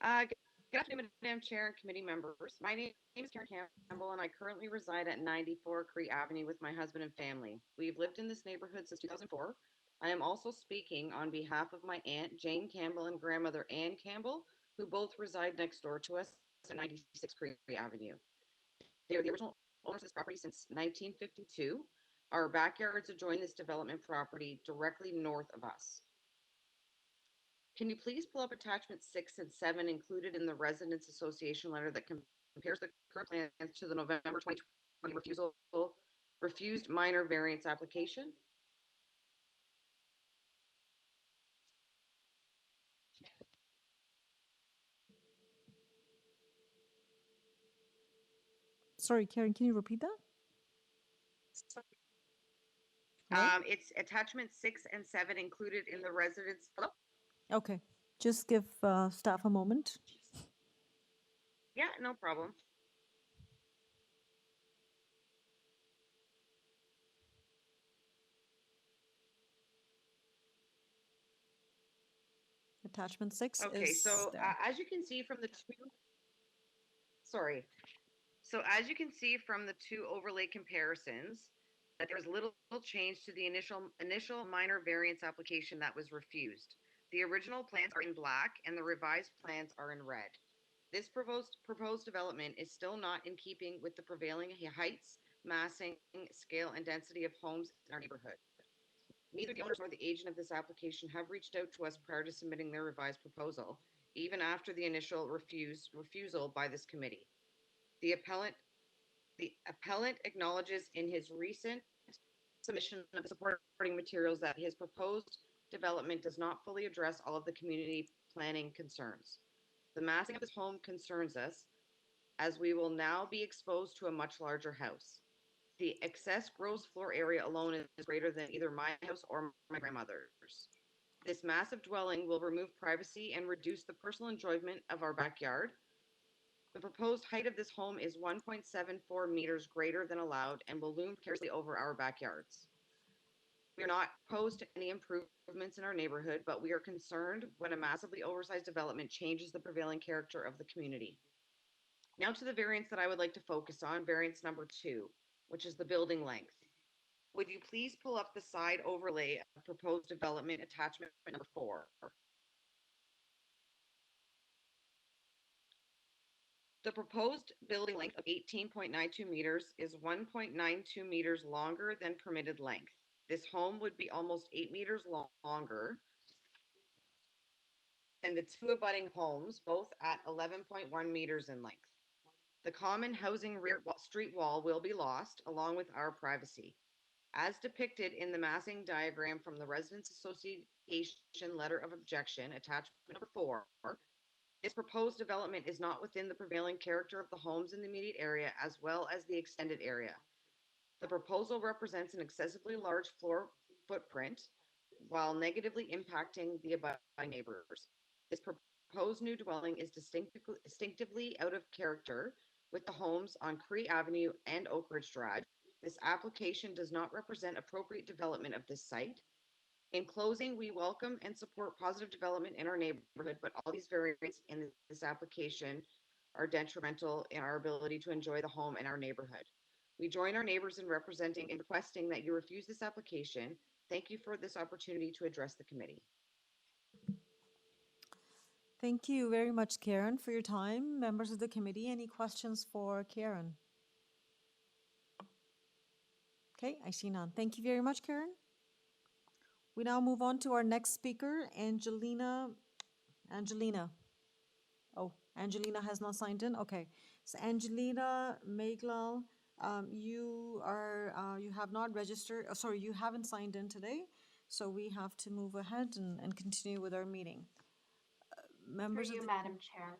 Speaker 11: Good afternoon, Madam Chair and committee members. My name is Karen Campbell, and I currently reside at 94 Cree Avenue with my husband and family. We've lived in this neighborhood since 2004. I am also speaking on behalf of my aunt, Jane Campbell, and grandmother, Ann Campbell, who both reside next door to us at 96 Cree Avenue. They are the original owners of this property since 1952. Our backyards adjoin this development property directly north of us. Can you please pull up attachments 6 and 7 included in the Residents Association letter that compares the current plans to the November 2020 refused minor variance application?
Speaker 1: Sorry, Karen, can you repeat that? Hello?
Speaker 11: It's attachment 6 and 7 included in the residents. Hello?
Speaker 1: Okay, just give staff a moment.
Speaker 11: Yeah, no problem.
Speaker 1: Attachment 6
Speaker 11: Okay,
Speaker 1: is
Speaker 11: so
Speaker 1: there.
Speaker 11: as you can see from the two, sorry. So as you can see from the two overlay comparisons, that there's little change to the initial minor variance application that was refused. The original plans are in black and the revised plans are in red. This proposed development is still not in keeping with the prevailing heights, massing, scale, and density of homes in our neighborhood. Neither the owners nor the agent of this application have reached out to us prior to submitting their revised proposal, even after the initial refusal by this committee. The appellant acknowledges in his recent submission of supporting materials that his proposed development does not fully address all of the community planning concerns. The massing of his home concerns us, as we will now be exposed to a much larger house. The excess gross floor area alone is greater than either my house or my grandmother's. This massive dwelling will remove privacy and reduce the personal enjoyment of our backyard. The proposed height of this home is 1.74 meters greater than allowed and will loom precariously over our backyards. We are not opposed to any improvements in our neighborhood, but we are concerned when a massively oversized development changes the prevailing character of the community. Now to the variance that I would like to focus on, variance number 2, which is the building length. Would you please pull up the side overlay of proposed development attachment number 4? The proposed building length of 18.92 meters is 1.92 meters longer than permitted length. This home would be almost 8 meters longer than the two abutting homes, both at 11.1 meters in length. The common housing rear street wall will be lost, along with our privacy. As depicted in the massing diagram from the Residents Association Letter of Objection, attachment number 4, this proposed development is not within the prevailing character of the homes in the immediate area as well as the extended area. The proposal represents an excessively large floor footprint while negatively impacting the abutting neighbors. This proposed new dwelling is distinctively out of character with the homes on Cree Avenue and Oak Ridge Drive. This application does not represent appropriate development of this site. In closing, we welcome and support positive development in our neighborhood, but all these variants in this application are detrimental in our ability to enjoy the home in our neighborhood. We join our neighbors in representing and requesting that you refuse this application. Thank you for this opportunity to address the committee.
Speaker 1: Thank you very much, Karen, for your time. Members of the committee, any questions for Karen? Okay, I see none. Thank you very much, Karen. We now move on to our next speaker, Angelina. Oh, Angelina has not signed in? Okay. So Angelina Meglal, you have not registered, sorry, you haven't signed in today. So we have to move ahead and continue with our meeting.
Speaker 3: Through
Speaker 1: Members of
Speaker 3: you,
Speaker 1: the,
Speaker 3: Madam Chair.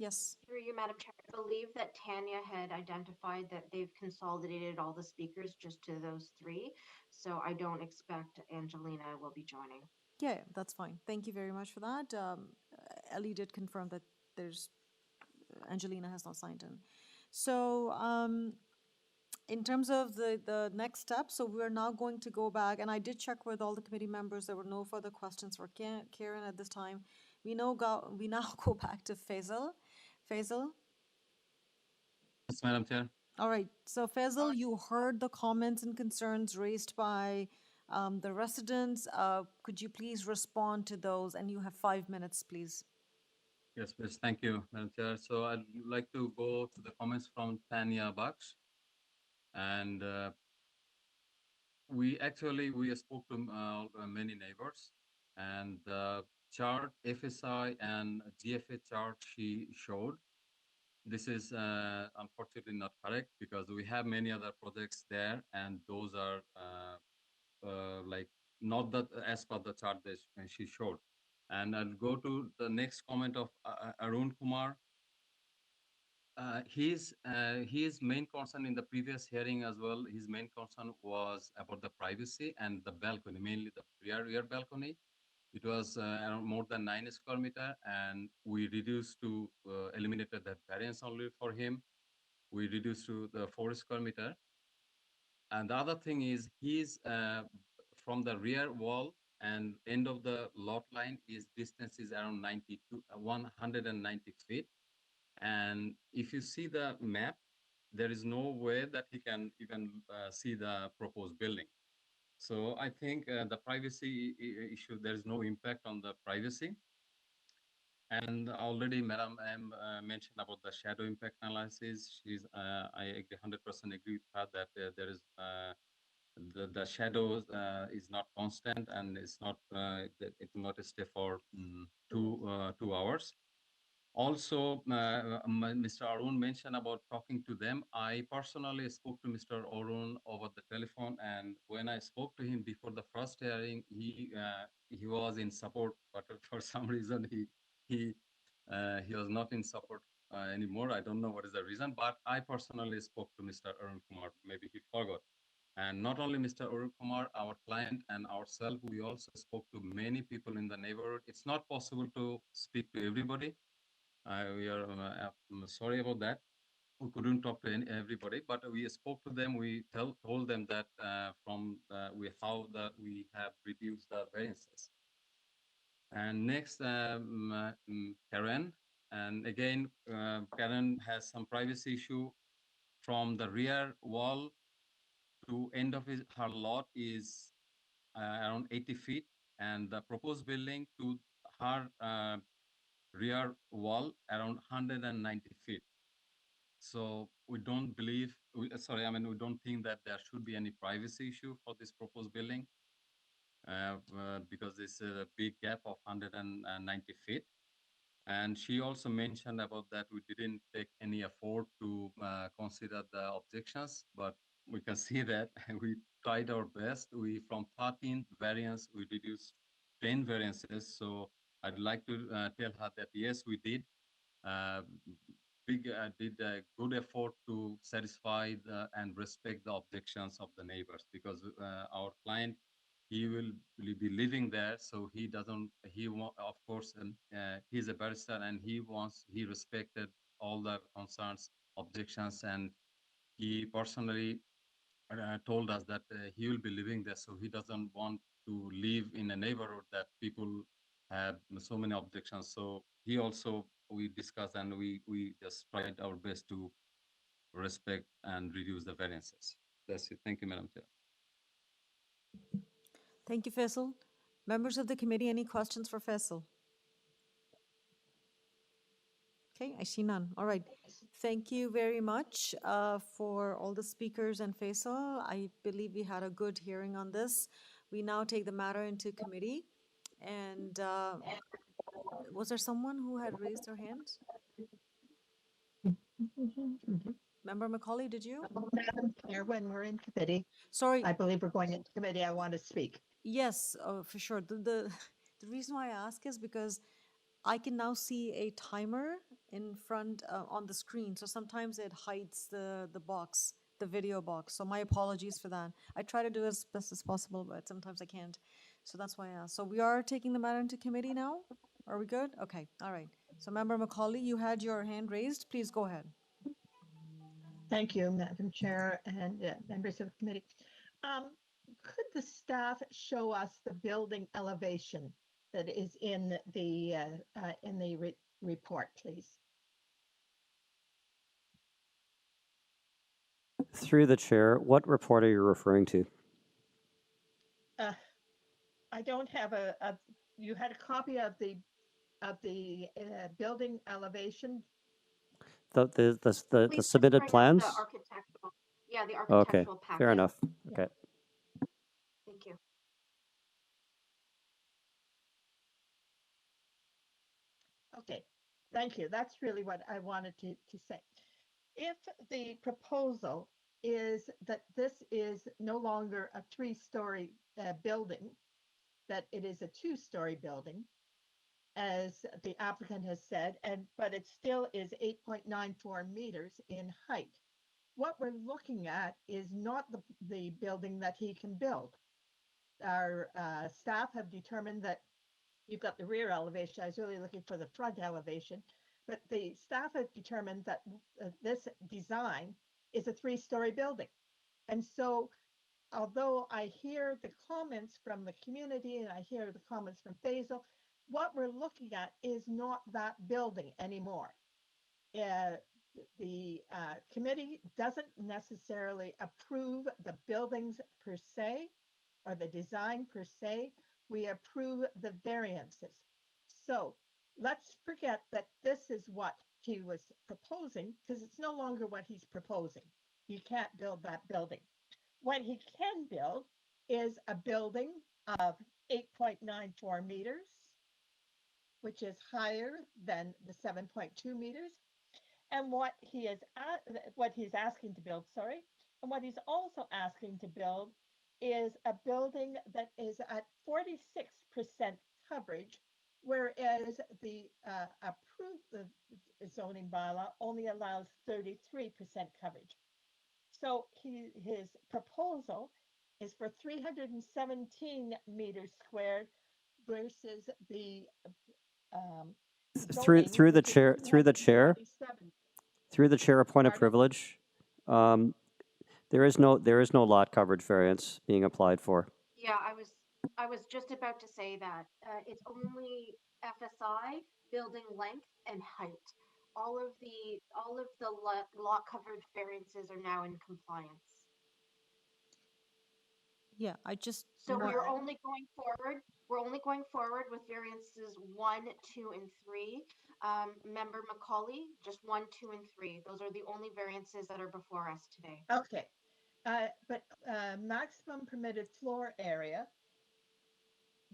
Speaker 1: yes.
Speaker 3: Through you, Madam Chair, I believe that Tanya had identified that they've consolidated all the speakers just to those three. So I don't expect Angelina will be joining.
Speaker 1: Yeah, that's fine. Thank you very much for that. Ellie did confirm that there's Angelina has not signed in. So in terms of the next step, so we're now going to go back, and I did check with all the committee members. There were no further questions for Karen at this time. We now go back to Faisal. Faisal.
Speaker 20: Yes, Madam Chair.
Speaker 1: All right. So Faisal, you heard the comments and concerns raised by the residents. Could you please respond to those? And you have 5 minutes, please.
Speaker 20: Yes, please. Thank you, Madam Chair. So I'd like to go to the comments from Tanya Baksh. And we spoke to many neighbors, and the chart, FSI and GFA chart she showed, this is unfortunately not correct because we have many other projects there, and those are like not that as per the chart that she showed. And I'll go to the next comment of Arun Kumar. His main concern in the previous hearing as well, his main concern was about the privacy and the balcony, mainly the rear balcony. It was around more than 9 square meter, and we reduced to eliminated that variance only for him. We reduced to the 4 square meter. And the other thing is he's from the rear wall and end of the lot line, his distance is around 190 feet. And if you see the map, there is no way that he can even see the proposed building. So I think the privacy issue, there is no impact on the privacy. And already Madam M mentioned about the shadow impact analysis. I agree, 100% agree with her that there is the shadows is not constant and it's not it will not stay for 2 hours. Also, Mr. Arun mentioned about talking to them. I personally spoke to Mr. Arun over the telephone, and when I spoke to him before the first hearing, he was in support, but for some reason he was not in support anymore. I don't know what is the reason, but I personally spoke to Mr. Arun Kumar. Maybe he forgot. And not only Mr. Arun Kumar, our client and ourselves, we also spoke to many people in the neighborhood. It's not possible to speak to everybody. We are sorry about that. We couldn't talk to everybody, but we spoke to them. We told them that we have reduced the variances. And next, Karen. And again, Karen has some privacy issue from the rear wall to end of her lot is around 80 feet, and the proposed building to her rear wall around 190 feet. So we don't believe, we don't think that there should be any privacy issue for this proposed building because it's a big gap of 190 feet. And she also mentioned about that we didn't take any effort to consider the objections, but we can see that we tried our best. We from 13 variants, we reduced 10 variances. So I'd like to tell her that yes, we did. Did a good effort to satisfy and respect the objections of the neighbors because our client, he will be living there, so he doesn't, of course, he's a barrister and he respected all the concerns, objections, and he personally told us that he will be living there, so he doesn't want to live in a neighborhood that people have so many objections. So he also, we discussed and we just tried our best to respect and reduce the variances. That's it. Thank you, Madam Chair.
Speaker 1: Thank you, Faisal. Members of the committee, any questions for Faisal? Okay, I see none. All right. Thank you very much for all the speakers and Faisal. I believe we had a good hearing on this. We now take the matter into committee, and Was there someone who had raised their hand? Member Macaulay, did you?
Speaker 7: Madam Chair, when we're in committee,
Speaker 1: Sorry.
Speaker 7: I believe we're going into committee. I want to speak.
Speaker 1: Yes, for sure. The reason why I ask is because I can now see a timer in front on the screen. So sometimes it hides the box, the video box. So my apologies for that. I try to do as best as possible, but sometimes I can't. So that's why I asked. So we are taking the matter into committee now? Are we good? Okay, all right. So Member Macaulay, you had your hand raised. Please go ahead.
Speaker 7: Thank you, Madam Chair and members of the committee. Could the staff show us the building elevation that is in the report, please?
Speaker 2: Through the chair, what report are you referring to?
Speaker 7: I don't have you had a copy of the building elevation.
Speaker 2: The submitted plans?
Speaker 3: The architectural, yeah, the
Speaker 2: Okay,
Speaker 3: architectural packet.
Speaker 2: fair enough. Okay.
Speaker 3: Thank you.
Speaker 7: Okay, thank you. That's really what I wanted to say. If the proposal is that this is no longer a 3-story building, that it is a 2-story building, as the applicant has said, but it still is 8.94 meters in height. What we're looking at is not the building that he can build. Our staff have determined that you've got the rear elevation. I was really looking for the front elevation, but the staff have determined that this design is a 3-story building. And so, although I hear the comments from the community and I hear the comments from Faisal, what we're looking at is not that building anymore. The committee doesn't necessarily approve the buildings per se or the design per se. We approve the variances. So let's forget that this is what he was proposing, because it's no longer what he's proposing. He can't build that building. What he can build is a building of 8.94 meters, which is higher than the 7.2 meters. And what he's asking to build, and what he's also asking to build is a building that is at 46% coverage, whereas the approved zoning bylaw only allows 33% coverage. So his proposal is for 317 meters squared versus the
Speaker 2: Through the chair, a point of
Speaker 7: Pardon?
Speaker 2: privilege. There is no lot coverage variance being applied for.
Speaker 3: Yeah, I was just about to say that it's only FSI, building length, and height. All of the lot coverage variances are now in compliance.
Speaker 1: Yeah, I just.
Speaker 3: So we're only going forward. We're only going forward with variances 1, 2, and 3. Member Macaulay, just 1, 2, and 3. Those are the only variances that are before us today.
Speaker 7: Okay, but maximum permitted floor area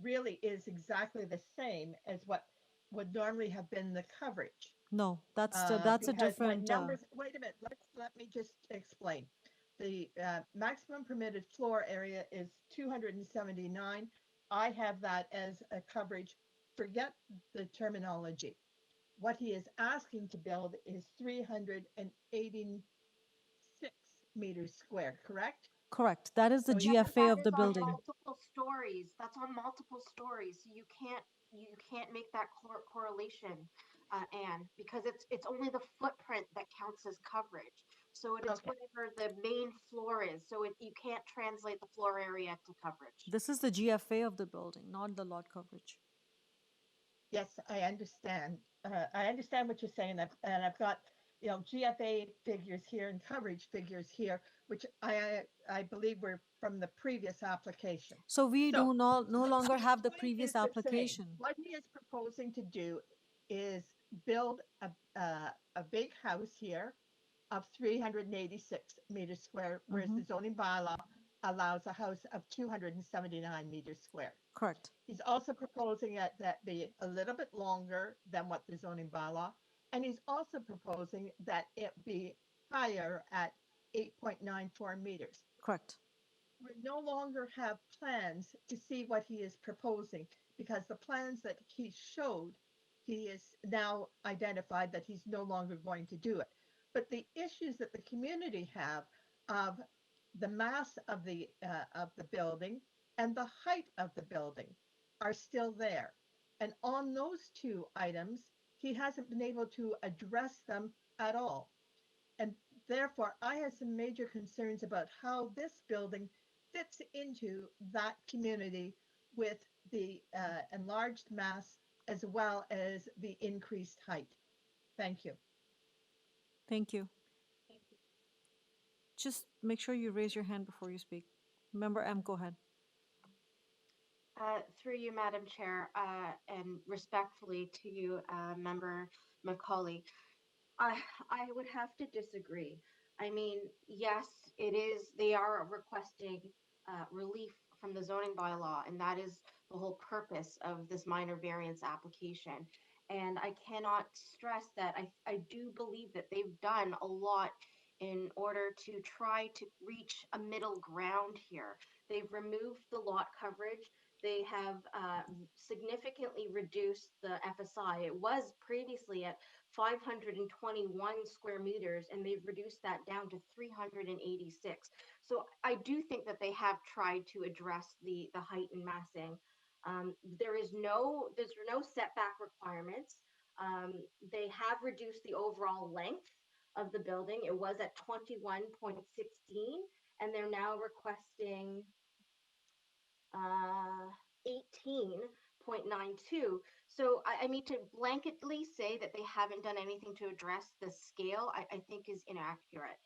Speaker 7: really is exactly the same as what would normally have been the coverage.
Speaker 1: No, that's a different.
Speaker 7: Numbers. Wait a minute. Let me just explain. The maximum permitted floor area is 279. I have that as a coverage. Forget the terminology. What he is asking to build is 386 meters squared, correct?
Speaker 1: Correct. That is the GFA of the building.
Speaker 3: Multiple stories. That's on multiple stories. So you can't make that correlation, Anne, because it's only the footprint that counts as coverage. So it is whatever the main floor is. So you can't translate the floor area to coverage.
Speaker 1: This is the GFA of the building, not the lot coverage.
Speaker 7: Yes, I understand. I understand what you're saying, and I've got GFA figures here and coverage figures here, which I believe were from the previous application.
Speaker 1: So we do no longer have the previous application.
Speaker 7: What he is proposing to do is build a big house here of 386 meters square, whereas the zoning bylaw allows a house of 279 meters square.
Speaker 1: Correct.
Speaker 7: He's also proposing that be a little bit longer than what the zoning bylaw, and he's also proposing that it be higher at 8.94 meters.
Speaker 1: Correct.
Speaker 7: We no longer have plans to see what he is proposing because the plans that he showed, he is now identified that he's no longer going to do it. But the issues that the community have of the mass of the building and the height of the building are still there. And on those two items, he hasn't been able to address them at all. And therefore, I have some major concerns about how this building fits into that community with the enlarged mass as well as the increased height. Thank you.
Speaker 1: Thank you. Just make sure you raise your hand before you speak. Member M, go ahead.
Speaker 3: Through you, Madam Chair, and respectfully to you, Member Macaulay, I would have to disagree. I mean, yes, it is. They are requesting relief from the zoning bylaw, and that is the whole purpose of this minor variance application. And I cannot stress that I do believe that they've done a lot in order to try to reach a middle ground here. They've removed the lot coverage. They have significantly reduced the FSI. It was previously at 521 square meters, and they've reduced that down to 386. So I do think that they have tried to address the height and massing. There's no setback requirements. They have reduced the overall length of the building. It was at 21.16, and they're now requesting 18.92. So I mean, to blanketly say that they haven't done anything to address the scale, I think is inaccurate.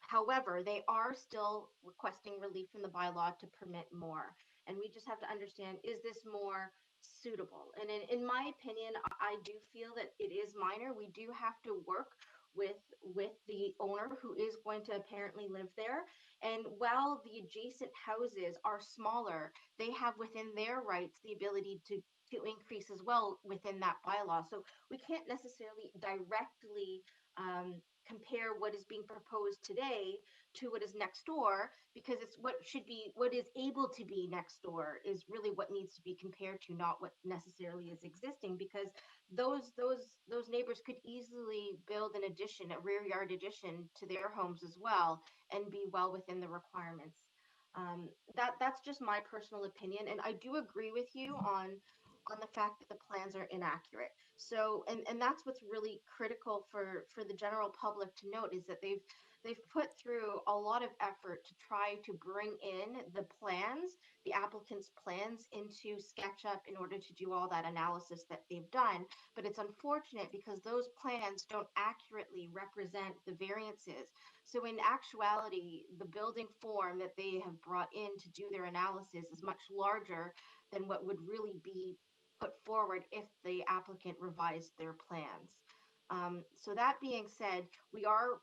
Speaker 3: However, they are still requesting relief from the bylaw to permit more. And we just have to understand, is this more suitable? And in my opinion, I do feel that it is minor. We do have to work with the owner who is going to apparently live there. And while the adjacent houses are smaller, they have within their rights the ability to increase as well within that bylaw. So we can't necessarily directly compare what is being proposed today to what is next door, because it's what is able to be next door is really what needs to be compared to, not what necessarily is existing, because those neighbors could easily build an addition, a rear yard addition to their homes as well, and be well within the requirements. That's just my personal opinion, and I do agree with you on the fact that the plans are inaccurate. So, and that's what's really critical for the general public to note, is that they've put through a lot of effort to try to bring in the plans, the applicant's plans, into SketchUp in order to do all that analysis that they've done. But it's unfortunate because those plans don't accurately represent the variances. So in actuality, the building form that they have brought in to do their analysis is much larger than what would really be put forward if the applicant revised their plans. So that being said, we are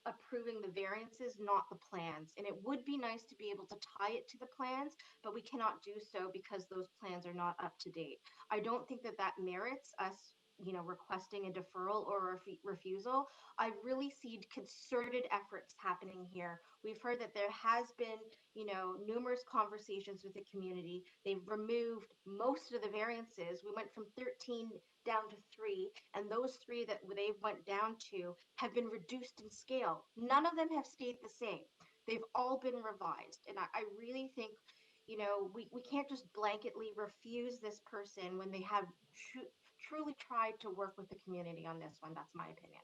Speaker 3: approving the variances, not the plans. And it would be nice to be able to tie it to the plans, but we cannot do so because those plans are not up to date. I don't think that merits us, requesting a deferral or a refusal. I really see concerted efforts happening here. We've heard that there has been, numerous conversations with the community. They've removed most of the variances. We went from 13 down to 3, and those 3 that they went down to have been reduced in scale. None of them have stayed the same. They've all been revised. And I really think, we can't just blanketly refuse this person when they have truly tried to work with the community on this one. That's my opinion.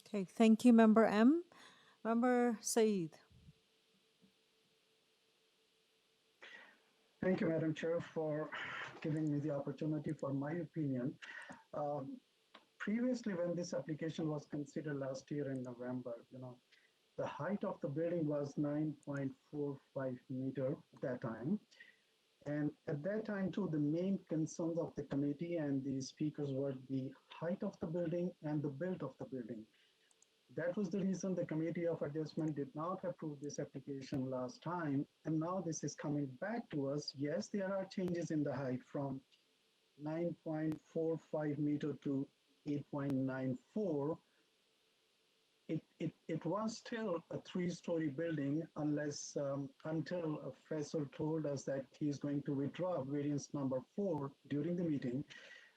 Speaker 1: Okay, thank you, Member M. Member Saeed.
Speaker 6: Thank you, Madam Chair, for giving me the opportunity for my opinion. Previously, when this application was considered last year in November, the height of the building was 9.45 meter at that time. And at that time, too, the main concerns of the committee and the speakers were the height of the building and the build of the building. That was the reason the Committee of Adjustment did not approve this application last time. And now this is coming back to us. Yes, there are changes in the height from 9.45 meter to 8.94. It was still a three-story building until a Faisal told us that he is going to withdraw variance number 4 during the meeting.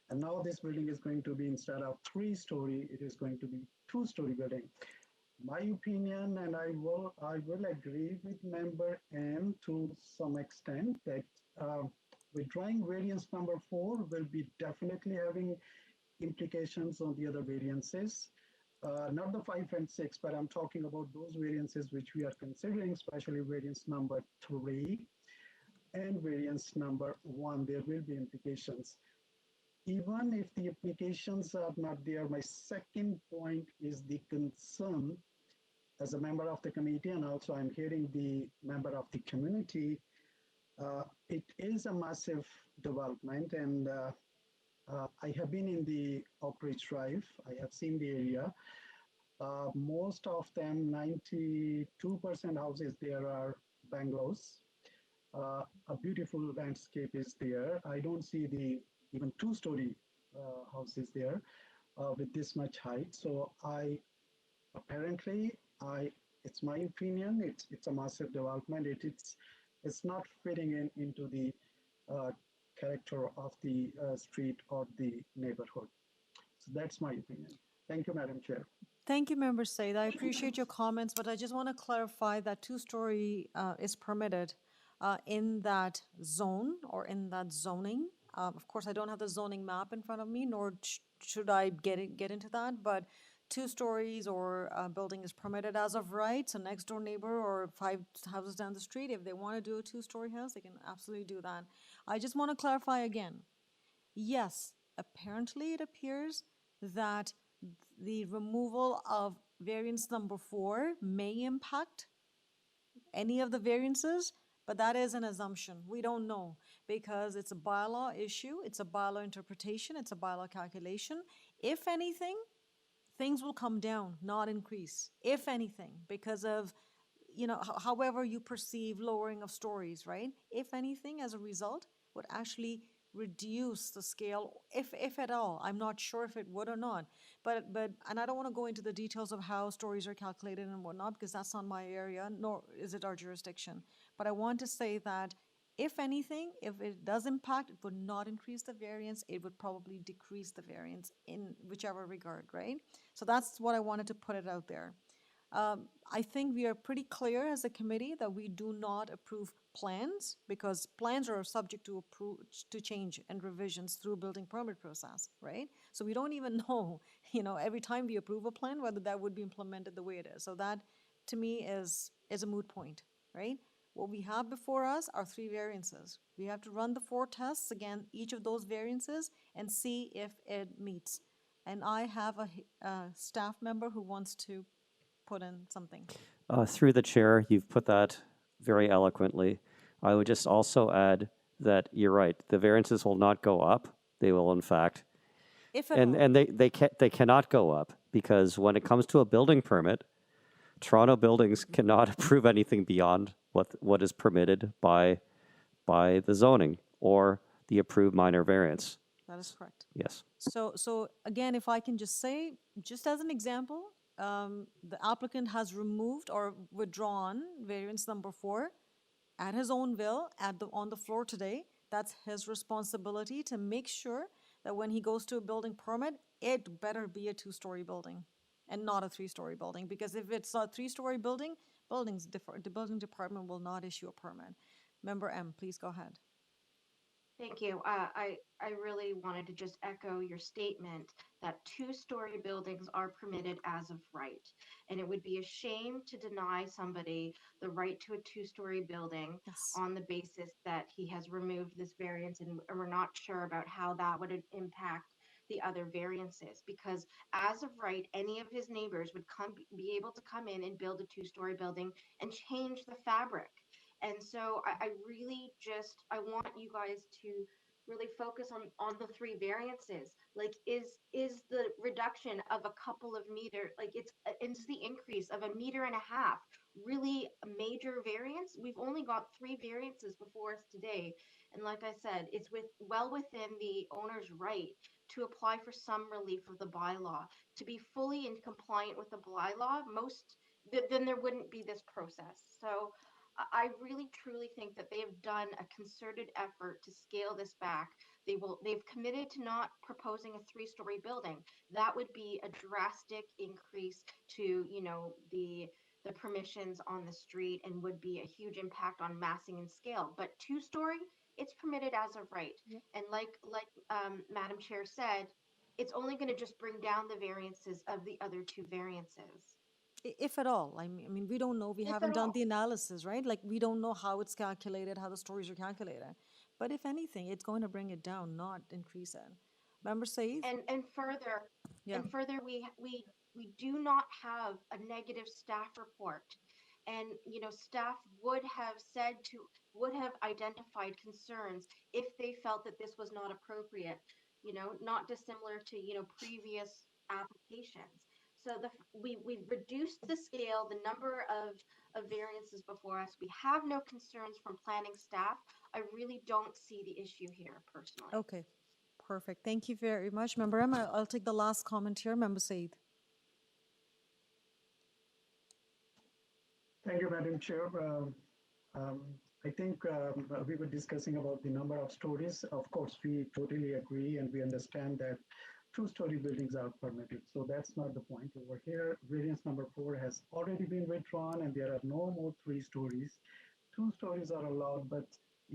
Speaker 6: And now this building is going to be, instead of three-story, it is going to be two-story building. My opinion, and I will agree with member M to some extent, that withdrawing variance number 4 will be definitely having implications on the other variances. Not the 5 and 6, but I'm talking about those variances which we are considering, especially variance number 3 and variance number 1. There will be implications. Even if the implications are not there, my second point is the concern as a member of the committee, and also I'm hearing the member of the community. It is a massive development, and I have been in the Oak Ridge Drive. I have seen the area. Most of them, 92% houses there are bungalows. A beautiful landscape is there. I don't see the even two-story houses there with this much height. So it's my opinion, it's a massive development. It's not fitting into the character of the street or the neighborhood. So that's my opinion. Thank you, Madam Chair.
Speaker 1: Thank you, Member Said. I appreciate your comments, but I just want to clarify that two-story is permitted in that zone or in that zoning. Of course, I don't have the zoning map in front of me, nor should I get into that, but 2 stories or building is permitted as of right. So next door neighbor or 5 houses down the street, if they want to do a 2-story house, they can absolutely do that. I just want to clarify again. Yes, apparently it appears that the removal of variance number 4 may impact any of the variances, but that is an assumption. We don't know because it's a bylaw issue, it's a bylaw interpretation, it's a bylaw calculation. If anything, things will come down, not increase, if anything, because of, however you perceive lowering of stories, right? If anything, as a result, would actually reduce the scale, if at all. I'm not sure if it would or not, but and I don't want to go into the details of how stories are calculated and whatnot, because that's not my area, nor is it our jurisdiction. But I want to say that if anything, if it does impact, it would not increase the variance, it would probably decrease the variance in whichever regard, right? So that's what I wanted to put it out there. I think we are pretty clear as a committee that we do not approve plans because plans are subject to change and revisions through building permit process, right? So we don't even know, every time we approve a plan, whether that would be implemented the way it is. So that, to me, is a moot point, right? What we have before us are 3 variances. We have to run the 4 tests, again, each of those variances, and see if it meets. And I have a staff member who wants to put in something.
Speaker 2: Through the chair, you've put that very eloquently. I would just also add that you're right. The variances will not go up. They will, in fact, and they cannot go up because when it comes to a building permit, Toronto buildings cannot approve anything beyond what is permitted by the zoning or the approved minor variance.
Speaker 1: That is correct.
Speaker 2: Yes.
Speaker 1: So again, if I can just say, just as an example, the applicant has removed or withdrawn variance number 4 at his own will on the floor today. That's his responsibility to make sure that when he goes to a building permit, it better be a 2-story building and not a 3-story building. Because if it's a 3-story building, the building department will not issue a permit. Member M, please go ahead.
Speaker 3: Thank you. I really wanted to just echo your statement that 2-story buildings are permitted as of right. And it would be a shame to deny somebody the right to a 2-story building on the basis that he has removed this variance and we're not sure about how that would impact the other variances. Because as of right, any of his neighbors would be able to come in and build a 2-story building and change the fabric. And so I really I want you guys to really focus on the 3 variances. Like, is the reduction of a couple of meters, like it's the increase of 1.5 meters, really a major variance. We've only got 3 variances before us today. And like I said, it's well within the owner's right to apply for some relief of the bylaw. To be fully in compliant with the bylaw, then there wouldn't be this process. So I really truly think that they have done a concerted effort to scale this back. They've committed to not proposing a 3-story building. That would be a drastic increase to, the permissions on the street and would be a huge impact on massing and scale. But 2-story, it's permitted as of right.
Speaker 1: Yep.
Speaker 3: And like Madam Chair said, it's only going to just bring down the variances of the other 2 variances.
Speaker 1: If at all. I mean, we don't know. We
Speaker 3: If
Speaker 1: haven't
Speaker 3: at
Speaker 1: done
Speaker 3: all.
Speaker 1: the analysis, right? Like, we don't know how it's calculated, how the stories are calculated. But if anything, it's going to bring it down, not increase it. Member Saeed?
Speaker 3: And further,
Speaker 1: Yeah.
Speaker 3: we do not have a negative staff report. And, staff would have identified concerns if they felt that this was not appropriate, not dissimilar to, previous applications. So we've reduced the scale, the number of variances before us. We have no concerns from planning staff. I really don't see the issue here personally.
Speaker 1: Okay. Perfect. Thank you very much. Member Emma, I'll take the last comment here. Member Saeed.
Speaker 6: Thank you, Madam Chair. I think we were discussing about the number of stories. Of course, we totally agree and we understand that 2-story buildings are permitted. So that's not the point over here. Variance number 4 has already been withdrawn and there are no more 3 stories. 2 stories are allowed, but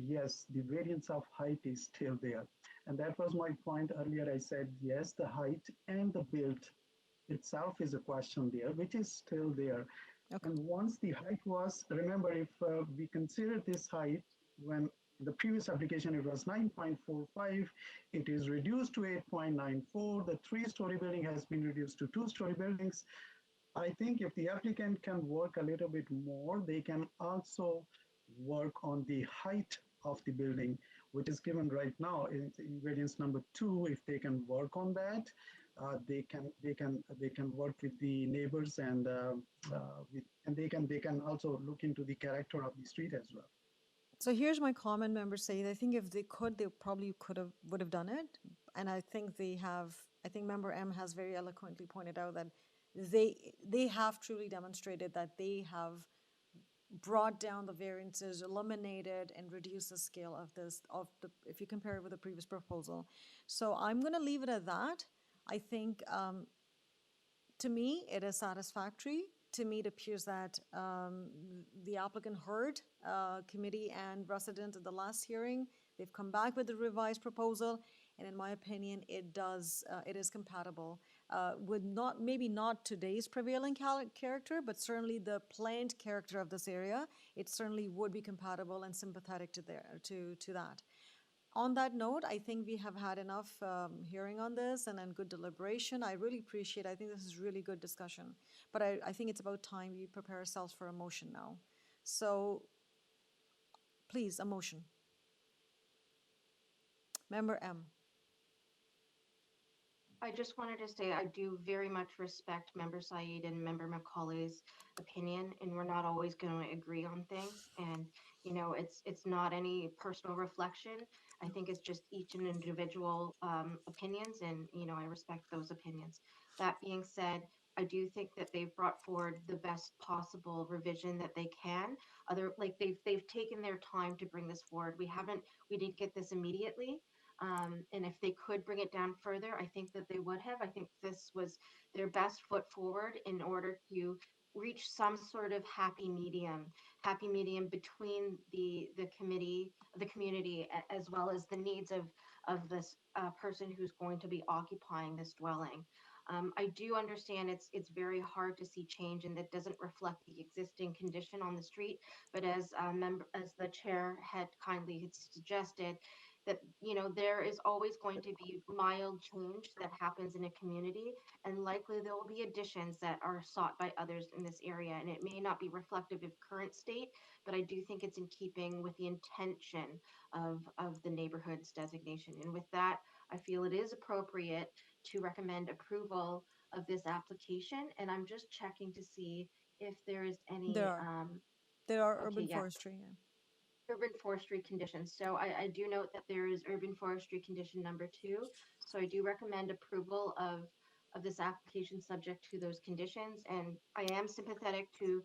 Speaker 6: yes, the variance of height is still there. And that was my point earlier. I said, yes, the height and the build itself is a question there, which is still there.
Speaker 1: Okay.
Speaker 6: And once the height was, remember, if we consider this height, when the previous application it was 9.45, it is reduced to 8.94. The 3-story building has been reduced to 2-story buildings. I think if the applicant can work a little bit more, they can also work on the height of the building, which is given right now in variance number 2. If they can work on that, they can work with the neighbors and they can also look into the character of the street as well.
Speaker 1: So here's my comment, Member Saeed. I think if they could, they probably would have done it. And I think they have. I think Member M has very eloquently pointed out that they have truly demonstrated that they have brought down the variances, eliminated and reduced the scale of if you compare it with the previous proposal. So I'm going to leave it at that. I think to me it is satisfactory. To me, it appears that the applicant heard committee and resident at the last hearing. They've come back with a revised proposal, and in my opinion, it is compatible with maybe not today's prevailing character, but certainly the planned character of this area. It certainly would be compatible and sympathetic to that. On that note, I think we have had enough hearing on this and good deliberation. I really appreciate it. I think this is really good discussion. But I think it's about time we prepare ourselves for a motion now. So, please, a motion. Member M.
Speaker 3: I just wanted to say I do very much respect Member Saeed and Member Macaulay's opinion, and we're not always going to agree on things. And it's not any personal reflection. I think it's just each and individual opinions, and I respect those opinions. That being said, I do think that they've brought forward the best possible revision that they can. They've taken their time to bring this forward. We didn't get this immediately. And if they could bring it down further, I think that they would have. I think this was their best foot forward in order to reach some sort of happy medium between the community, as well as the needs of this person who's going to be occupying this dwelling. I do understand it's very hard to see change, and that doesn't reflect the existing condition on the street. But as the chair had kindly suggested, that there is always going to be mild change that happens in a community, and likely there will be additions that are sought by others in this area, and it may not be reflective of current state, but I do think it's in keeping with the intention of the neighborhood's designation. And with that, I feel it is appropriate to recommend approval of this application, and I'm just checking to see if there is any.
Speaker 1: There are
Speaker 3: Okay,
Speaker 1: urban
Speaker 3: yeah.
Speaker 1: forestry. Yeah.
Speaker 3: Urban forestry conditions. So I do note that there is urban forestry condition number 2. So I do recommend approval of this application subject to those conditions. And I am sympathetic to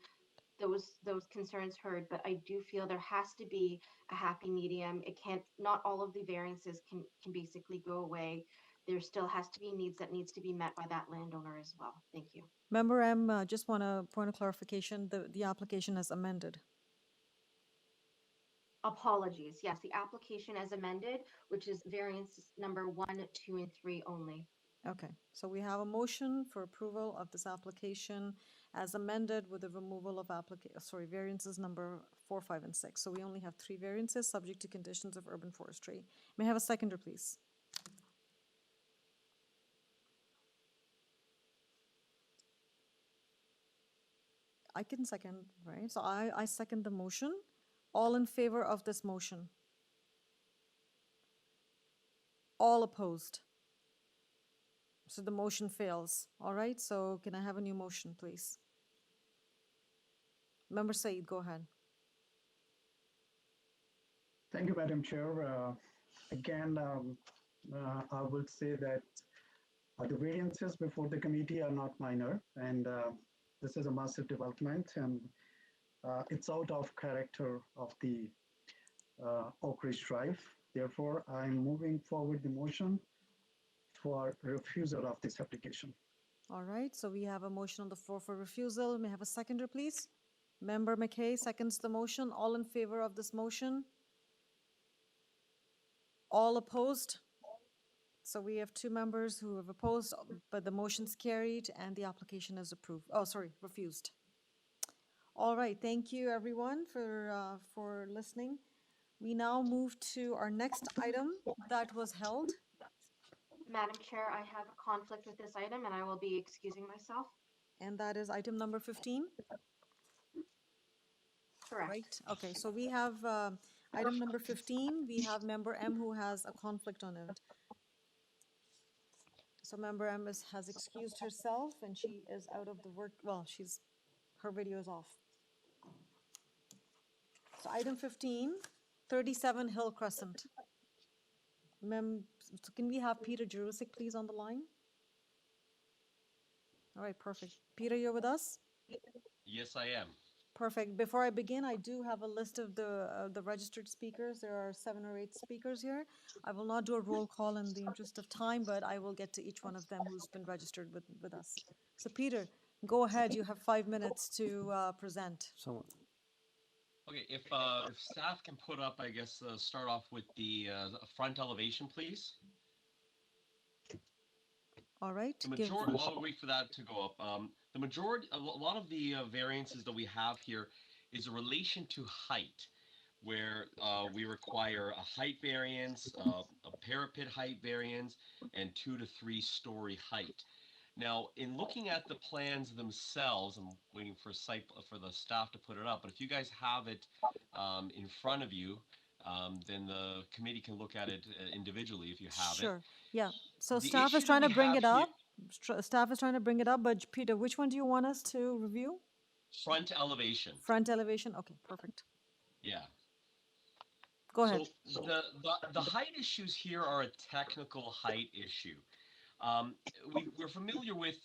Speaker 3: those concerns heard, but I do feel there has to be a happy medium. It can't, not all of the variances can basically go away. There still has to be needs that needs to be met by that landowner as well. Thank you.
Speaker 1: Member M, just want a point of clarification. The application is amended.
Speaker 3: Apologies. Yes, the application as amended, which is variance number 1, 2, and 3 only.
Speaker 1: Okay, so we have a motion for approval of this application as amended with the removal of variances number 4, 5, and 6. So we only have 3 variances subject to conditions of urban forestry. May I have a seconder, please? I can second, right? So I second the motion. All in favor of this motion? All opposed? So the motion fails. All right, so can I have a new motion, please? Member Said, go ahead.
Speaker 6: Thank you, Madam Chair. Again, I would say that the variances before the committee are not minor, and this is a massive development, and it's out of character of the Oak Ridge Drive. Therefore, I'm moving forward the motion for refusal of this application.
Speaker 1: All right, so we have a motion on the floor for refusal. May I have a seconder, please? Member McKay seconds the motion. All in favor of this motion? All opposed? So we have 2 members who have opposed, but the motion's carried and the application is approved. Oh, sorry, refused. All right, thank you everyone for listening. We now move to our next item that was held.
Speaker 3: Madam Chair, I have a conflict with this item and I will be excusing myself.
Speaker 1: And that is item number 15?
Speaker 3: Correct.
Speaker 1: Right, okay, so we have item number 15. We have member M who has a conflict on it. So member M has excused herself and she is out of the work, well, her video is off. So item 15, 37 Hill Crescent. So can we have Peter Jurusik, please, on the line? All right, perfect. Peter, you're with us?
Speaker 13: Yes, I am.
Speaker 1: Perfect. Before I begin, I do have a list of the registered speakers. There are 7 or 8 speakers here. I will not do a roll call in the interest of time, but I will get to each one of them who's been registered with us. So Peter, go ahead. You have 5 minutes to present.
Speaker 13: Okay, if staff can put up, I guess, start off with the front elevation, please.
Speaker 1: All right.
Speaker 13: While we wait for that to go up, the majority, a lot of the variances that we have here is a relation to height, where we require a height variance, a parapet height variance, and 2 to 3 story height. Now, in looking at the plans themselves, I'm waiting for the staff to put it up, but if you guys have it in front of you, then the committee can look at it individually if you have it.
Speaker 1: Sure. Yeah. So
Speaker 13: The
Speaker 1: staff is
Speaker 13: issue
Speaker 1: trying
Speaker 13: that
Speaker 1: to
Speaker 13: we
Speaker 1: bring
Speaker 13: have
Speaker 1: it up. Staff is trying to bring it up, but Peter, which one do you want us to review?
Speaker 13: Front elevation.
Speaker 1: Front elevation. Okay, perfect.
Speaker 13: Yeah.
Speaker 1: Go ahead.
Speaker 13: So the height issues here are a technical height issue. We're familiar with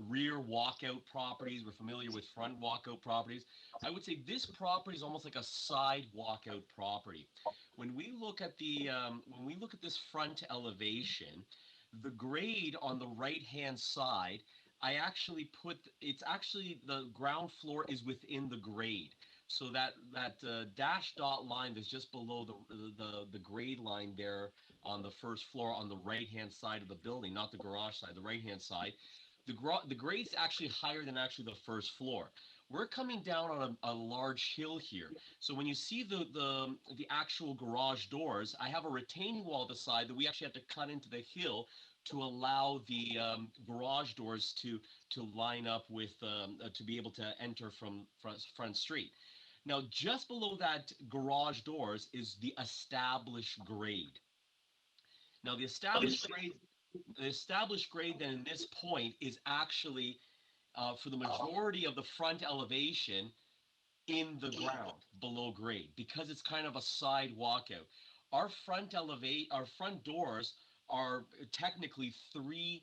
Speaker 13: rear walkout properties. We're familiar with front walkout properties. I would say this property is almost like a side walkout property. When we look at this front elevation, the grade on the right-hand side, it's actually the ground floor is within the grade. So that dashed dot line that's just below the grade line there on the first floor on the right-hand side of the building, not the garage side, the right-hand side, the grade's actually higher than actually the first floor. We're coming down on a large hill here. So when you see the actual garage doors, I have a retaining wall at the side that we actually have to cut into the hill to allow the garage doors to line up with, to be able to enter from front street. Now, just below that garage doors is the established grade. Now, the established grade, The established grade then in this point is actually for the majority of the front elevation in the ground below grade because it's kind of a side walkout. Our front doors are technically 3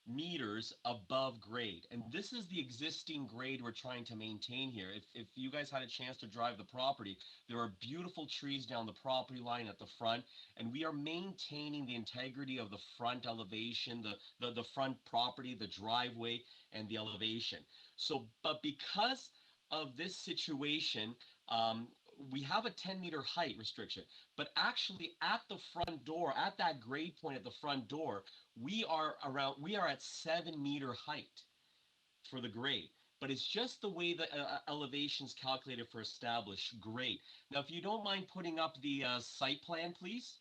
Speaker 13: meters above grade. And this is the existing grade we're trying to maintain here. If you guys had a chance to drive the property, there are beautiful trees down the property line at the front, and we are maintaining the integrity of the front elevation, the front property, the driveway, and the elevation. So, but because of this situation, we have a 10-meter height restriction, but actually at the front door, at that grade point at the front door, we are at 7-meter height for the grade, but it's just the way the elevation's calculated for established grade. Now, if you don't mind putting up the site plan, please.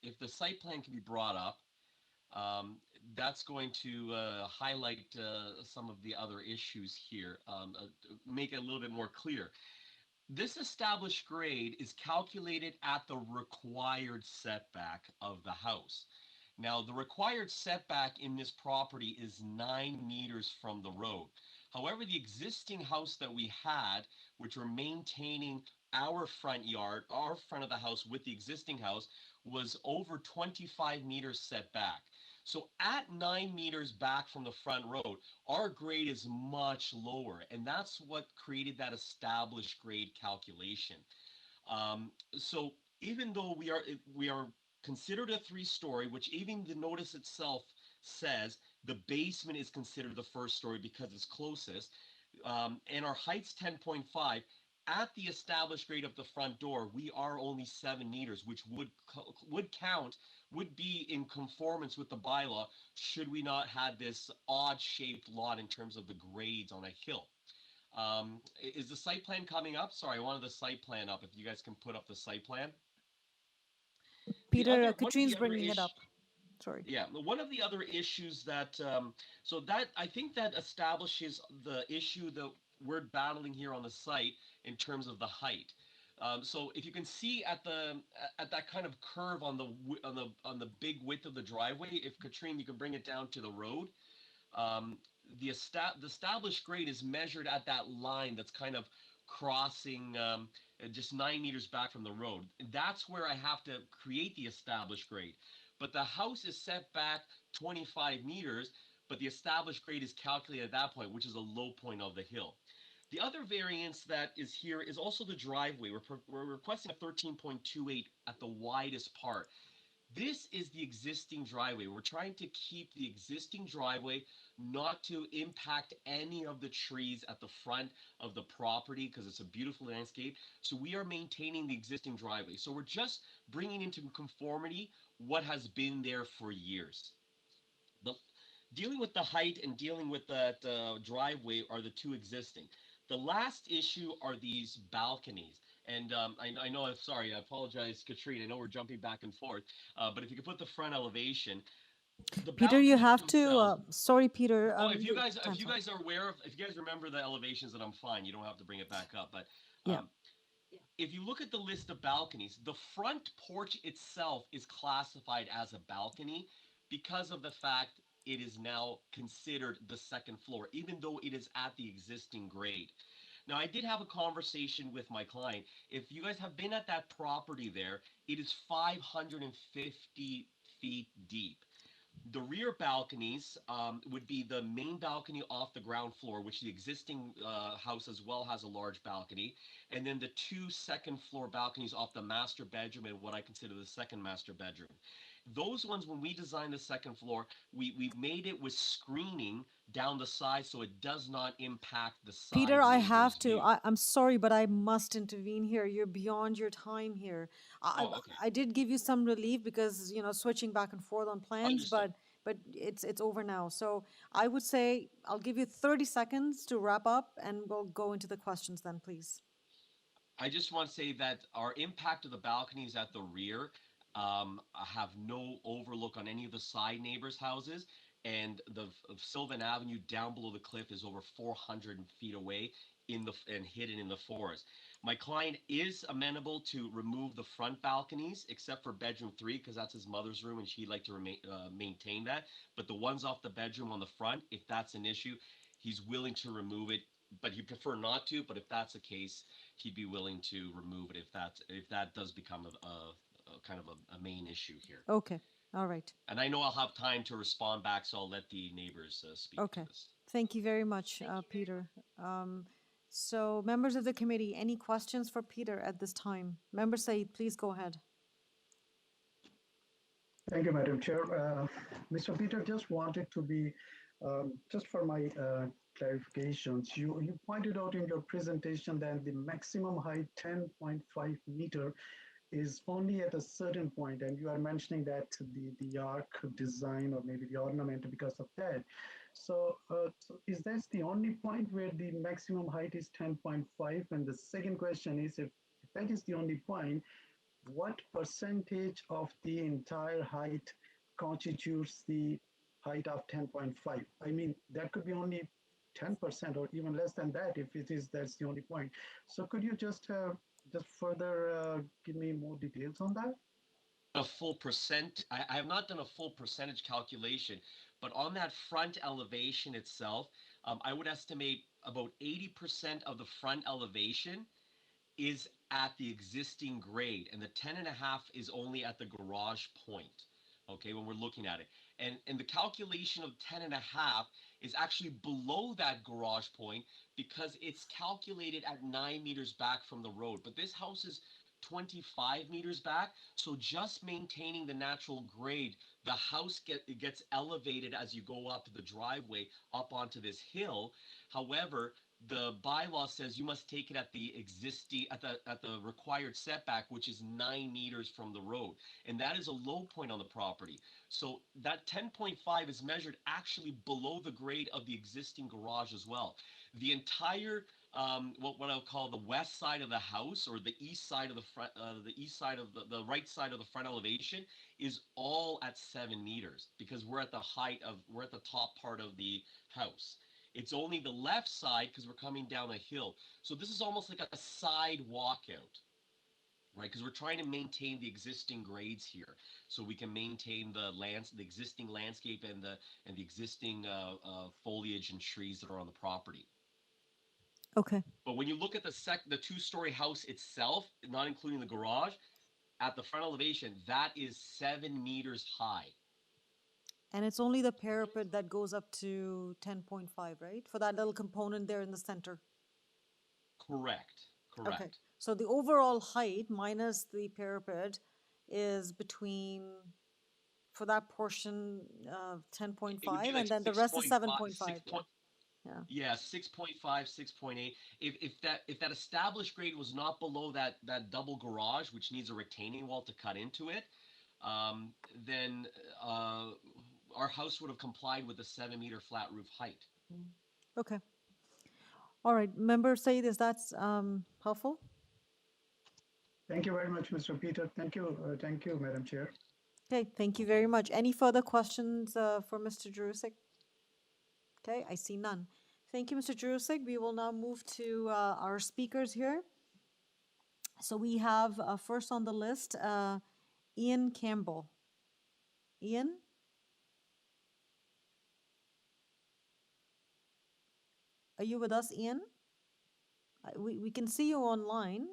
Speaker 13: If the site plan can be brought up, that's going to highlight some of the other issues here, make it a little bit more clear. This established grade is calculated at the required setback of the house. Now, the required setback in this property is 9 meters from the road. However, the existing house that we had, which we're maintaining our front yard, our front of the house with the existing house, was over 25 meters set back. So at 9 meters back from the front road, our grade is much lower, and that's what created that established grade calculation. So even though we are considered a 3-story, which even the notice itself says the basement is considered the first story because it's closest, and our height's 10.5. At the established grade of the front door, we are only 7 meters, which would be in conformance with the bylaw should we not have this odd-shaped lot in terms of the grades on a hill. Is the site plan coming up? Sorry, I wanted the site plan up. If you guys can put up the site plan.
Speaker 1: Peter, Katrine's bringing it up. Sorry.
Speaker 13: Yeah, one of the other issues that, so that I think that establishes the issue that we're battling here on the site in terms of the height. So if you can see at that kind of curve on the big width of the driveway, if Katrine, you can bring it down to the road. The established grade is measured at that line that's kind of crossing just 9 meters back from the road. That's where I have to create the established grade. But the house is set back 25 meters, but the established grade is calculated at that point, which is a low point of the hill. The other variance that is here is also the driveway. We're requesting a 13.28 at the widest part. This is the existing driveway. We're trying to keep the existing driveway not to impact any of the trees at the front of the property because it's a beautiful landscape. So we are maintaining the existing driveway. So we're just bringing into conformity what has been there for years. Dealing with the height and dealing with that driveway are the two existing. The last issue are these balconies. And I know, sorry, I apologize, Katrine. I know we're jumping back and forth. But if you could put the front elevation.
Speaker 1: Peter, you have to, sorry, Peter.
Speaker 13: If you guys are aware of, if you guys remember the elevations, then I'm fine. You don't have to bring it back up. But if you look at the list of balconies, the front porch itself is classified as a balcony because of the fact it is now considered the second floor, even though it is at the existing grade. Now, I did have a conversation with my client. If you guys have been at that property there, it is 550 feet deep. The rear balconies would be the main balcony off the ground floor, which the existing house as well has a large balcony, and then the 2 second floor balconies off the master bedroom and what I consider the second master bedroom. Those ones, when we designed the second floor, we made it with screening down the side so it does not impact the side.
Speaker 1: Peter, I have to. I'm sorry, but I must intervene here. You're beyond your time here.
Speaker 13: Okay.
Speaker 1: I did give you some relief because, you know, switching back and forth on plans,
Speaker 13: Understood.
Speaker 1: but it's over now. So I would say I'll give you 30 seconds to wrap up and we'll go into the questions then, please.
Speaker 13: I just want to say that our impact of the balconies at the rear have no overlook on any of the side neighbors' houses, and the Sylvan Avenue down below the cliff is over 400 feet away. and hidden in the forest. My client is amenable to remove the front balconies, except for bedroom 3, because that's his mother's room, and she'd like to maintain that. But the ones off the bedroom on the front, if that's an issue, he's willing to remove it. But he'd prefer not to. But if that's the case, he'd be willing to remove it if that does become a kind of a main issue here.
Speaker 1: Okay. All right.
Speaker 13: And I know I'll have time to respond back, so I'll let the neighbors speak
Speaker 1: Okay.
Speaker 13: to this.
Speaker 1: Thank you very much, Peter. So members of the committee, any questions for Peter at this time? Member Said, please go ahead.
Speaker 6: Thank you, Madam Chair. Mr. Peter, just wanted to be, just for my clarifications, you pointed out in your presentation that the maximum height 10.5 meter is only at a certain point, and you are mentioning that the arc design or maybe the ornament because of that. So, so is that the only point where the maximum height is 10.5? And the second question is, if that is the only point, what percentage of the entire height constitutes the height of 10.5? I mean, that could be only 10% or even less than that if it is that's the only point. So could you just further give me more details on that?
Speaker 13: A full percent. I have not done a full percentage calculation, but on that front elevation itself, I would estimate about 80% of the front elevation is at the existing grade, and the 10.5 is only at the garage point. Okay, when we're looking at it, and the calculation of 10.5 is actually below that garage point because it's calculated at 9 meters back from the road. But this house is 25 meters back, so just maintaining the natural grade, the house gets elevated as you go up the driveway up onto this hill. However, the bylaw says you must take it at the existing at the required setback, which is 9 meters from the road, and that is a low point on the property. So that 10.5 is measured actually below the grade of the existing garage as well. The entire what I'll call the west side of the house, or the east side of the front, the east side of the right side of the front elevation is all at 7 meters because we're at the top part of the house. It's only the left side because we're coming down a hill. So this is almost like a side walkout, right? Because we're trying to maintain the existing grades here, so we can maintain the existing landscape and the existing foliage and trees that are on the property.
Speaker 1: Okay.
Speaker 13: But when you look at the two-story house itself, not including the garage, at the front elevation, that is 7 meters high.
Speaker 1: And it's only the parapet that goes up to 10.5, right? For that little component there in the center.
Speaker 13: Correct.
Speaker 1: Okay. So the overall height minus the parapet is between, for that portion, 10.5,
Speaker 13: like
Speaker 1: and then the rest is 7.5.
Speaker 13: Yeah, 6.5, 6.8. If that established grade was not below that double garage, which needs a retaining wall to cut into it, then our house would have complied with the 7-meter flat roof height.
Speaker 1: Okay. All right. Member Said, is that helpful?
Speaker 6: Thank you very much, Mr. Peter. Thank you, Madam Chair.
Speaker 1: Okay, thank you very much. Any further questions for Mr. Jurusik? Okay, I see none. Thank you, Mr. Jurusik. We will now move to our speakers here. So we have first on the list, Ian Campbell. Ian? Are you with us, Ian? We can see you online.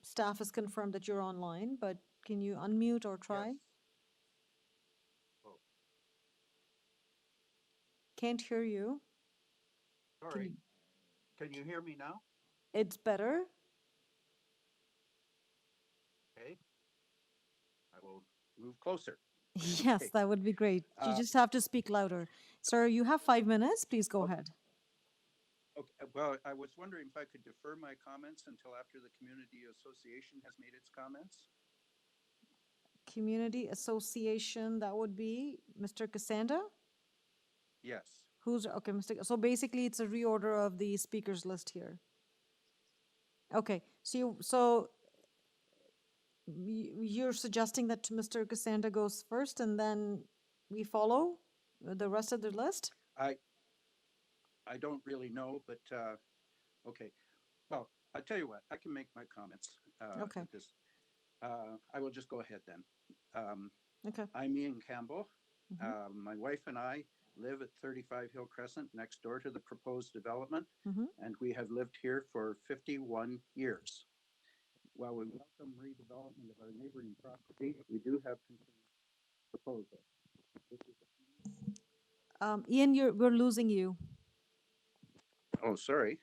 Speaker 1: Staff has confirmed that you're online, but can you unmute or try?
Speaker 14: Yes. Oh.
Speaker 1: Can't hear you.
Speaker 14: Sorry. Can you hear me now?
Speaker 1: It's better.
Speaker 14: Okay. I will move closer.
Speaker 1: Yes,
Speaker 14: Okay.
Speaker 1: that would be great. You just have to speak louder. Sir, you have 5 minutes. Please go ahead.
Speaker 14: Okay. Well, I was wondering if I could defer my comments until after the community association has made its comments.
Speaker 1: Community Association, that would be Mr. Cassandra?
Speaker 14: Yes.
Speaker 1: Okay, so basically it's a reorder of the speakers list here. Okay, so you're suggesting that Mr. Cassandra goes first and then we follow the rest of the list?
Speaker 14: I don't really know, but Okay. Well, I'll tell you what, I can make my comments
Speaker 1: Okay.
Speaker 14: at this. I will just go ahead then.
Speaker 1: Okay.
Speaker 14: I'm Ian Campbell.
Speaker 1: Mhm.
Speaker 14: My wife and I live at 35 Hill Crescent next door to the proposed development, and we have lived here for 51 years. While we welcome redevelopment of our neighboring property, we do have concerns with the proposal. This is
Speaker 1: Ian, we're losing you.
Speaker 14: Oh, sorry.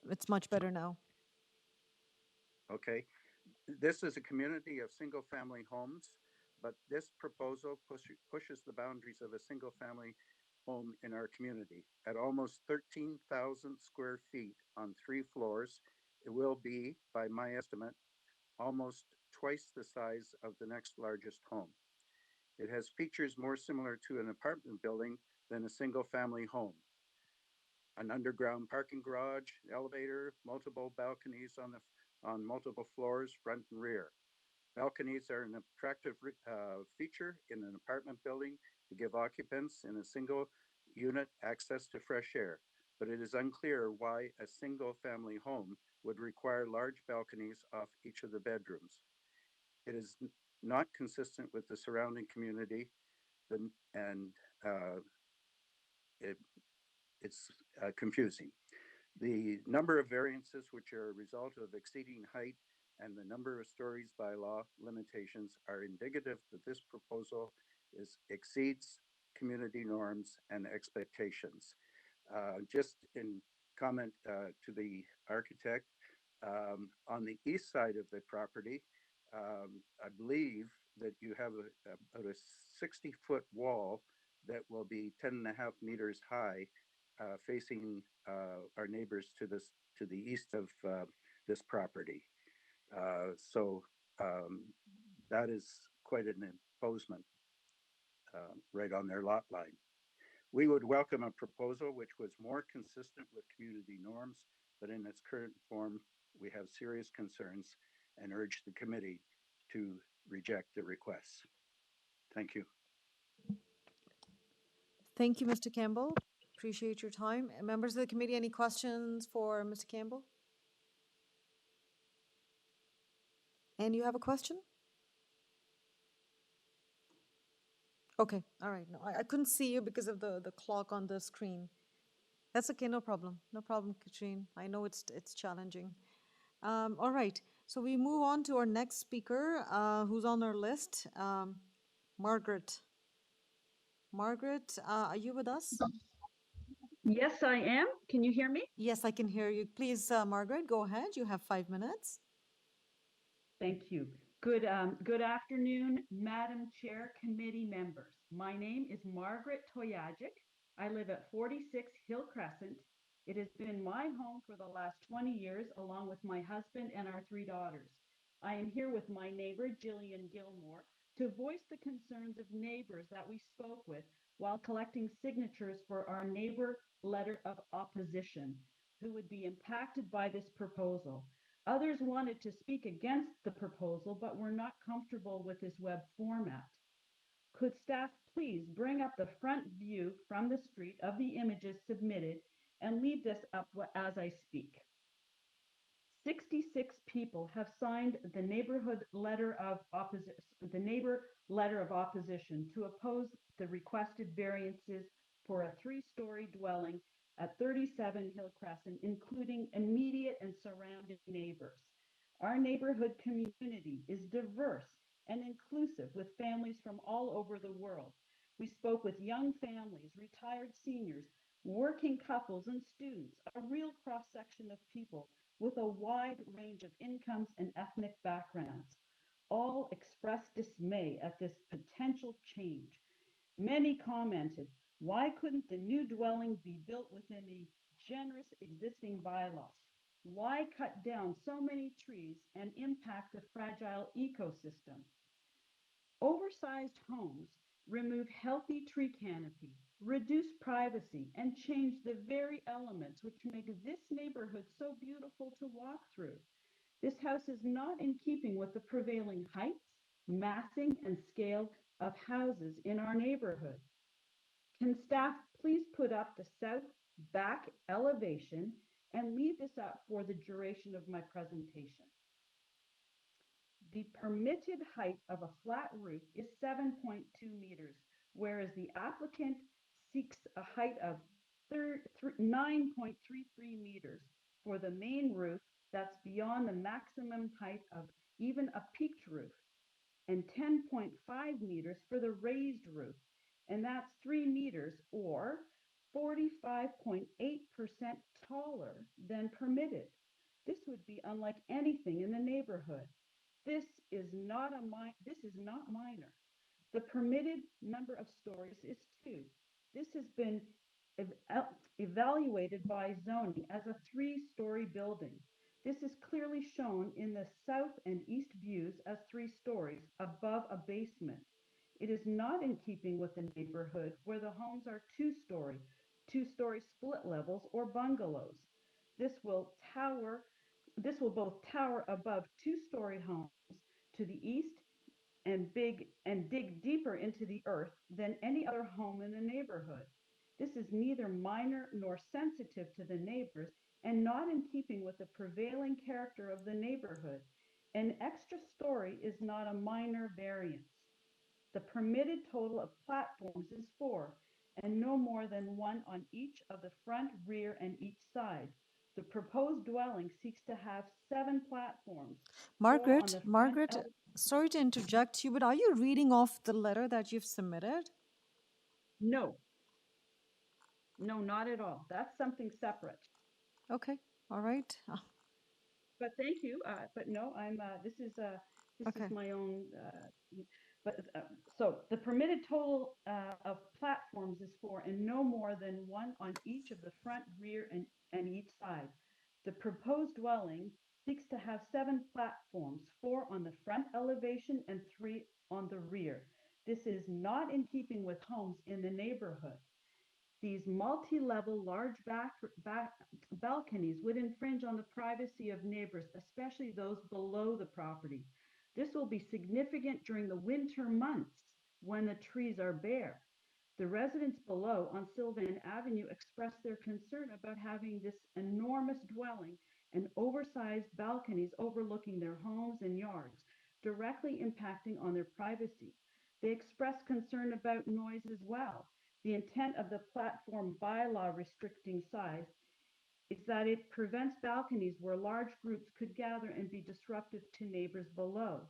Speaker 1: It's much better now.
Speaker 14: Okay. This is a community of single-family homes, but this proposal pushes the boundaries of a single-family home in our community. At almost 13,000 square feet on 3 floors, it will be, by my estimate, almost twice the size of the next largest home. It has features more similar to an apartment building than a single-family home. An underground parking garage, elevator, multiple balconies on multiple floors, front and rear. Balconies are an attractive feature in an apartment building to give occupants in a single unit access to fresh air, but it is unclear why a single family home would require large balconies off each of the bedrooms. It is not consistent with the surrounding community, and it's confusing. The number of variances, which are a result of exceeding height, and the number of stories by law limitations are indicative that this proposal exceeds community norms and expectations. Just in comment to the architect, on the east side of the property, I believe that you have about a 60-foot wall that will be 10.5 meters high, facing our neighbors to the east of this property. So that is quite an imposement right on their lot line. We would welcome a proposal which was more consistent with community norms, but in its current form, we have serious concerns and urge the committee to reject the requests. Thank you.
Speaker 1: Thank you, Mr. Campbell. Appreciate your time. Members of the committee, any questions for Mr. Campbell? And you have a question? Okay, all right. No, I couldn't see you because of the clock on the screen. That's okay, no problem. No problem, Katrine. I know it's challenging. All right, so we move on to our next speaker, who's on our list, Margaret. Margaret, are you with us?
Speaker 15: Yes, I am. Can you hear me?
Speaker 1: Yes, I can hear you. Please, Margaret, go ahead. You have 5 minutes.
Speaker 15: Thank you. Good afternoon, Madam Chair, committee members. My name is Margaret Toyajic. I live at 46 Hill Crescent. It has been my home for the last 20 years, along with my husband and our 3 daughters. I am here with my neighbor, Jillian Gilmore, to voice the concerns of neighbors that we spoke with while collecting signatures for our neighbor letter of opposition, who would be impacted by this proposal. Others wanted to speak against the proposal, but were not comfortable with this web format. Could staff please bring up the front view from the street of the images submitted and leave this up as I speak? 66 people have signed the neighbor letter of opposition to oppose the requested variances for a 3-story dwelling at 37 Hill Crescent, including immediate and surrounding neighbors. Our neighborhood community is diverse and inclusive, with families from all over the world. We spoke with young families, retired seniors, working couples, and students, a real cross-section of people with a wide range of incomes and ethnic backgrounds. All expressed dismay at this potential change. Many commented, why couldn't the new dwelling be built within the generous existing bylaw? Why cut down so many trees and impact the fragile ecosystem? Oversized homes remove healthy tree canopy, reduce privacy, and change the very elements which make this neighborhood so beautiful to walk through. This house is not in keeping with the prevailing heights, massing, and scale of houses in our neighborhood. Can staff please put up the south back elevation and leave this up for the duration of my presentation. The permitted height of a flat roof is 7.2 meters, whereas the applicant seeks a height of 9.33 meters for the main roof that's beyond the maximum height of even a peaked roof, and 10.5 meters for the raised roof, and that's 3 meters or 45.8% taller than permitted. This would be unlike anything in the neighborhood. This is not minor. The permitted number of stories is 2. This has been evaluated by zoning as a 3-story building. This is clearly shown in the south and east views as 3 stories above a basement. It is not in keeping with the neighborhood where the homes are 2-story split levels or bungalows. This will both tower above 2-story homes to the east and dig deeper into the earth than any other home in the neighborhood. This is neither minor nor sensitive to the neighbors and not in keeping with the prevailing character of the neighborhood. An extra story is not a minor variance. The permitted total of platforms is 4, and no more than 1 on each of the front, rear, and each side. The proposed dwelling seeks to have 7 platforms. 4 on
Speaker 1: Margaret,
Speaker 15: the front
Speaker 1: Margaret, sorry to interject you, but are you reading off the letter that you've submitted?
Speaker 15: No. No, not at all. That's something separate.
Speaker 1: Okay, all right.
Speaker 15: But thank you. But no, this is
Speaker 1: Okay.
Speaker 15: my own. So the permitted total of platforms is 4, and no more than 1 on each of the front, rear, and each side. The proposed dwelling seeks to have 7 platforms, 4 on the front elevation and 3 on the rear. This is not in keeping with homes in the neighborhood. These multi-level large balconies would infringe on the privacy of neighbors, especially those below the property. This will be significant during the winter months when the trees are bare. The residents below on Sylvan Avenue expressed their concern about having this enormous dwelling and oversized balconies overlooking their homes and yards, directly impacting on their privacy. They expressed concern about noise as well. The intent of the platform bylaw restricting size is that it prevents balconies where large groups could gather and be disruptive to neighbors below.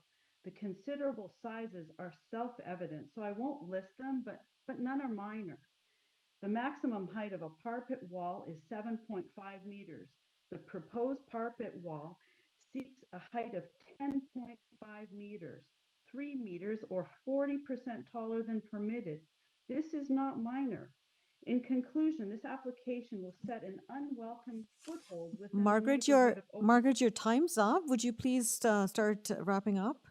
Speaker 15: The considerable sizes are self-evident, so I won't list them, but none are minor. The maximum height of a parapet wall is 7.5 meters. The proposed parapet wall seeks a height of 10.5 meters, 3 meters or 40% taller than permitted. This is not minor. In conclusion, this application will set an unwelcome foothold within
Speaker 1: Margaret,
Speaker 15: the neighborhood of
Speaker 1: Margaret, your time's up. Would you please start wrapping up?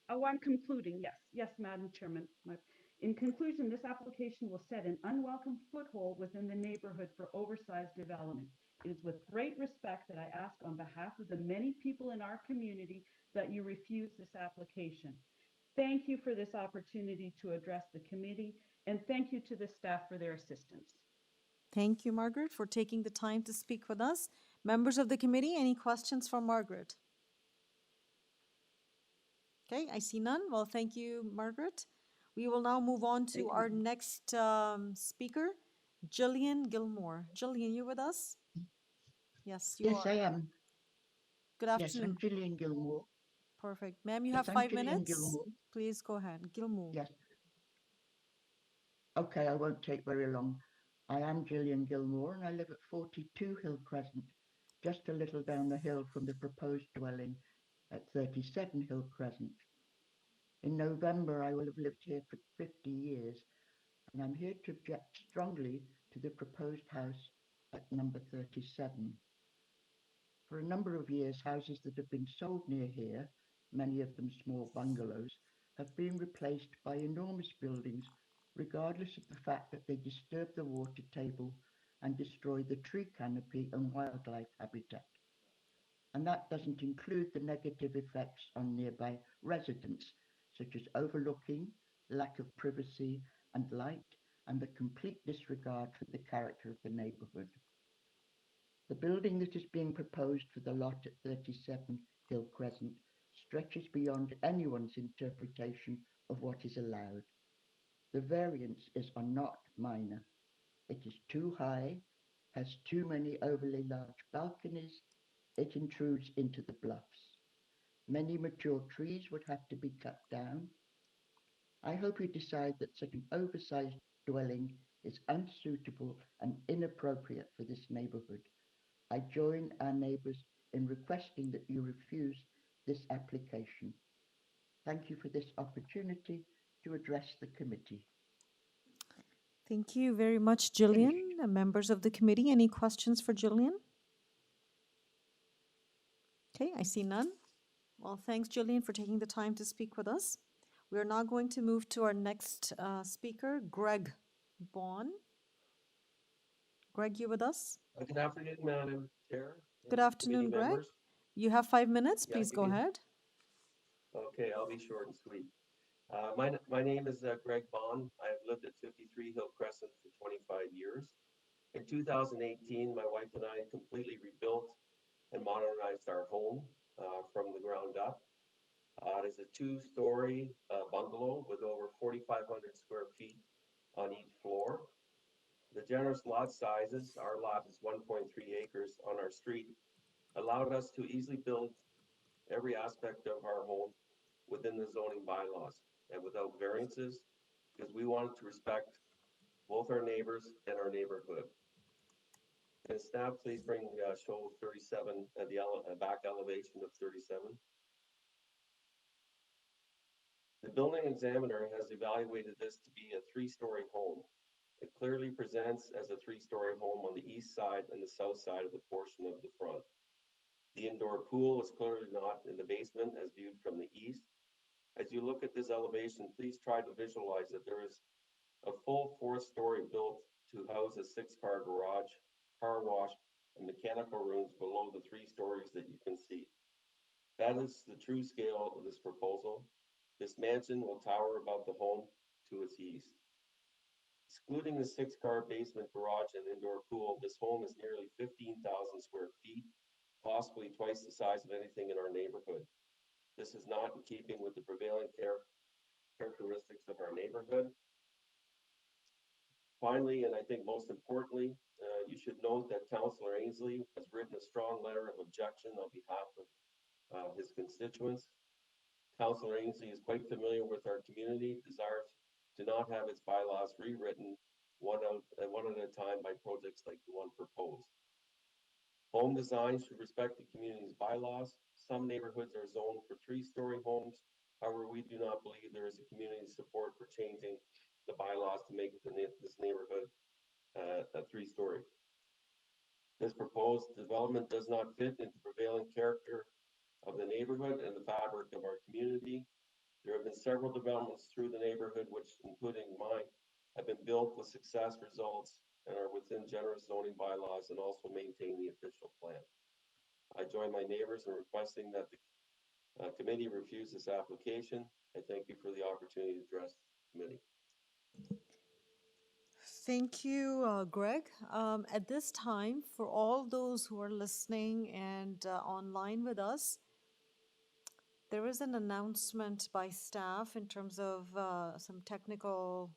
Speaker 15: Oh, I'm concluding. Yes, yes, Madam Chairman. In conclusion, this application will set an unwelcome foothold within the neighborhood for oversized development. It is with great respect that I ask on behalf of the many people in our community that you refuse this application. Thank you for this opportunity to address the committee, and thank you to the staff for their assistance.
Speaker 1: Thank you, Margaret, for taking the time to speak with us. Members of the committee, any questions for Margaret? Okay, I see none. Well, thank you, Margaret. We will now move on to our next speaker, Jillian Gilmore. Jillian, you with us? Yes, you
Speaker 16: Yes,
Speaker 1: are.
Speaker 16: I am.
Speaker 1: Good
Speaker 16: Yes,
Speaker 1: afternoon.
Speaker 16: I'm Gillian Gilmore.
Speaker 1: Perfect. Ma'am, you
Speaker 16: Yes,
Speaker 1: have
Speaker 16: I'm
Speaker 1: 5
Speaker 16: Gillian
Speaker 1: minutes.
Speaker 16: Gilmore.
Speaker 1: Please go ahead. Gilmore.
Speaker 16: Yes. Okay, I won't take very long. I am Gillian Gilmore and I live at 42 Hill Crescent, just a little down the hill from the proposed dwelling at 37 Hill Crescent. In November, I will have lived here for 50 years, and I'm here to object strongly to the proposed house at number 37. For a number of years, houses that have been sold near here, many of them small bungalows, have been replaced by enormous buildings, regardless of the fact that they disturb the water table and destroy the tree canopy and wildlife habitat. And that doesn't include the negative effects on nearby residents, such as overlooking, lack of privacy and light, and the complete disregard for the character of the neighborhood. The building that is being proposed for the lot at 37 Hill Crescent stretches beyond anyone's interpretation of what is allowed. The variances are not minor. It is too high, has too many overly large balconies, it intrudes into the bluffs. Many mature trees would have to be cut down. I hope you decide that such an oversized dwelling is unsuitable and inappropriate for this neighborhood. I join our neighbors in requesting that you refuse this application. Thank you for this opportunity to address the committee.
Speaker 1: Thank you very much, Jillian. Members of the committee, any questions for Jillian? Okay, I see none. Well, thanks, Jillian, for taking the time to speak with us. We are now going to move to our next speaker, Greg Bond. Greg, you with us?
Speaker 17: Good afternoon, Madam Chair.
Speaker 1: Good afternoon, Greg.
Speaker 17: Members.
Speaker 1: You have 5 minutes.
Speaker 17: Yeah,
Speaker 1: Please go ahead.
Speaker 17: Okay, I'll be short and sweet. My name is Greg Bond. I have lived at 53 Hill Crescent for 25 years. In 2018, my wife and I completely rebuilt and modernized our home from the ground up. It is a 2-story bungalow with over 4,500 square feet on each floor. The generous lot sizes, our lot is 1.3 acres on our street, allowed us to easily build every aspect of our home within the zoning bylaws and without variances, because we wanted to respect both our neighbors and our neighborhood. Can staff please bring show 37 at the back elevation of 37? The building examiner has evaluated this to be a 3-story home. It clearly presents as a 3-story home on the east side and the south side of the portion of the front. The indoor pool is clearly not in the basement as viewed from the east. As you look at this elevation, please try to visualize that there is a full 4th-story built to house a 6-car garage, car wash, and mechanical rooms below the 3 stories that you can see. That is the true scale of this proposal. This mansion will tower above the home to its east. Excluding the 6-car basement garage and indoor pool, this home is nearly 15,000 square feet, possibly twice the size of anything in our neighborhood. This is not in keeping with the prevailing characteristics of our neighborhood. Finally, and I think most importantly, you should note that Councillor Ainsley has written a strong letter of objection on behalf of his constituents. Councillor Ainsley is quite familiar with our community, desires to not have its bylaws rewritten one at a time by projects like the one proposed. Home design should respect the community's bylaws. Some neighborhoods are zoned for 3-story homes. However, we do not believe there is a community support for changing the bylaws to make this neighborhood a 3-story. This proposed development does not fit into the prevailing character of the neighborhood and the fabric of our community. There have been several developments through the neighborhood, which, including mine, have been built with success results and are within generous zoning bylaws and also maintain the official plan. I join my neighbors in requesting that the committee refuse this application. I thank you for the opportunity to address the committee.
Speaker 1: Thank you, Greg. At this time, for all those who are listening and online with us, there is an announcement by staff in terms of some technical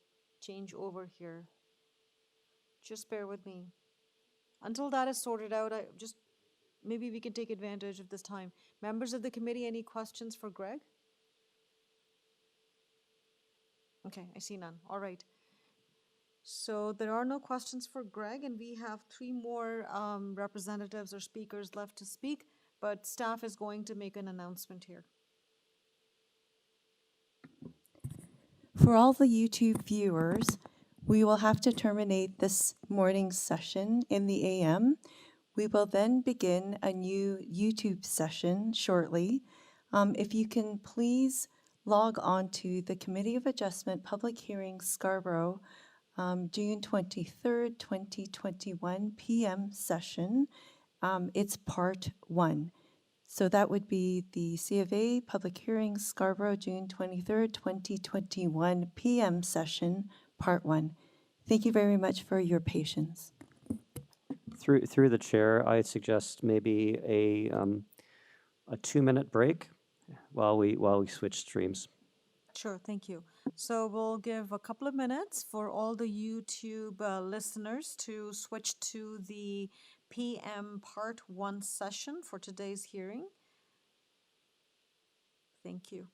Speaker 1: changeover here. Just bear with me. Until that is sorted out, maybe we can take advantage of this time. Members of the committee, any questions for Greg? Okay, I see none. All right. So there are no questions for Greg, and we have 3 more representatives or speakers left to speak, but staff is going to make an announcement here.
Speaker 22: For all the YouTube viewers, we will have to terminate this morning's session in the AM. We will then begin a new YouTube session shortly. If you can please log on to the Committee of Adjustment Public Hearing Scarborough June 23rd, 2021 PM session. It's part 1. So that would be the C of A Public Hearing Scarborough June 23rd, 2021 PM session, part 1. Thank you very much for your patience.
Speaker 2: Through the chair, I suggest maybe a 2-minute break while we switch streams.
Speaker 1: Sure, thank you. So we'll give a couple of minutes for all the YouTube listeners to switch to the PM Part 1 session for today's hearing. Thank you.